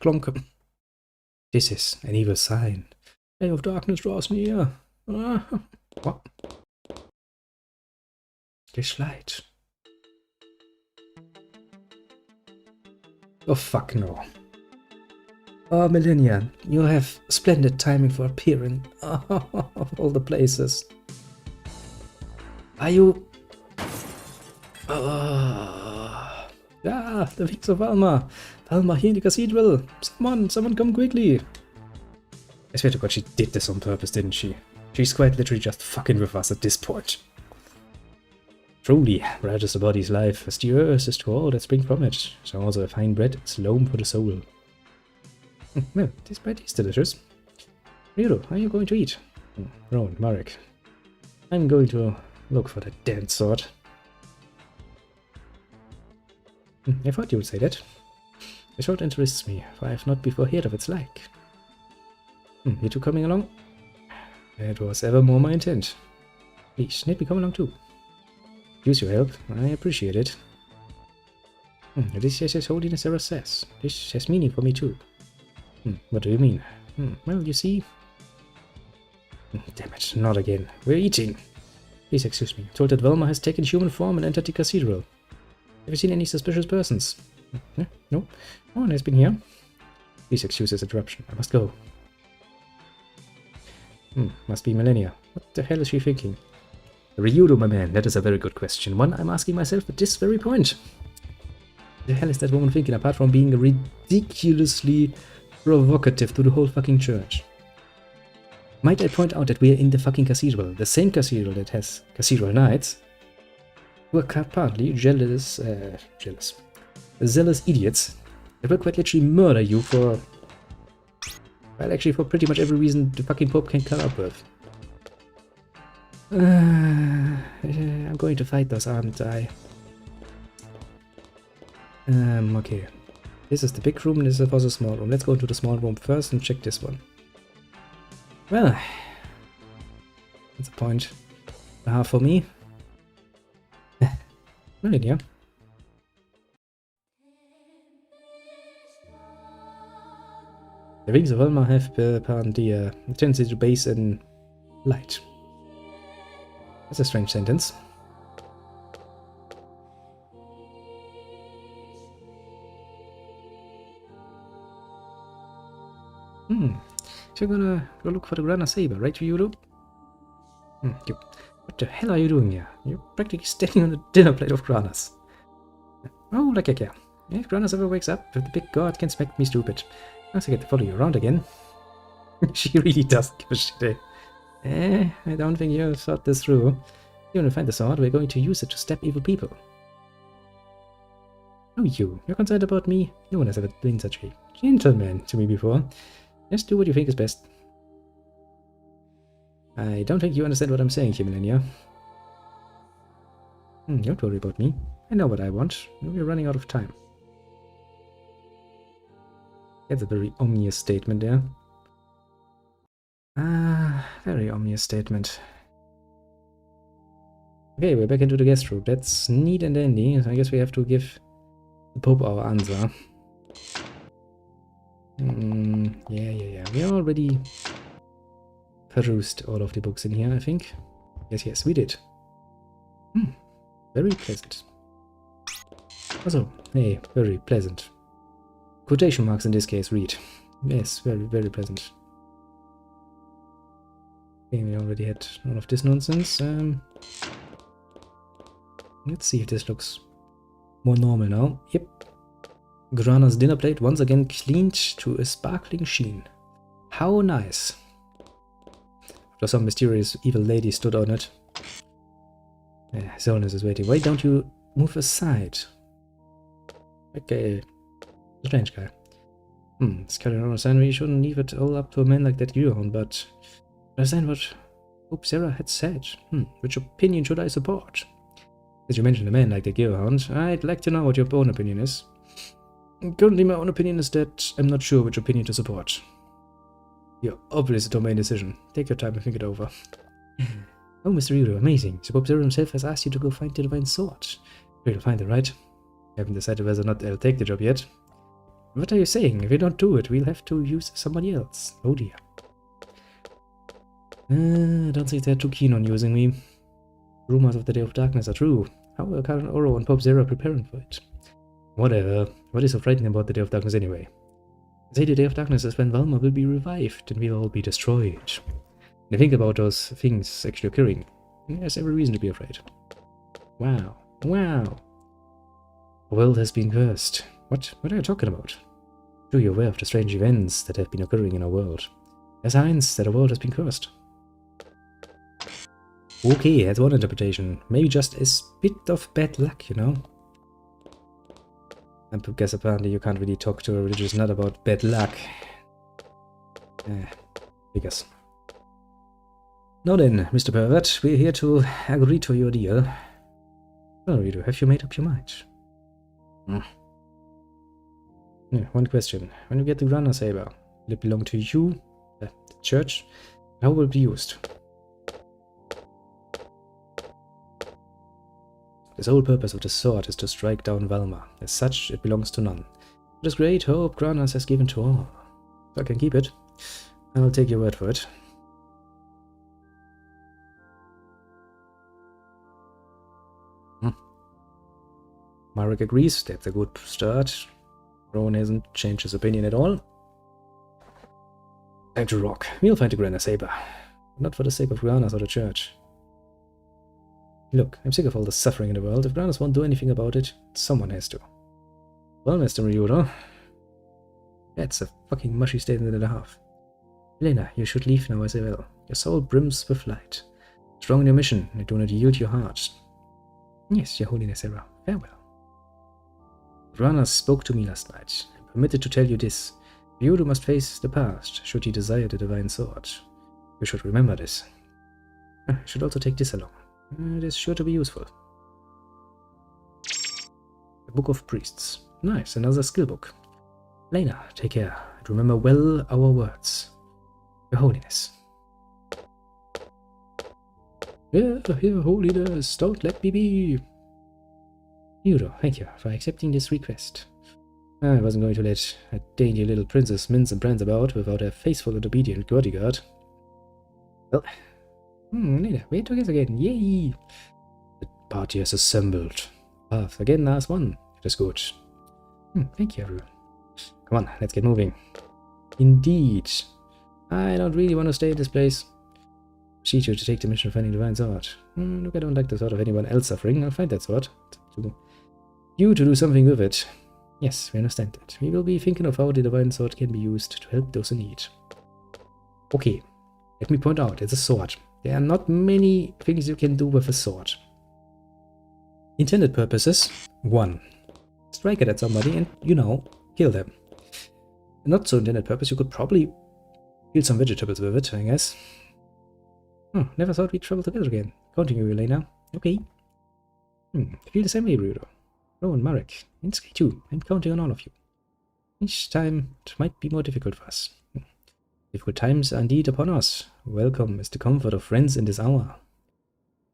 Clonk. This is an evil sign. The day of darkness draws near. What? This light. Oh fuck no. Oh Millennia, you have splendid timing for appearing. Of all the places. Are you... the wings of Velma. Velma here in the cathedral. Someone come quickly. I swear to God, she did this on purpose, didn't she? She's quite literally just fucking with us at this point. Truly, bright as the body's life, as the earth is to all that spring from it, so also a fine bread is loam for the soul. Well, this bread is delicious. Riro, are you going to eat? Rowan, Marek. I'm going to look for that damned sword. I thought you would say that. The sword interests me, for I have not before heard of its like. You two coming along? It was evermore my intent. Please, let me come along too. Use your help, I appreciate it. This is His Holiness Eros says. This has meaning for me too. What do you mean? Well, you see... Damn it, not again. We're eating. Please excuse me. Told that Velma has taken human form and entered the cathedral. Have you seen any suspicious persons? No? No one has been here. Please excuse this interruption. I must go. Must be Millennia. What the hell is she thinking? Ryudo, my man, that is a very good question. One I'm asking myself at this very point. What the hell is that woman thinking, apart from being ridiculously provocative to the whole fucking church? Might I point out that we are in the fucking cathedral, the same cathedral that has cathedral knights, who are apparently zealous idiots that will quite literally murder you for... well, actually for pretty much every reason the fucking Pope can come up with. I'm going to fight those, aren't I? Okay. This is the big room and this was a small room. Let's go into the small room first and check this one. Well, that's a point and a half for me. Right, yeah. The wings of Elma have apparently a tendency to base in light. That's a strange sentence. So you're gonna go look for the Grandia Saber, right, Ryudo? What the hell are you doing here? You're practically standing on a dinner plate of Granas. Oh, like I care. If Granas ever wakes up, the big god can smack me stupid. Once I get to follow you around again. She really doesn't give a shit, eh? I don't think you thought this through. You want to find the sword, we're going to use it to stab evil people. Oh, you're concerned about me? No one has ever been such a gentleman to me before. Just do what you think is best. I don't think you understand what I'm saying here, Millennia. Don't worry about me. I know what I want. We're running out of time. That's a very ominous statement there. Very ominous statement. Okay, we're back into the guest room. That's neat and dandy. So I guess we have to give the Pope our answer. Yeah. We already perused all of the books in here, I think. Yes, we did. Very pleasant. Also, hey, very pleasant. Quotation marks in this case, read. Yes, very pleasant. Okay, we already had all of this nonsense. Let's see if this looks more normal now. Yep. Grandia's dinner plate once again cleaned to a sparkling sheen. How nice. After some mysterious evil lady stood on it. His Holiness is waiting. Why don't you move aside? Okay. Strange guy. Scarlet understand we shouldn't leave it all up to a man like that Euron, but understand what Pope Sarah had said. Which opinion should I support? As you mentioned a man like that Euron, I'd like to know what your own opinion is. Currently my own opinion is that I'm not sure which opinion to support. Your obvious domain decision. Take your time and think it over. Oh, Mr. Yudo, amazing. So Pope Zero himself has asked you to go find the divine sword. You'll find it, right? I haven't decided whether or not I'll take the job yet. What are you saying? If we don't do it, we'll have to use somebody else. Oh dear. I don't think they're too keen on using me. Rumors of the Day of Darkness are true. How are Karen Oro and Pope Zero preparing for it? Whatever. What is so frightening about the Day of Darkness anyway? They say the Day of Darkness is when Valma will be revived and we'll all be destroyed. And think about those things actually occurring. There's every reason to be afraid. Wow. The world has been cursed. What are you talking about? Sure, you're aware of the strange events that have been occurring in our world. There's signs that our world has been cursed. Okay, that's one interpretation. Maybe just a bit of bad luck, you know? I guess apparently you can't really talk to a religious nut about bad luck. Because. Now then, Mr. Pervert, we're here to agree to your deal. Well, Rito, have you made up your mind? Yeah, one question. When you get the Grandia Saber, will it belong to you, the church? How will it be used? The sole purpose of the sword is to strike down Valma. As such, it belongs to none. This great hope Grandia has given to all. So I can keep it. I'll take your word for it. Marek agrees, that's a good start. Rowan hasn't changed his opinion at all. Time to rock. We'll find the Grandia Saber. Not for the sake of Grandia or the church. Look, I'm sick of all the suffering in the world. If Grandia won't do anything about it, someone has to. Well, Mr. Ryudo, that's a fucking mushy statement and a half. Elena, you should leave now as I will. Your soul brims with light. Strong in your mission, and do not yield your heart. Yes, Your Holiness Sarah. Farewell. Grandia spoke to me last night. I'm permitted to tell you this. Ryudo must face the past, should he desire the divine sword. You should remember this. You should also take this along. It is sure to be useful. The Book of Priests. Nice, another skill book. Lena, take care, and remember well our words. Your Holiness. Yeah, Your Holiness, don't let me be. Euro, thank you for accepting this request. I wasn't going to let a dainty little princess mince and prance about without a faithful and obedient bodyguard. Well, later, we're together again, yay! The party has assembled. Path again, last one. That is good. Thank you, everyone. Come on, let's get moving. Indeed. I don't really want to stay in this place. Proceed you to take the mission of finding the divine sword. Look, I don't like the thought of anyone else suffering. I'll find that sword. It's up to you to do something with it. Yes, we understand that. We will be thinking of how the divine sword can be used to help those in need. Okay, let me point out, it's a sword. There are not many things you can do with a sword. Intended purposes, 1. Strike it at somebody and, you know, kill them. Not so intended purpose, you could probably kill some vegetables with it, I guess. Never thought we'd travel together again. Counting you, Elena. Okay. Feel the same way, Rudo. Oh, and Marek. And Sky too. I'm counting on all of you. Each time it might be more difficult for us. Difficult times are indeed upon us. Welcome is the comfort of friends in this hour.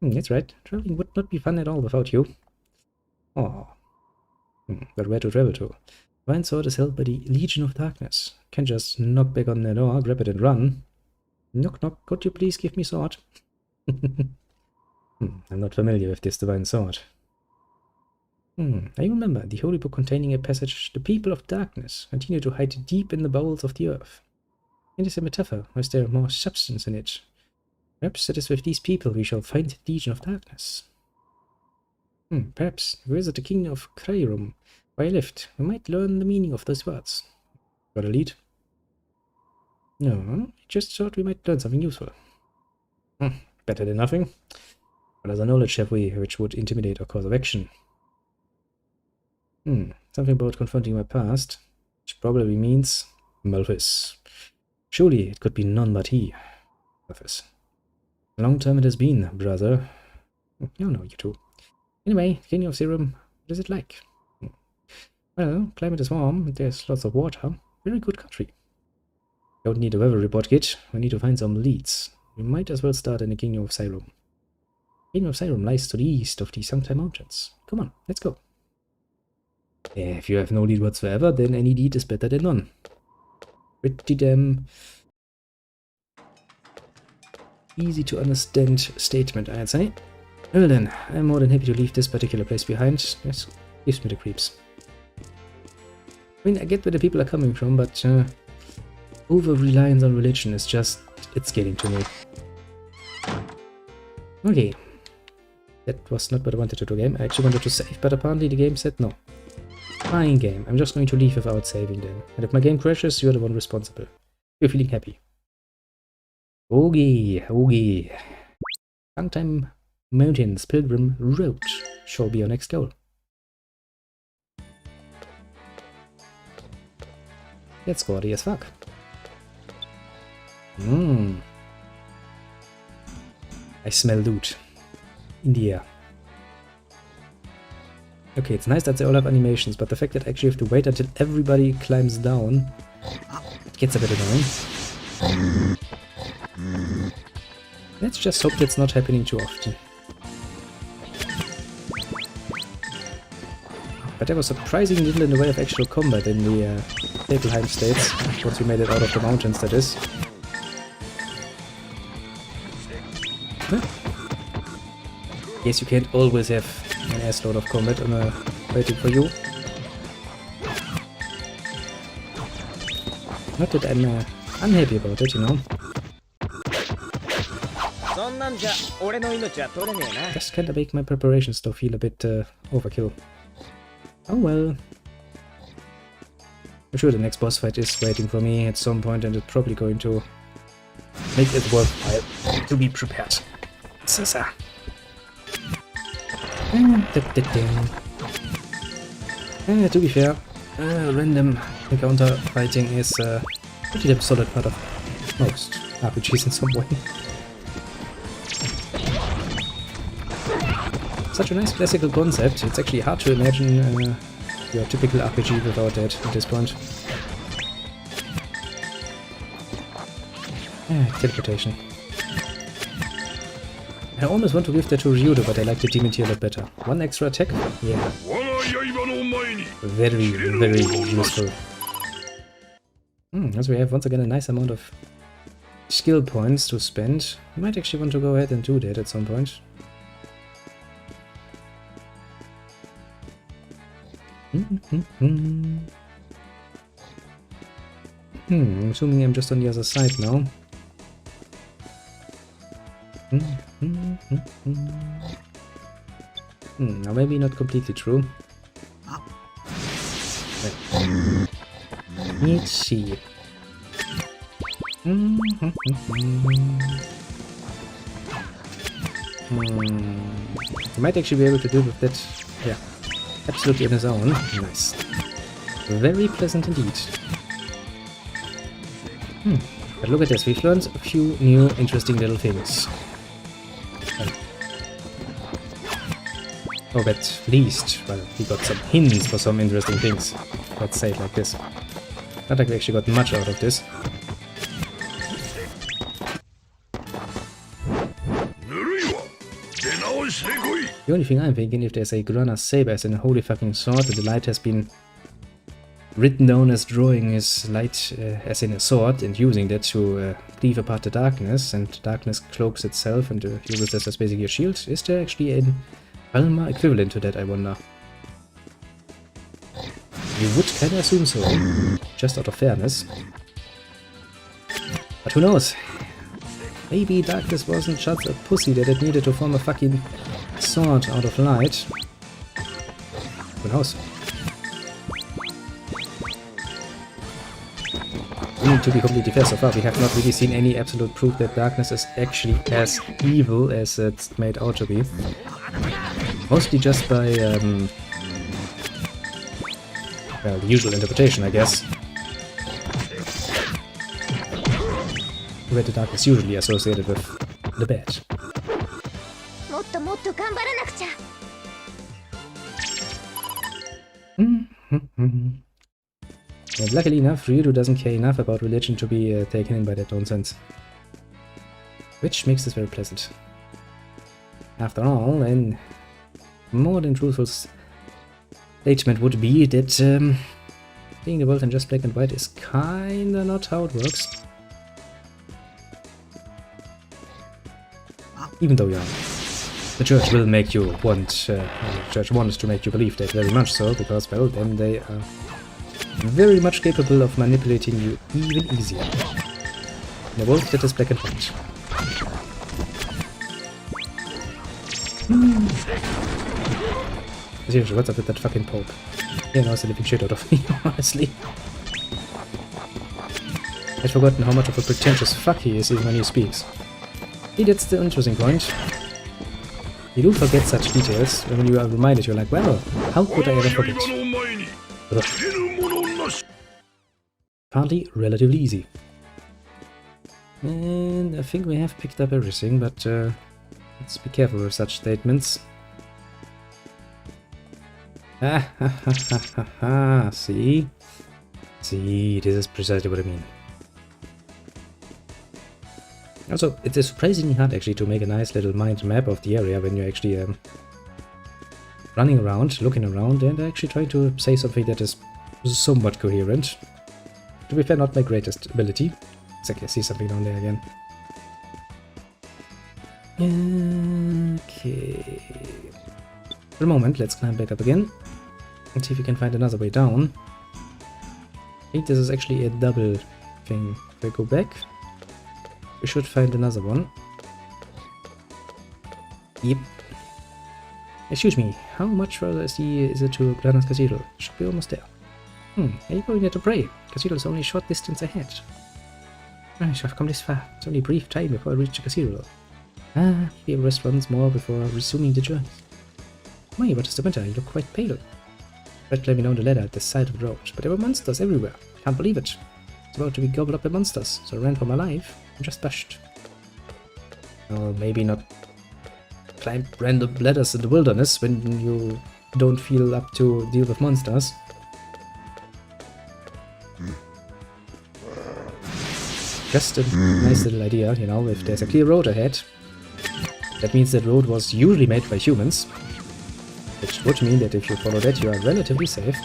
That's right. Traveling would not be fun at all without you. Oh. But where to travel to? Divine sword is held by the Legion of Darkness. Can't just knock back on their door, grab it and run. Knock knock, could you please give me sword? I'm not familiar with this divine sword. I remember the holy book containing a passage, the people of darkness continue to hide deep in the bowels of the earth. It is a metaphor, or is there more substance in it? Perhaps it is with these people we shall find the Legion of Darkness. Perhaps, if we visit the kingdom of Krayrum, where I lived, we might learn the meaning of those words. Got a lead? No, I just thought we might learn something useful. Better than nothing. What other knowledge have we which would intimidate our course of action? Something about confronting my past, which probably means Malthus. Surely it could be none but he. Malthus. A long time it has been, brother. No, you too. Anyway, Kingdom of Serum, what is it like? Well, climate is warm, there's lots of water. Very good country. Don't need a weather report kit, we need to find some leads. We might as well start in the Kingdom of Syrum. Kingdom of Syrum lies to the east of the Sancti Mountains. Come on, let's go. If you have no lead whatsoever, then any lead is better than none. Pretty damn easy to understand statement, I'd say. Well then, I'm more than happy to leave this particular place behind. This gives me the creeps. I mean, I get where the people are coming from, but over-reliance on religion is just, it's getting to me. Okay. That was not what I wanted to do game. I actually wanted to save, but apparently the game said no. Fine game, I'm just going to leave without saving then. And if my game crashes, you're the one responsible. You're feeling happy. Okay. Sancti Mountains Pilgrim Road shall be our next goal. That's squatty as fuck. I smell loot. In the air. Okay, it's nice that they all have animations, but the fact that I actually have to wait until everybody climbs down, it gets a bit annoying. Let's just hope that's not happening too often. But there was surprisingly little in the way of actual combat in the Nibelheim states, once we made it out of the mountains, that is. Huh? Yes, you can't always have an assload of combat waiting for you. Not that I'm unhappy about it, you know. Just kinda make my preparations though feel a bit overkill. Oh well. I'm sure the next boss fight is waiting for me at some point, and it's probably going to make it worthwhile to be prepared. Sasa. To be fair, random encounter fighting is a pretty damn solid part of most RPGs in some way. Such a nice classical concept, it's actually hard to imagine your typical RPG without that at this point. Teleportation. I almost want to give that to Ryudo, but I like the demon tier a lot better. One extra attack? Yeah. Very, very useful. As we have once again a nice amount of skill points to spend. We might actually want to go ahead and do that at some point. Assuming I'm just on the other side now. Now maybe not completely true. Let's see. He might actually be able to do with that, yeah, absolutely on his own. Nice. Very pleasant indeed. But look at this, we've learned a few new interesting little things. Or at least, well, we got some hints for some interesting things. Let's say it like this. Not like we actually got much out of this. The only thing I'm thinking, if there's a Grana Saber as in a holy fucking sword, and the light has been written down as drawing his light as in a sword and using that to cleave apart the darkness, and darkness cloaks itself and uses this as basically a shield, is there actually an Alma equivalent to that, I wonder? You would kinda assume so, just out of fairness. But who knows? Maybe darkness wasn't just a pussy that it needed to form a fucking sword out of light. Who knows? To be completely fair, so far we have not really seen any absolute proof that darkness is actually as evil as it's made out to be. Mostly just by, well, the usual interpretation, I guess. Where the dark is usually associated with the bad. And luckily enough, Ryudo doesn't care enough about religion to be taken in by that nonsense. Which makes this very pleasant. After all, a more than truthful statement would be that seeing the world in just black and white is kinda not how it works. Even though, yeah, the church will make you want, the church wants to make you believe that very much so, because, well, then they are very much capable of manipulating you even easier. In a world that is black and white. Seriously, what's up with that fucking Pope? He annoys the living shit out of me, honestly. I'd forgotten how much of a pretentious fuck he is even when he speaks. See, that's the interesting point. You do forget such details, and when you are reminded, you're like, well, how could I ever forget? Ugh. Partly relatively easy. And I think we have picked up everything, but let's be careful with such statements. Ha ha ha ha ha ha, see? See, this is precisely what I mean. Also, it is surprisingly hard actually to make a nice little mind map of the area when you're actually running around, looking around, and actually trying to say something that is somewhat coherent. To be fair, not my greatest ability. Exactly, I see something down there again. Okay. For a moment, let's climb back up again. And see if we can find another way down. I think this is actually a double thing. If I go back, we should find another one. Yep. Excuse me, how much further is it to Grandia's Cathedral? Should be almost there. Are you going there to pray? Cathedral is only a short distance ahead. I've come this far. It's only a brief time before I reach the cathedral. Maybe I'll rest once more before resuming the journey. Why, what is the matter? You look quite pale. Red climbing down the ladder at the side of the road, but there were monsters everywhere. Can't believe it. It's about to be gobbled up by monsters, so I ran for my life and just dashed. Well, maybe not climb random ladders in the wilderness when you don't feel up to deal with monsters. Just a nice little idea, you know, if there's a clear road ahead, That means that road was usually made by humans, which would mean that if you follow that, you are relatively safe.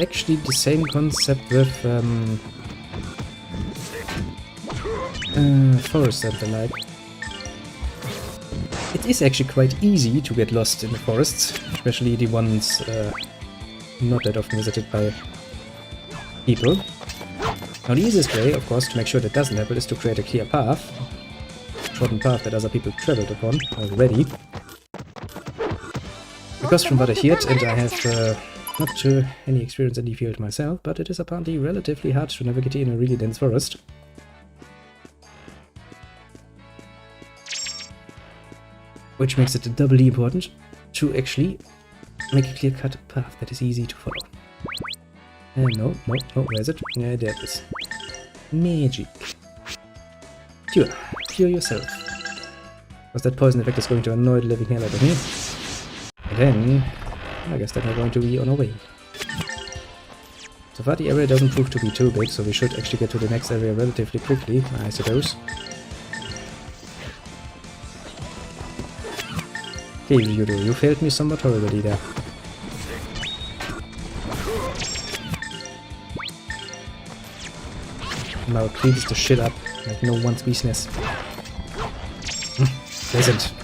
Actually, the same concept with forest and the like. It is actually quite easy to get lost in the forests, especially the ones not that often visited by people. Now the easiest way, of course, to make sure that doesn't happen is to create a clear path, shortened path that other people traveled upon already. Because from what I heard, and I have not any experience in the field myself, but it is apparently relatively hard to navigate in a really dense forest. Which makes it doubly important to actually make a clear-cut path that is easy to follow. No, where is it? Yeah, there it is. Magic. Cure yourself. Because that poison effect is going to annoy the living hell out of me. And then, I guess that we're going to be on our way. So far the area doesn't prove to be too big, so we should actually get to the next area relatively quickly, I suppose. Okay, you failed me somewhat horribly there. Now it cleans the shit up like no one's business. Pleasant.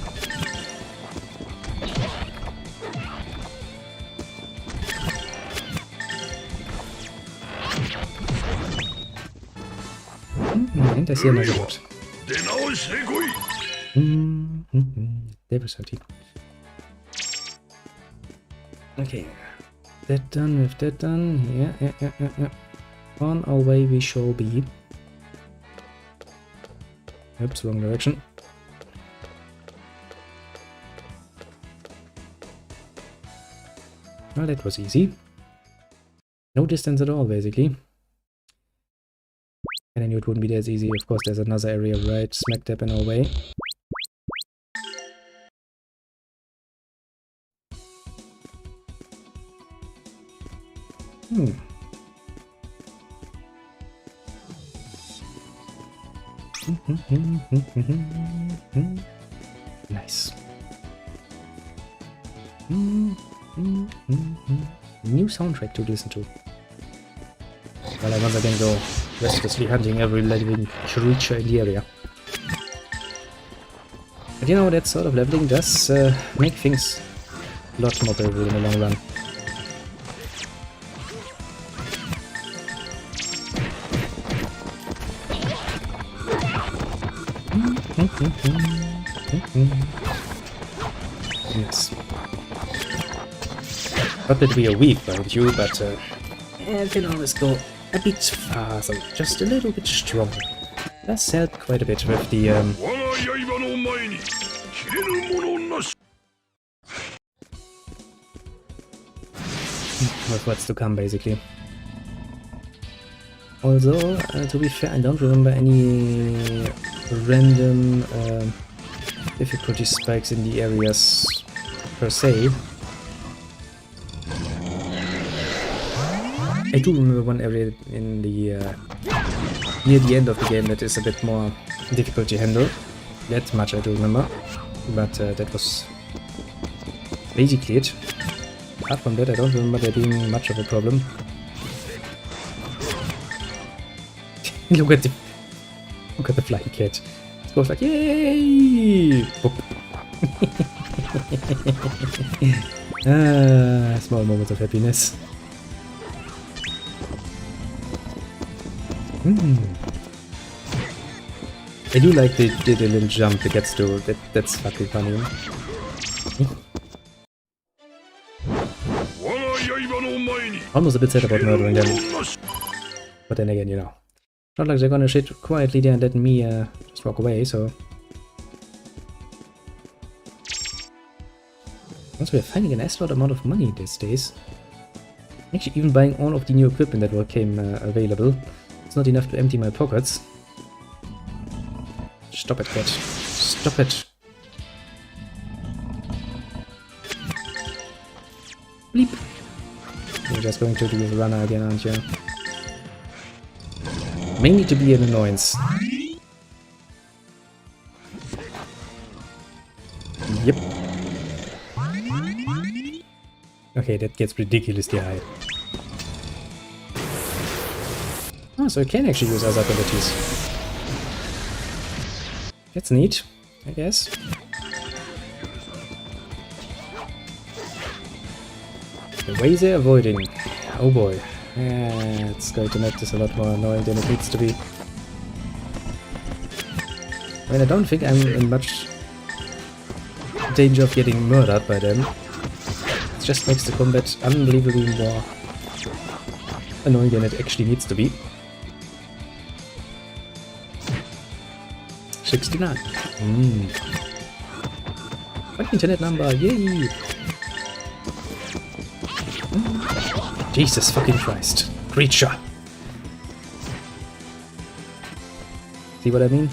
And I see another boat. Level 13. Okay. That done, with that done. Yeah. On our way we shall be. Oops, wrong direction. Well, that was easy. No distance at all, basically. And I knew it wouldn't be as easy. Of course, there's another area right smack dab in our way. Nice. New soundtrack to listen to. While I once again go restlessly hunting every living creature in the area. But you know, that sort of leveling does make things a lot more bearable in the long run. Yes. Not that we are weak, mind you, but it can always go a bit faster, just a little bit stronger. Does help quite a bit with the with what's to come, basically. Although, to be fair, I don't remember any random difficulty spikes in the areas per se. I do remember one area in the near the end of the game that is a bit more difficult to handle. That much I do remember, but that was basically it. Apart from that, I don't remember there being much of a problem. Look at the flying cat. It goes like, yay! Small moments of happiness. I do like the little jump it gets to. That's fucking funny. Almost a bit sad about murdering them. But then again, you know. Not like they're gonna sit quietly there and let me just walk away, so... Also, we're finding an astronaut amount of money these days. Actually, even buying all of the new equipment that came available. It's not enough to empty my pockets. Stop it, cat. Stop it. Bleep. You're just going to do the runner again, aren't you? Mainly to be an annoyance. Yep. Okay, that gets ridiculously high. Oh, so I can actually use other abilities. That's neat, I guess. The ways they're avoiding. Oh boy. It's going to make this a lot more annoying than it needs to be. I mean, I don't think I'm in much danger of getting murdered by them. It just makes the combat unbelievably more annoying than it actually needs to be. 69. What internet number? Yay! Jesus fucking Christ. Creature! See what I mean?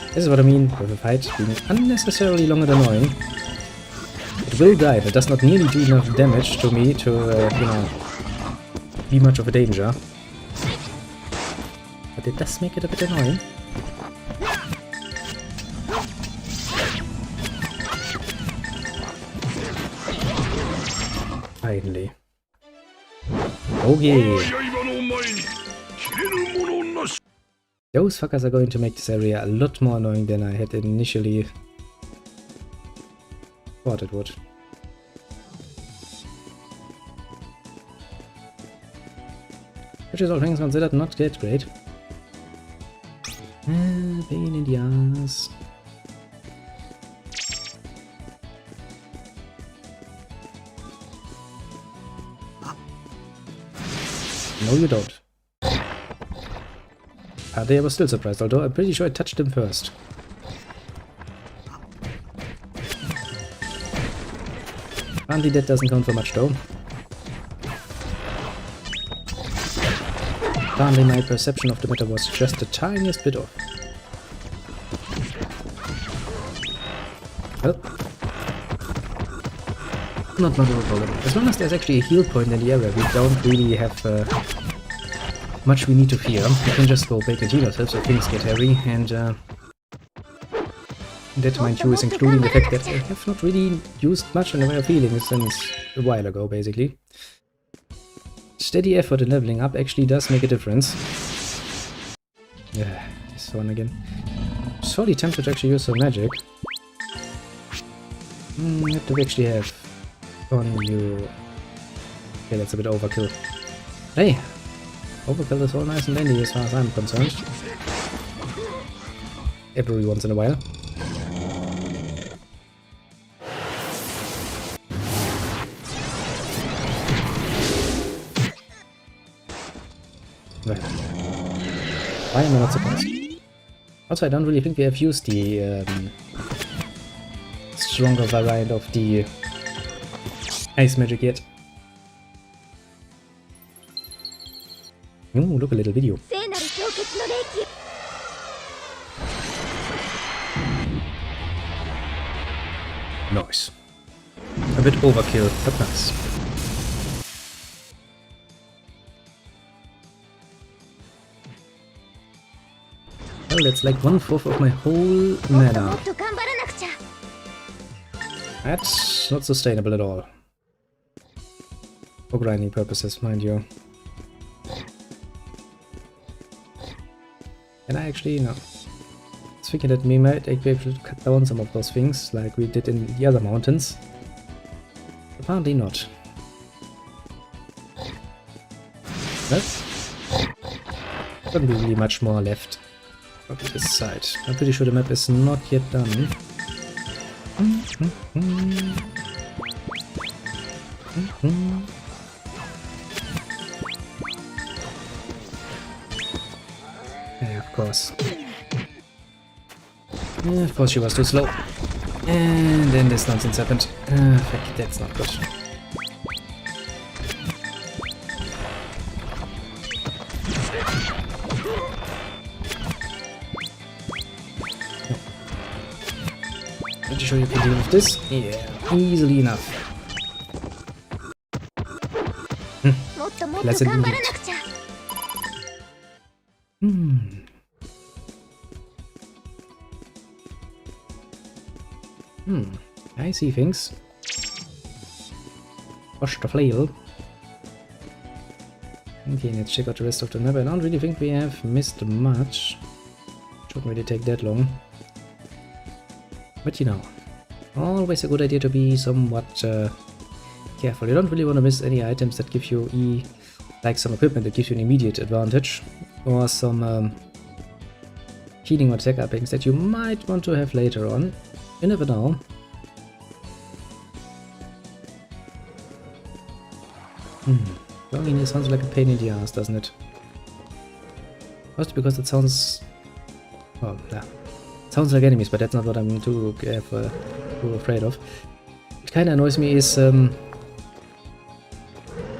This is what I mean with a fight being unnecessarily long and annoying. It will die, but does not nearly do enough damage to me to, you know, be much of a danger. But it does make it a bit annoying. Finally. Okay. Those fuckers are going to make this area a lot more annoying than I had initially thought it would. Which is all things considered not that great. Pain in the ass. No, you don't. They were still surprised, although I'm pretty sure I touched him first. Apparently that doesn't count for much though. Apparently my perception of the matter was just the tiniest bit off. Well, not much of a problem. As long as there's actually a heal point in the area, we don't really have much we need to fear. We can just go back and heal ourselves if things get heavy, and that, mind you, is including the fact that I have not really used much in the way of healing since a while ago, basically. Steady effort in leveling up actually does make a difference. Yeah, this one again. I'm sorely tempted to actually use some magic. What do we actually have on you? Okay, that's a bit overkill. Hey! Overkill is all nice and dandy as far as I'm concerned. Every once in a while. Well, why am I not surprised? Also, I don't really think we have used the stronger variant of the ice magic yet. Ooh, look, a little video. Nice. A bit overkill, but nice. Well, that's like 1/4 of my whole mana. That's not sustainable at all. For grinding purposes, mind you. Can I actually? No. I was thinking that we might be able to cut down some of those things, like we did in the other mountains. Apparently not. Well, shouldn't be really much more left of this side. I'm pretty sure the map is not yet done. Yeah, of course. Yeah, of course she was too slow. And then this nonsense happened. Fuck, that's not good. Pretty sure you can deal with this? Yeah, easily enough. Pleasant indeed. Hmm. I see things. Wash the flail. Okay, let's check out the rest of the map. I don't really think we have missed much. Shouldn't really take that long. But you know, always a good idea to be somewhat careful. You don't really want to miss any items that give you like some equipment that gives you an immediate advantage, or some healing or attack uppings that you might want to have later on. You never know. It sounds like a pain in the ass, doesn't it? Mostly because it sounds... well, yeah. It sounds like enemies, but that's not what I'm too afraid of. What kinda annoys me is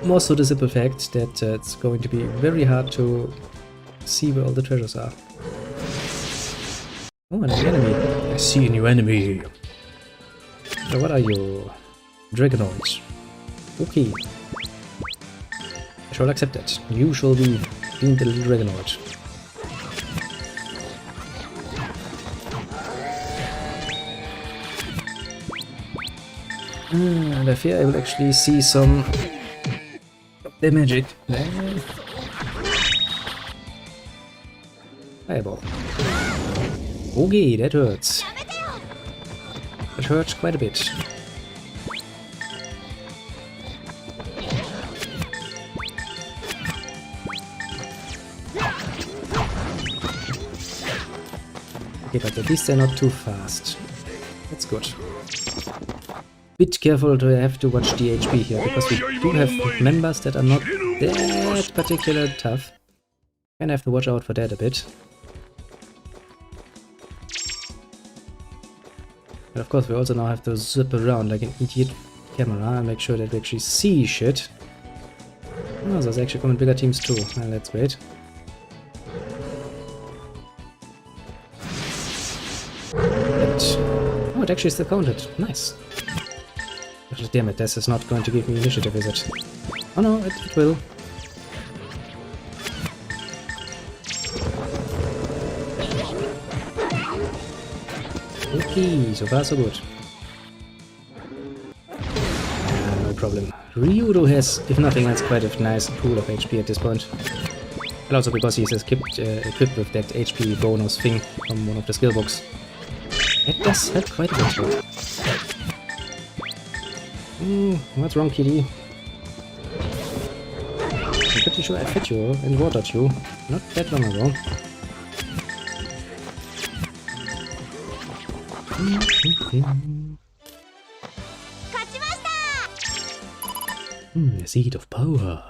more so the simple fact that it's going to be very hard to see where all the treasures are. Oh, an enemy. I see a new enemy. So what are you? Dragonoids. Okay. I shall accept that. You shall be being the little Dragonoid. And I fear I will actually see some of their magic. Fireball. Okay, that hurts. That hurts quite a bit. Okay, but at least they're not too fast. That's good. Bit careful to have to watch the HP here, because we do have members that are not that particularly tough. And I have to watch out for that a bit. But of course we also now have to zip around like an idiot camera and make sure that we actually see shit. Oh, there's actually coming bigger teams too. Well, that's great. Oh, it actually still counted. Nice. Oh, damn it, this is not going to give me initiative, is it? Oh no, it will. Okay, so far so good. No problem. Ryudo has, if nothing else, quite a nice pool of HP at this point. And also because he's equipped with that HP bonus thing from one of the skill books. It does help quite a bit too. What's wrong, kitty? I'm pretty sure I fed you and watered you not that long ago. The seed of power.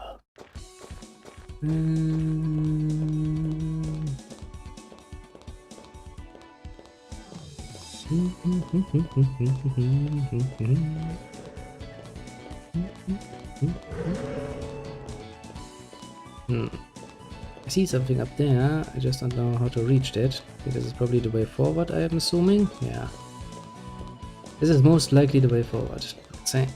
I see something up there, I just don't know how to reach that. This is probably the way forward, I am assuming. Yeah. This is most likely the way forward, let's say.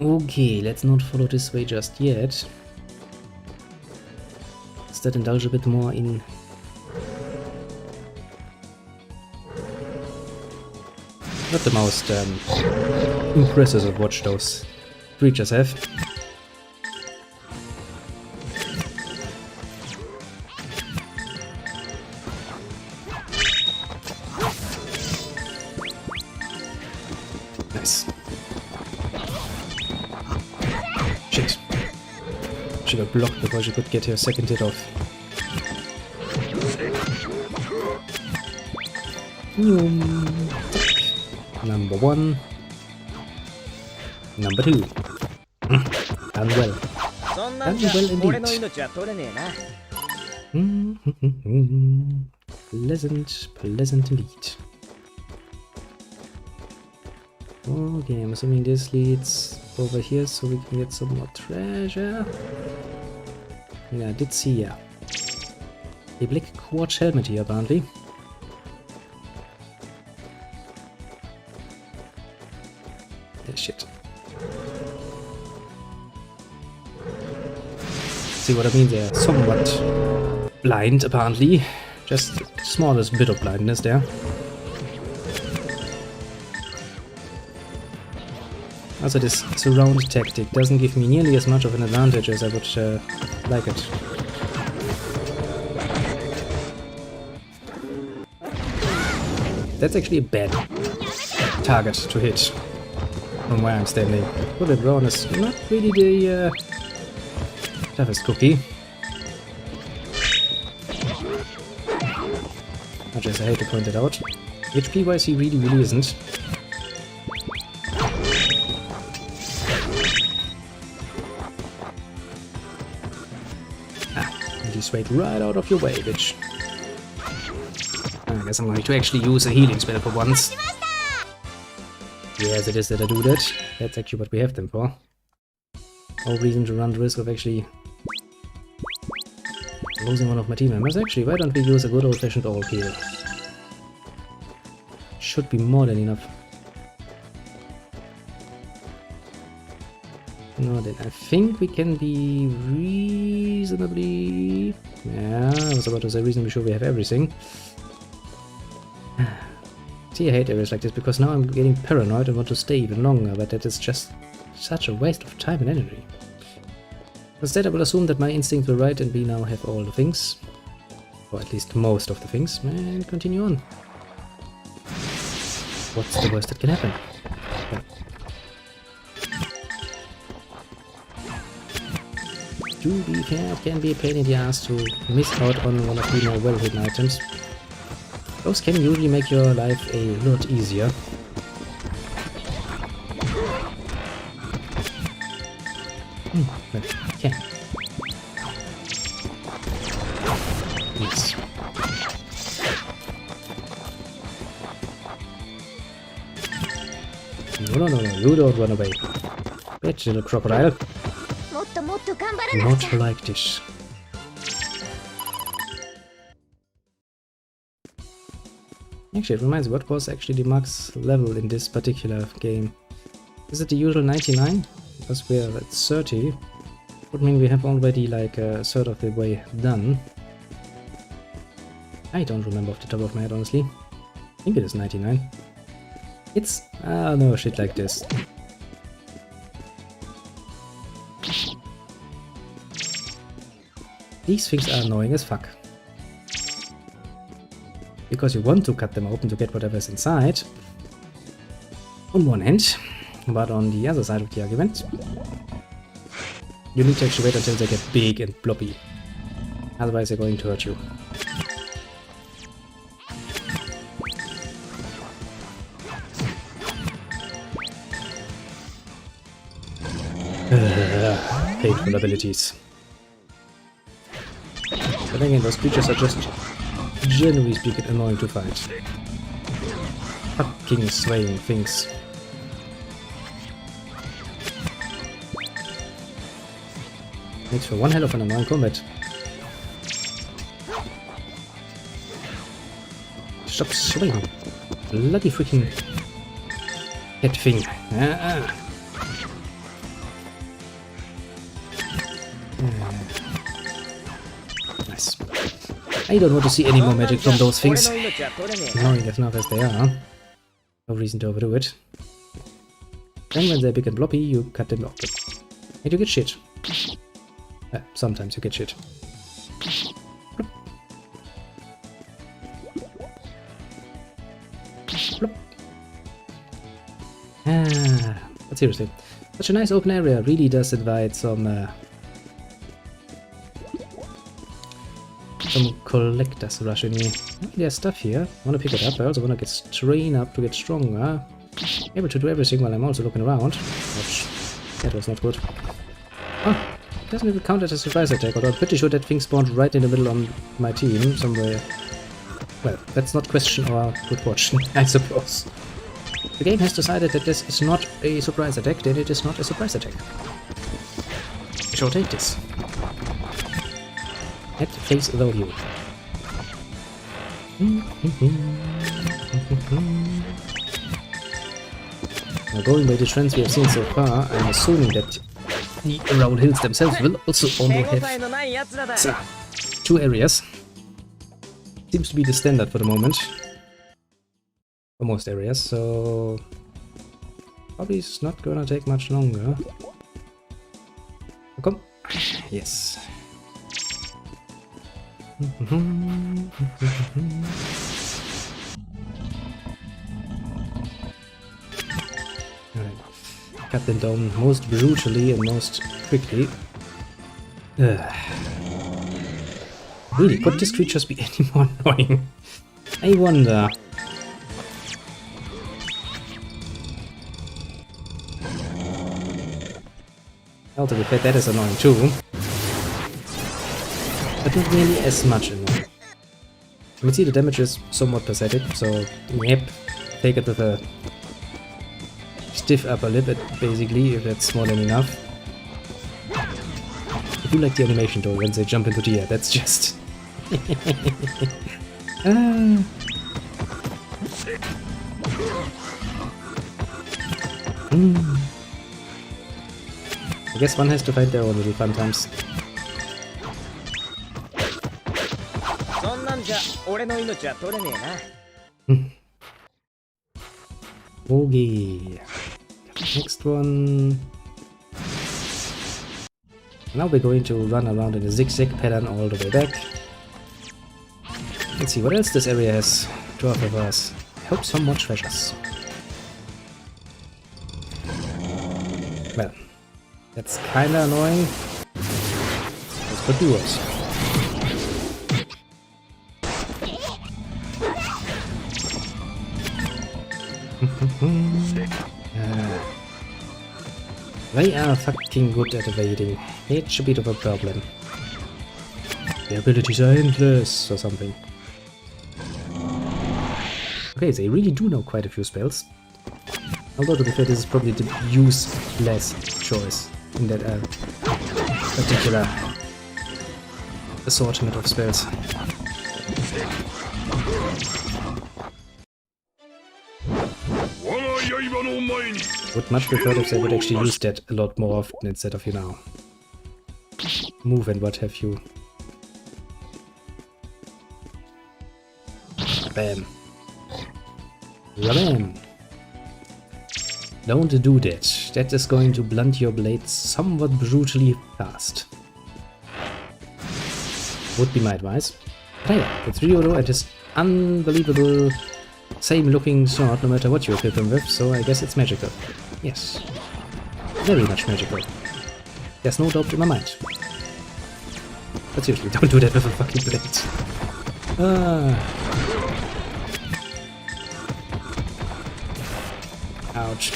Okay, let's not follow this way just yet. Instead indulge a bit more in... not the most impressive of watch those creatures have. Nice. Shit. She got blocked before she could get her second hit off. Number one. Number two. Done well. Done well indeed. Pleasant, pleasant indeed. Okay, I'm assuming this leads over here so we can get some more treasure. Yeah, I did see, yeah. A black quartz helmet here, apparently. Shit. See what I mean? They're somewhat blind, apparently. Just the smallest bit of blindness there. Also, this surround tactic doesn't give me nearly as much of an advantage as I would like it. That's actually a bad target to hit from where I'm standing. Bullet Brown is not really the toughest cookie. Much as I hate to point it out. HP-wise, he really isn't. And he swayed right out of your way, bitch. I guess I'm going to actually use a healing spell for once. Yes, it is that I do that. That's actually what we have them for. No reason to run the risk of actually losing one of my team members. Actually, why don't we use a good old-fashioned all heal? Should be more than enough. No, then I think we can be reasonably... Yeah, I was about to say reasonably sure we have everything. See, I hate areas like this because now I'm getting paranoid and want to stay even longer, but that is just such a waste of time and energy. Instead, I will assume that my instincts were right and we now have all the things. Or at least most of the things, and continue on. What's the worst that can happen? Yeah. To be fair, it can be a pain in the ass to miss out on one of the more well-hidden items. Those can usually make your life a lot easier. Well, can. Yes. No, you don't run away. Bitch, little crocodile. Not like this. Actually, it reminds me, what was actually the max level in this particular game? Is it the usual 99? Because we're at 30. Would mean we have already like a third of the way done. I don't remember off the top of my head, honestly. I think it is 99. It's... no, shit like this. These things are annoying as fuck. Because you want to cut them open to get whatever's inside. On one hand, but on the other side of the argument, you need to actually wait until they get big and bloppy. Otherwise they're going to hurt you. Painful abilities. But again, those creatures are just, generally speaking, annoying to fight. Fucking swaying things. Makes for one hell of an annoying combat. Stop swinging. Bloody freaking head thing. Nice. I don't want to see any more magic from those things. Annoying enough as they are. No reason to overdo it. Then when they're big and bloppy, you cut them open. And you get shit. Sometimes you get shit. But seriously, such a nice open area really does invite some collectors rushing me. There's stuff here. I want to pick it up. I also want to get trained up to get stronger. Able to do everything while I'm also looking around. Ouch. That was not good. Oh, it doesn't even count as a surprise attack, although I'm pretty sure that thing spawned right in the middle on my team somewhere. Well, let's not question our good fortune, I suppose. The game has decided that this is not a surprise attack, then it is not a surprise attack. I shall take this. At face value. Now, going by the trends we have seen so far, I'm assuming that the around hills themselves will also only have 2 areas. Seems to be the standard for the moment. For most areas, so probably it's not gonna take much longer. Come. Yes. Alright. Cut them down most brutally and most quickly. Really, could these creatures be any more annoying? I wonder. Well, to be fair, that is annoying too. But not nearly as much annoying. You can see the damage is somewhat pathetic, so yep, take it with a stiff upper lip, basically, if that's more than enough. I do like the animation though, when they jump into the air, that's just... I guess one has to find their own little fun times. Okay. Next one. Now we're going to run around in a zigzag pattern all the way back. Let's see what else this area has to offer for us. I hope some more treasures. Well, that's kinda annoying. This could be worse. They are fucking good at evading. It should be the problem. Their abilities are endless or something. Okay, they really do know quite a few spells. Although to be fair, this is probably the useless choice in that particular assortment of spells. Would much prefer if they would actually use that a lot more often instead of, you know, move and what have you. Bam. Bam. Don't do that. That is going to blunt your blades somewhat brutally fast. Would be my advice. But yeah, it's Ryoro and his unbelievable same looking sword no matter what you equip him with, so I guess it's magical. Yes. Very much magical. There's no doubt in my mind. But seriously, don't do that with a fucking blade. Ouch.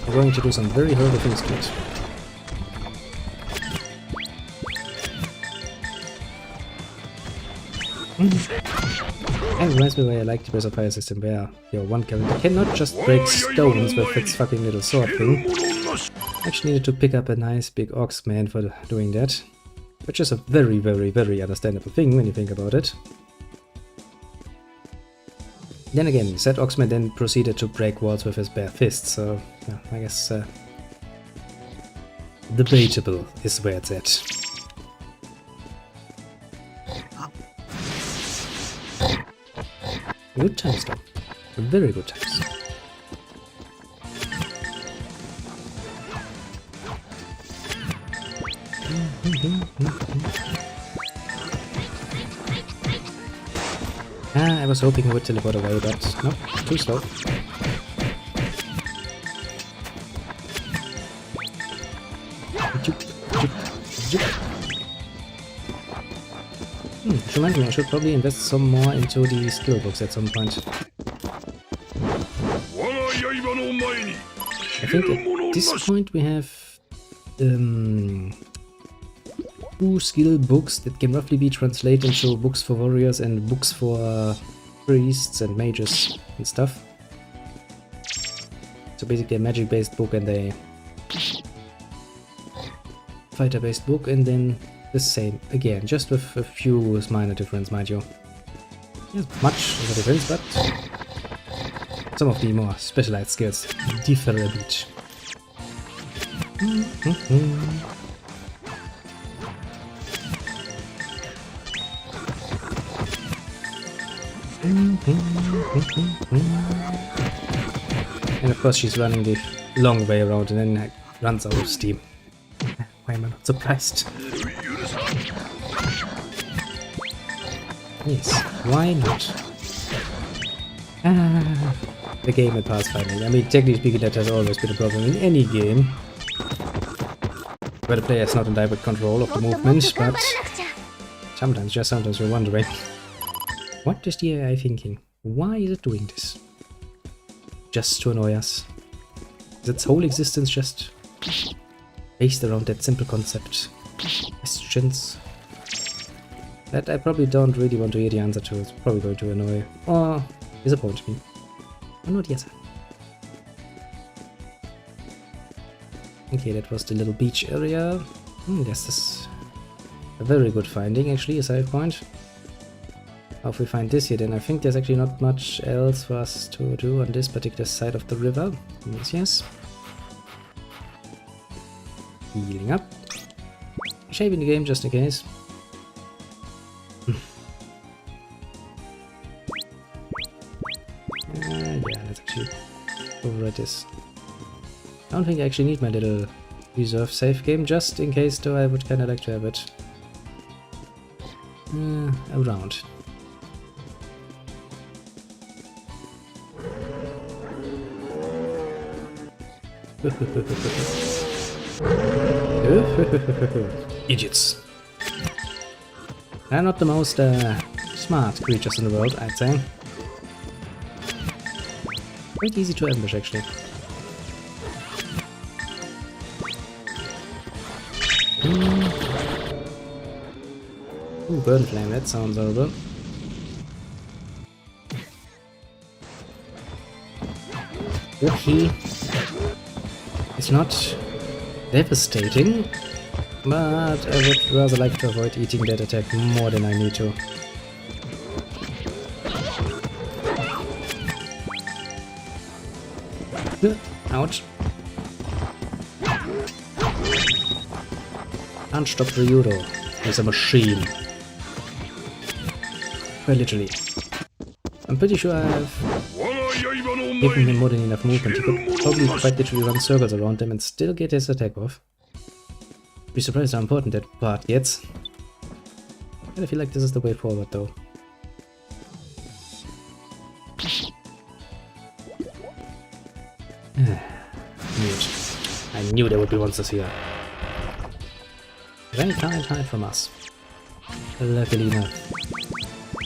I'm going to do some very horrible things to it. That reminds me why I like the Breath of Fire system, where your one character cannot just break stones with its fucking little sword thing. Actually needed to pick up a nice big Oxman for doing that. Which is a very, very, very understandable thing when you think about it. Then again, said Oxman then proceeded to break walls with his bare fists, so yeah, I guess debatable is where it's at. Good times though. Very good times. I was hoping I would teleport away, but no, too slow. Which reminds me, I should probably invest some more into the skill books at some point. I think at this point we have 2 skill books that can roughly be translated into books for warriors and books for priests and mages and stuff. So basically a magic based book and a fighter based book, and then the same again, just with a few minor difference, mind you. Not much of a difference, but some of the more specialized skills differ a bit. And of course she's running the long way around and then runs out of steam. Why am I not surprised? Yes, why not? The game at Pathfinder. I mean, technically speaking, that has always been a problem in any game where the player is not in direct control of the movement, but sometimes you're wondering, what is the AI thinking? Why is it doing this? Just to annoy us? Is its whole existence just based around that simple concept? Questions that I probably don't really want to hear the answer to. It's probably going to annoy or disappoint me. Or not yet. Okay, that was the little beach area. This is a very good finding, actually, a save point. If we find this here, then I think there's actually not much else for us to do on this particular side of the river. Yes. Healing up. Shaving the game just in case. Yeah, let's actually override this. I don't think I actually need my little reserve save game, just in case, though I would kinda like to have it around. Idiots. They're not the most smart creatures in the world, I'd say. Quite easy to ambush, actually. Ooh, burn flame, that sounds horrible. Okay. It's not devastating, but I would rather like to avoid eating that attack more than I need to. Ouch. Can't stop Ryudo. He's a machine. Well, literally. I'm pretty sure I've given him more than enough movement. He could probably quite literally run circles around them and still get his attack off. Be surprised how important that part gets. And I feel like this is the way forward, though. I knew there would be monsters here. They can't hide from us. Luckily enough.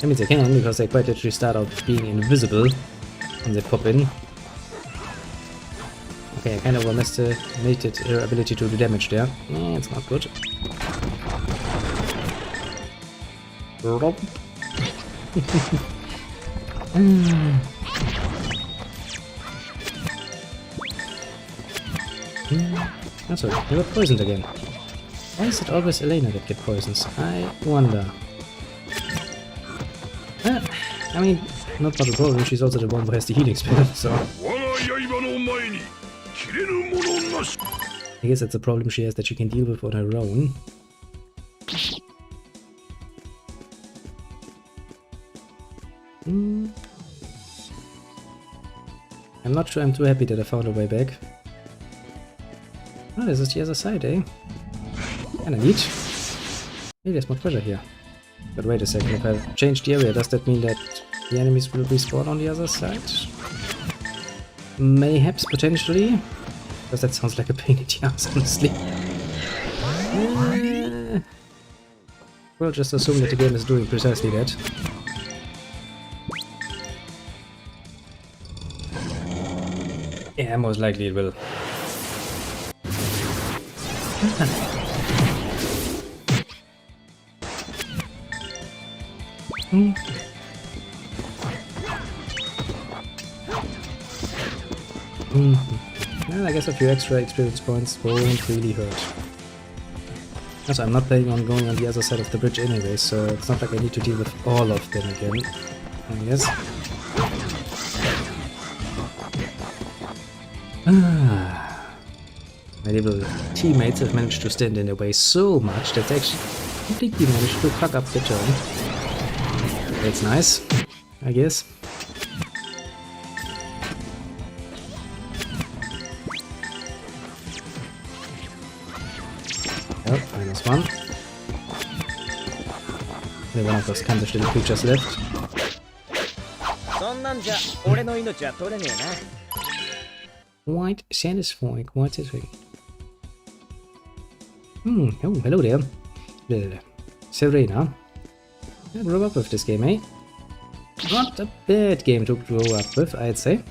That means they can, because they quite literally start out being invisible when they pop in. Okay, I kind of overestimated her ability to do damage there. Yeah, it's not good. Oh, sorry, you got poisoned again. Why is it always Elena that gets poisons? I wonder. I mean, not much of a problem, she's also the one who has the healing spell, so... I guess that's a problem she has that she can deal with on her own. I'm not sure I'm too happy that I found a way back. Oh, this is the other side, eh? Kinda neat. Maybe there's more treasure here. But wait a second, if I change the area, does that mean that the enemies will respawn on the other side? Mayhaps, potentially? Because that sounds like a pain in the ass, honestly. We'll just assume that the game is doing precisely that. Yeah, most likely it will. Well, I guess a few extra experience points won't really hurt. Also, I'm not planning on going on the other side of the bridge anyway, so it's not like I need to deal with all of them again, I guess. My little teammates have managed to stand in their way so much that they actually completely managed to fuck up the turn. That's nice, I guess. Oh, -1. Only one of those kind of little creatures left. Quite satisfying, quite satisfying. Oh, hello there. Little Serena. I grew up with this game, eh? Not a bad game to grow up with, I'd say.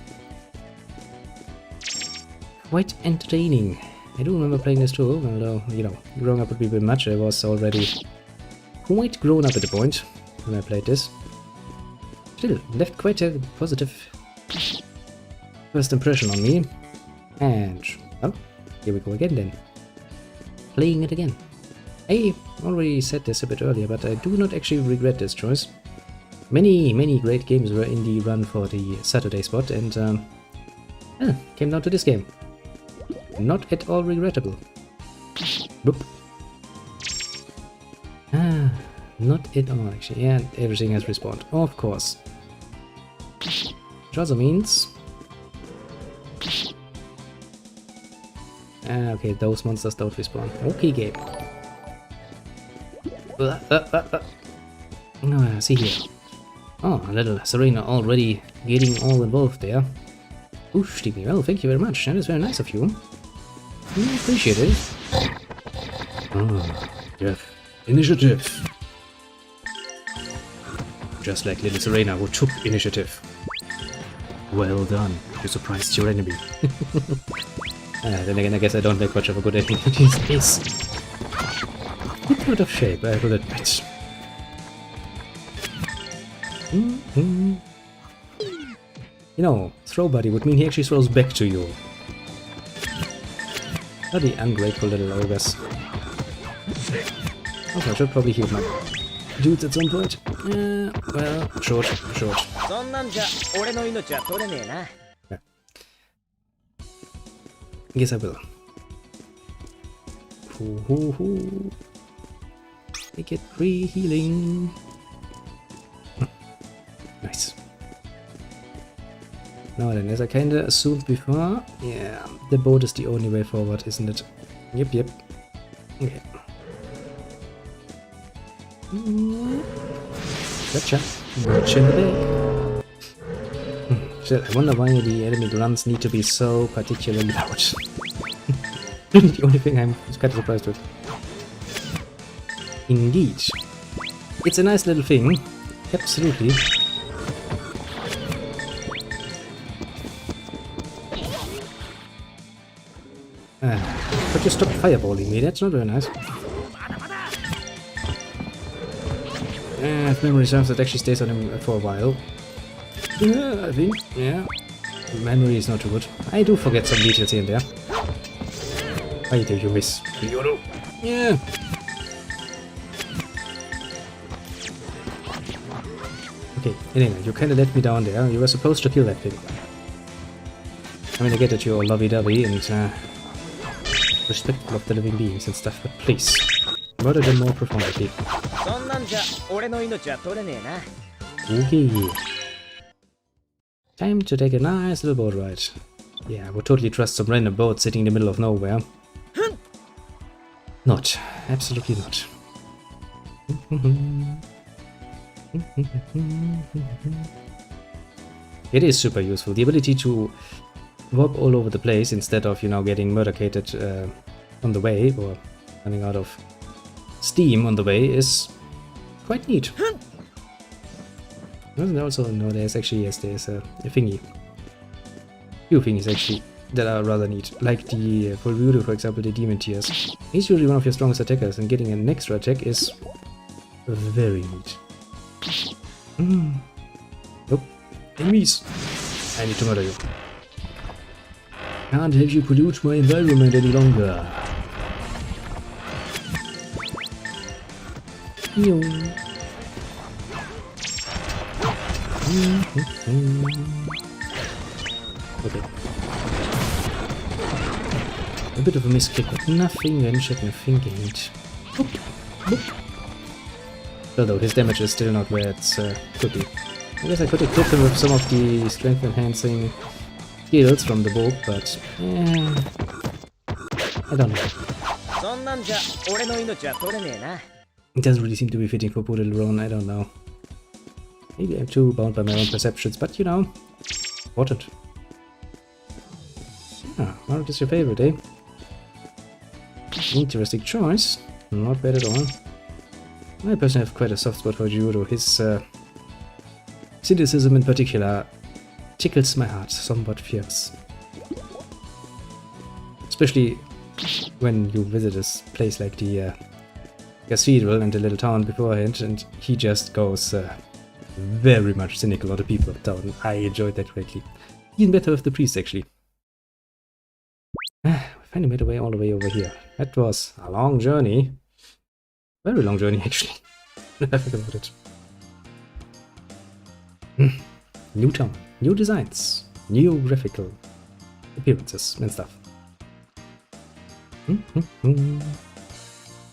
Quite entertaining. I do remember playing this too, although, you know, growing up would be a bit much. I was already quite grown up at the point when I played this. Still, left quite a positive first impression on me. And, well, here we go again then. Playing it again. I already said this a bit earlier, but I do not actually regret this choice. Many great games were in the run for the Saturday spot, and came down to this game. Not at all regrettable. Boop. Not at all actually. Yeah, everything has respawned, of course. Which also means... okay, those monsters don't respawn. Okay, game. See here. Oh, a little Serena already getting all involved there. Ooh, Stevie, well, thank you very much. That is very nice of you. I appreciate it. Oh, Jeff. Initiative. Just like little Serena, who took initiative. Well done. You surprised your enemy. Then again, I guess I don't make much of a good enemy these days. Bit out of shape, I will admit. You know, throw buddy would mean he actually throws back to you. Bloody ungrateful little ogres. Okay, I should probably heal my dudes at some point. Well, short. Yeah. Guess I will. Make it free healing. Nice. Now then, as I kinda assumed before, yeah, the boat is the only way forward, isn't it? Yep. Okay. Gotcha. Gotcha in the bag. Still, I wonder why the enemy grunts need to be so particularly loud. The only thing I'm kind of surprised with. Indeed. It's a nice little thing. Absolutely. But you stopped fireballing me, that's not very nice. If memory serves, that actually stays on him for a while. I think, yeah. Memory is not too good. I do forget some details here and there. Why do you miss? Yeah. Okay, anyway, you kinda let me down there. You were supposed to kill that thing. I mean, I get that you're all lovey-dovey and respectful of the living beings and stuff, but please, murder them more profoundly. Okay. Time to take a nice little boat ride. Yeah, I would totally trust some random boat sitting in the middle of nowhere. Not. Absolutely not. It is super useful. The ability to walk all over the place instead of, you know, getting murdercated on the way or running out of steam on the way is quite neat. Also, no, there's actually, yes, there's a thingy. Few things actually that are rather neat, like the Fulvuru, for example, the Demon Tears. He's usually one of your strongest attackers, and getting an extra attack is very neat. Nope. Enemies! I need to murder you. Can't have you pollute my environment any longer. Okay. A bit of a misclick, but nothing ventured, nothing gained. Boop, boop. Although his damage is still not where it could be. I guess I could equip him with some of the strength enhancing skills from the book, but I don't know. It doesn't really seem to be fitting for poor little Ron, I don't know. Maybe I'm too bound by my own perceptions, but you know, important. Ah, Mark is your favorite, eh? Interesting choice. Not bad at all. I personally have quite a soft spot for Gyuro. His cynicism in particular tickles my heart somewhat fierce. Especially when you visit a place like the cathedral and the little town beforehand, and he just goes very much cynical on the people of town. I enjoyed that greatly. Even better with the priest, actually. We finally made our way all the way over here. That was a long journey. Very long journey, actually. I forgot about it. New town, new designs, new graphical appearances and stuff.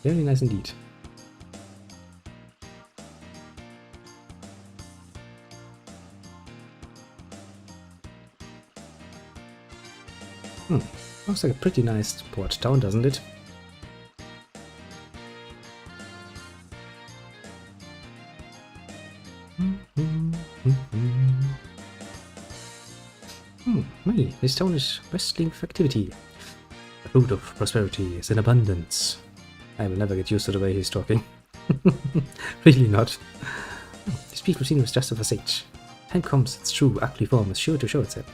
Very nice indeed. Looks like a pretty nice port town, doesn't it? Hey, this town is bustling with activity. The fruit of prosperity is in abundance. I will never get used to the way he's talking. Really not. This peaceful scene was just a facade. Time comes, its true, ugly form is sure to show itself.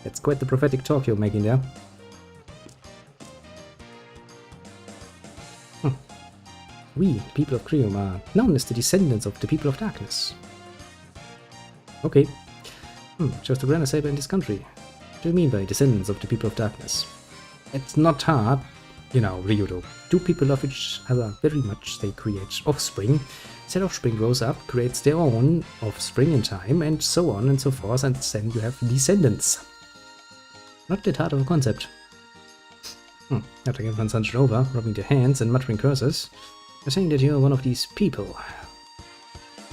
That's quite the prophetic talk you're making there. We, people of Krium, are known as the descendants of the people of darkness. Okay. Just a Grandia saber in this country. What do you mean by descendants of the people of darkness? It's not hard, you know, Ryudo. Two people love each other very much. They create offspring. That offspring grows up, creates their own offspring in time, and so on and so forth, and then you have descendants. Not that hard of a concept. After getting consumption over, rubbing their hands and muttering curses, you're saying that you're one of these people.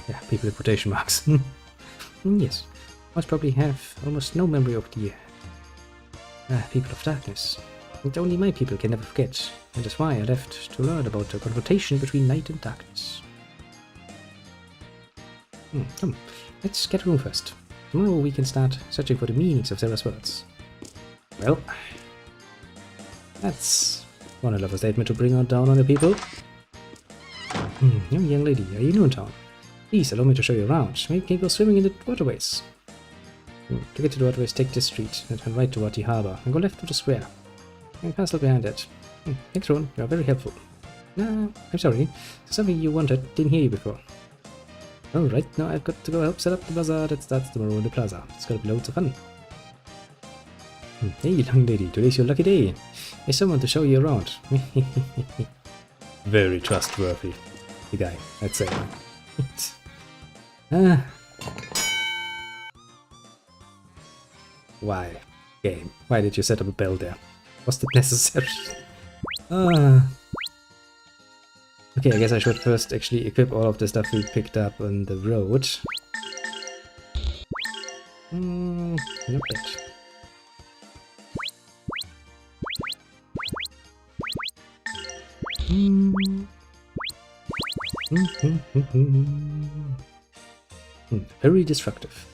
Yeah, people in quotation marks. Yes. Most probably have almost no memory of the people of darkness. And only my people can never forget. And that's why I left to learn about the confrontation between light and darkness. Come, let's get a room first. Tomorrow we can start searching for the meanings of Sarah's words. Well, that's one hell of a statement to bring on down on the people. Young lady, are you new in town? Please allow me to show you around. Maybe you can go swimming in the waterways. To get to the waterways, take this street and turn right toward the harbor, and go left to the square. And castle behind it. Thanks, Ron. You are very helpful. I'm sorry. There's something you wanted. Didn't hear you before. Alright, now I've got to go help set up the bazaar that starts tomorrow in the plaza. It's gonna be loads of fun. Hey, young lady, today's your lucky day. There's someone to show you around. Very trustworthy, the guy, I'd say. Why, game? Why did you set up a bell there? Was that necessary? Okay, I guess I should first actually equip all of the stuff we picked up on the road. Not bad. Very destructive.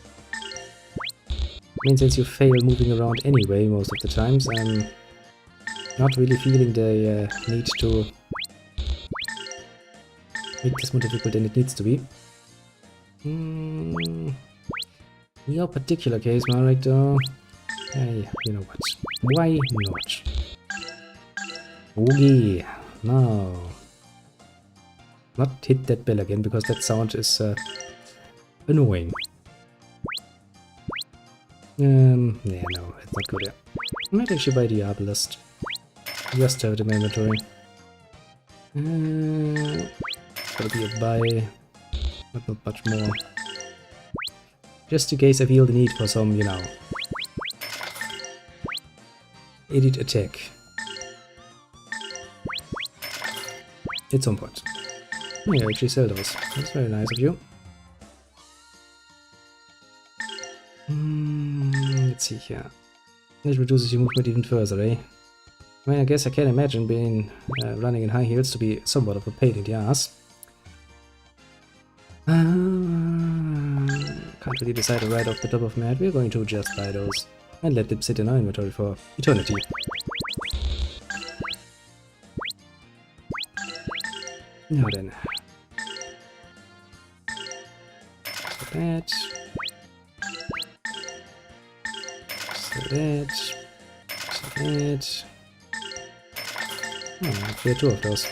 I mean, since you fail moving around anyway most of the times, I'm not really feeling the need to make this more difficult than it needs to be. In your particular case, Marek, though, hey, you know what? Why not? Okay, now. Not hit that bell again, because that sound is annoying. Yeah, no, it's not good. Yeah. I might actually buy the Arbalest. Just have it in my inventory. It's gotta be a buy, but not much more. Just in case I feel the need for some, you know, Edit attack. At some point. Oh, yeah, actually sell those. That's very nice of you. Let's see here. This reduces your movement even further, eh? I mean, I guess I can imagine being running in high heels to be somewhat of a pain in the ass. Can't really decide right off the top of my head. We're going to just buy those and let them sit in our inventory for eternity. Now then. So that. So that. So that. Oh, clear two of those.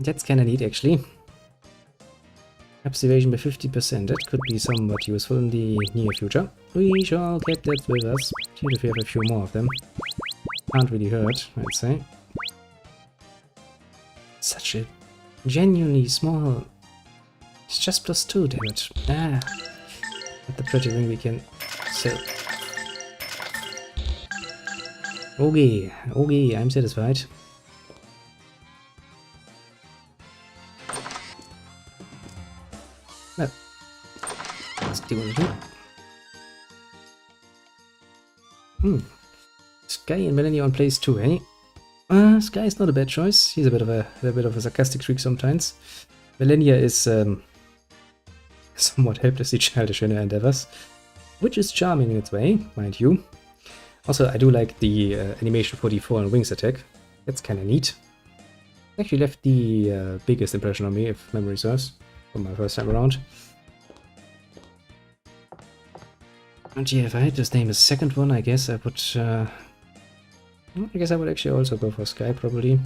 That's kinda neat, actually. Observation by 50%. That could be somewhat useful in the near future. We shall keep that with us, even if we have a few more of them. Can't really hurt, I'd say. Such a genuinely small... It's just +2 damage. Ah. But the pretty ring we can sell. Okay, okay, I'm satisfied. Well, let's do it here. Sky and Melanie on place 2, eh? Sky is not a bad choice. He's a bit of a sarcastic freak sometimes. Melania is somewhat helplessly childish in her endeavors, which is charming in its way, mind you. Also, I do like the animation for the fallen wings attack. That's kind of neat. Actually left the biggest impression on me, if memory serves, from my first time around. And yeah, if I had to name a second one, I guess I would... I guess I would actually also go for Sky, probably.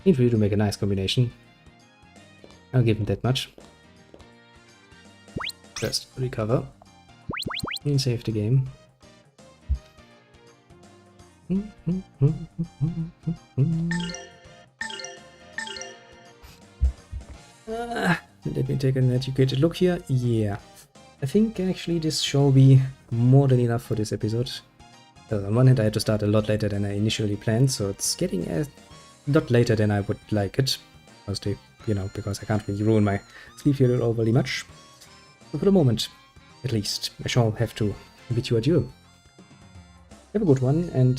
Need for you to make a nice combination. I'll give him that much. Just recover. And save the game. Let me take an educated look here. Yeah. I think actually this shall be more than enough for this episode. On one hand, I had to start a lot later than I initially planned, so it's getting a lot later than I would like it. Mostly, you know, because I can't really ruin my sleep here overly much. So for the moment, at least, I shall have to bid you adieu. Have a good one, and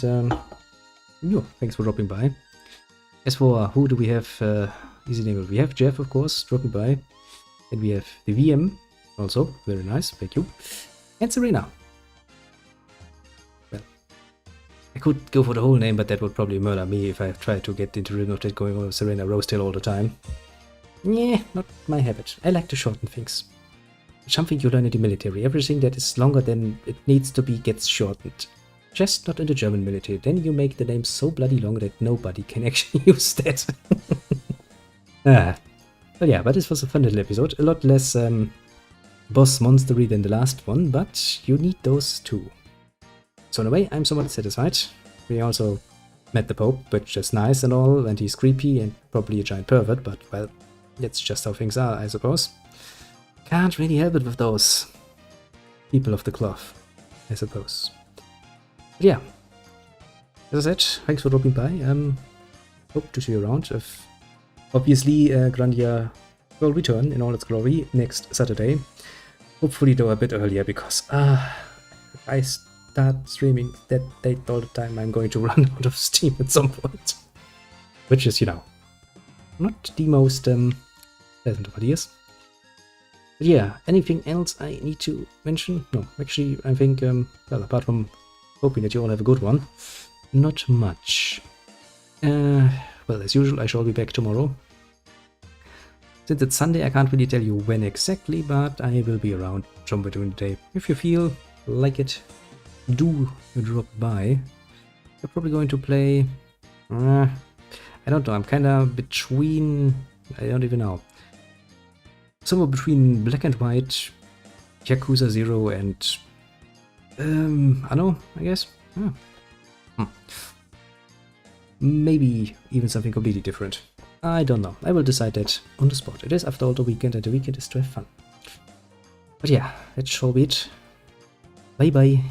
thanks for dropping by. As for who do we have, easy name, we have Jeff, of course, dropping by. And we have the VM, also, very nice, thank you. And Serena. Well, I could go for the whole name, but that would probably murder me if I tried to get into the rhythm of that going over Serena Rosedale all the time. Yeah, not my habit. I like to shorten things. Something you learn in the military. Everything that is longer than it needs to be gets shortened. Just not in the German military. Then you make the name so bloody long that nobody can actually use that. But yeah, but this was a fun little episode. A lot less boss monstery than the last one, but you need those too. So in a way, I'm somewhat satisfied. We also met the Pope, which is nice and all, and he's creepy and probably a giant pervert, but well, that's just how things are, I suppose. Can't really help it with those people of the cloth, I suppose. But yeah, as I said, thanks for dropping by. Hope to see you around. Obviously, Grandia will return in all its glory next Saturday. Hopefully, though, a bit earlier, because if I start streaming that date all the time, I'm going to run out of steam at some point. Which is, you know, not the most pleasant of ideas. But yeah, anything else I need to mention? No, actually, I think, well, apart from hoping that you all have a good one, not much. Well, as usual, I shall be back tomorrow. Since it's Sunday, I can't really tell you when exactly, but I will be around somewhere during the day. If you feel like it, do drop by. We're probably going to play... I don't know, I'm kind of between... I don't even know. Somewhere between Black and White, Yakuza 0 and... Anno, I guess? Maybe even something completely different. I don't know. I will decide that on the spot. It is, after all, the weekend, and the weekend is to have fun. But yeah, that shall be it. Bye bye.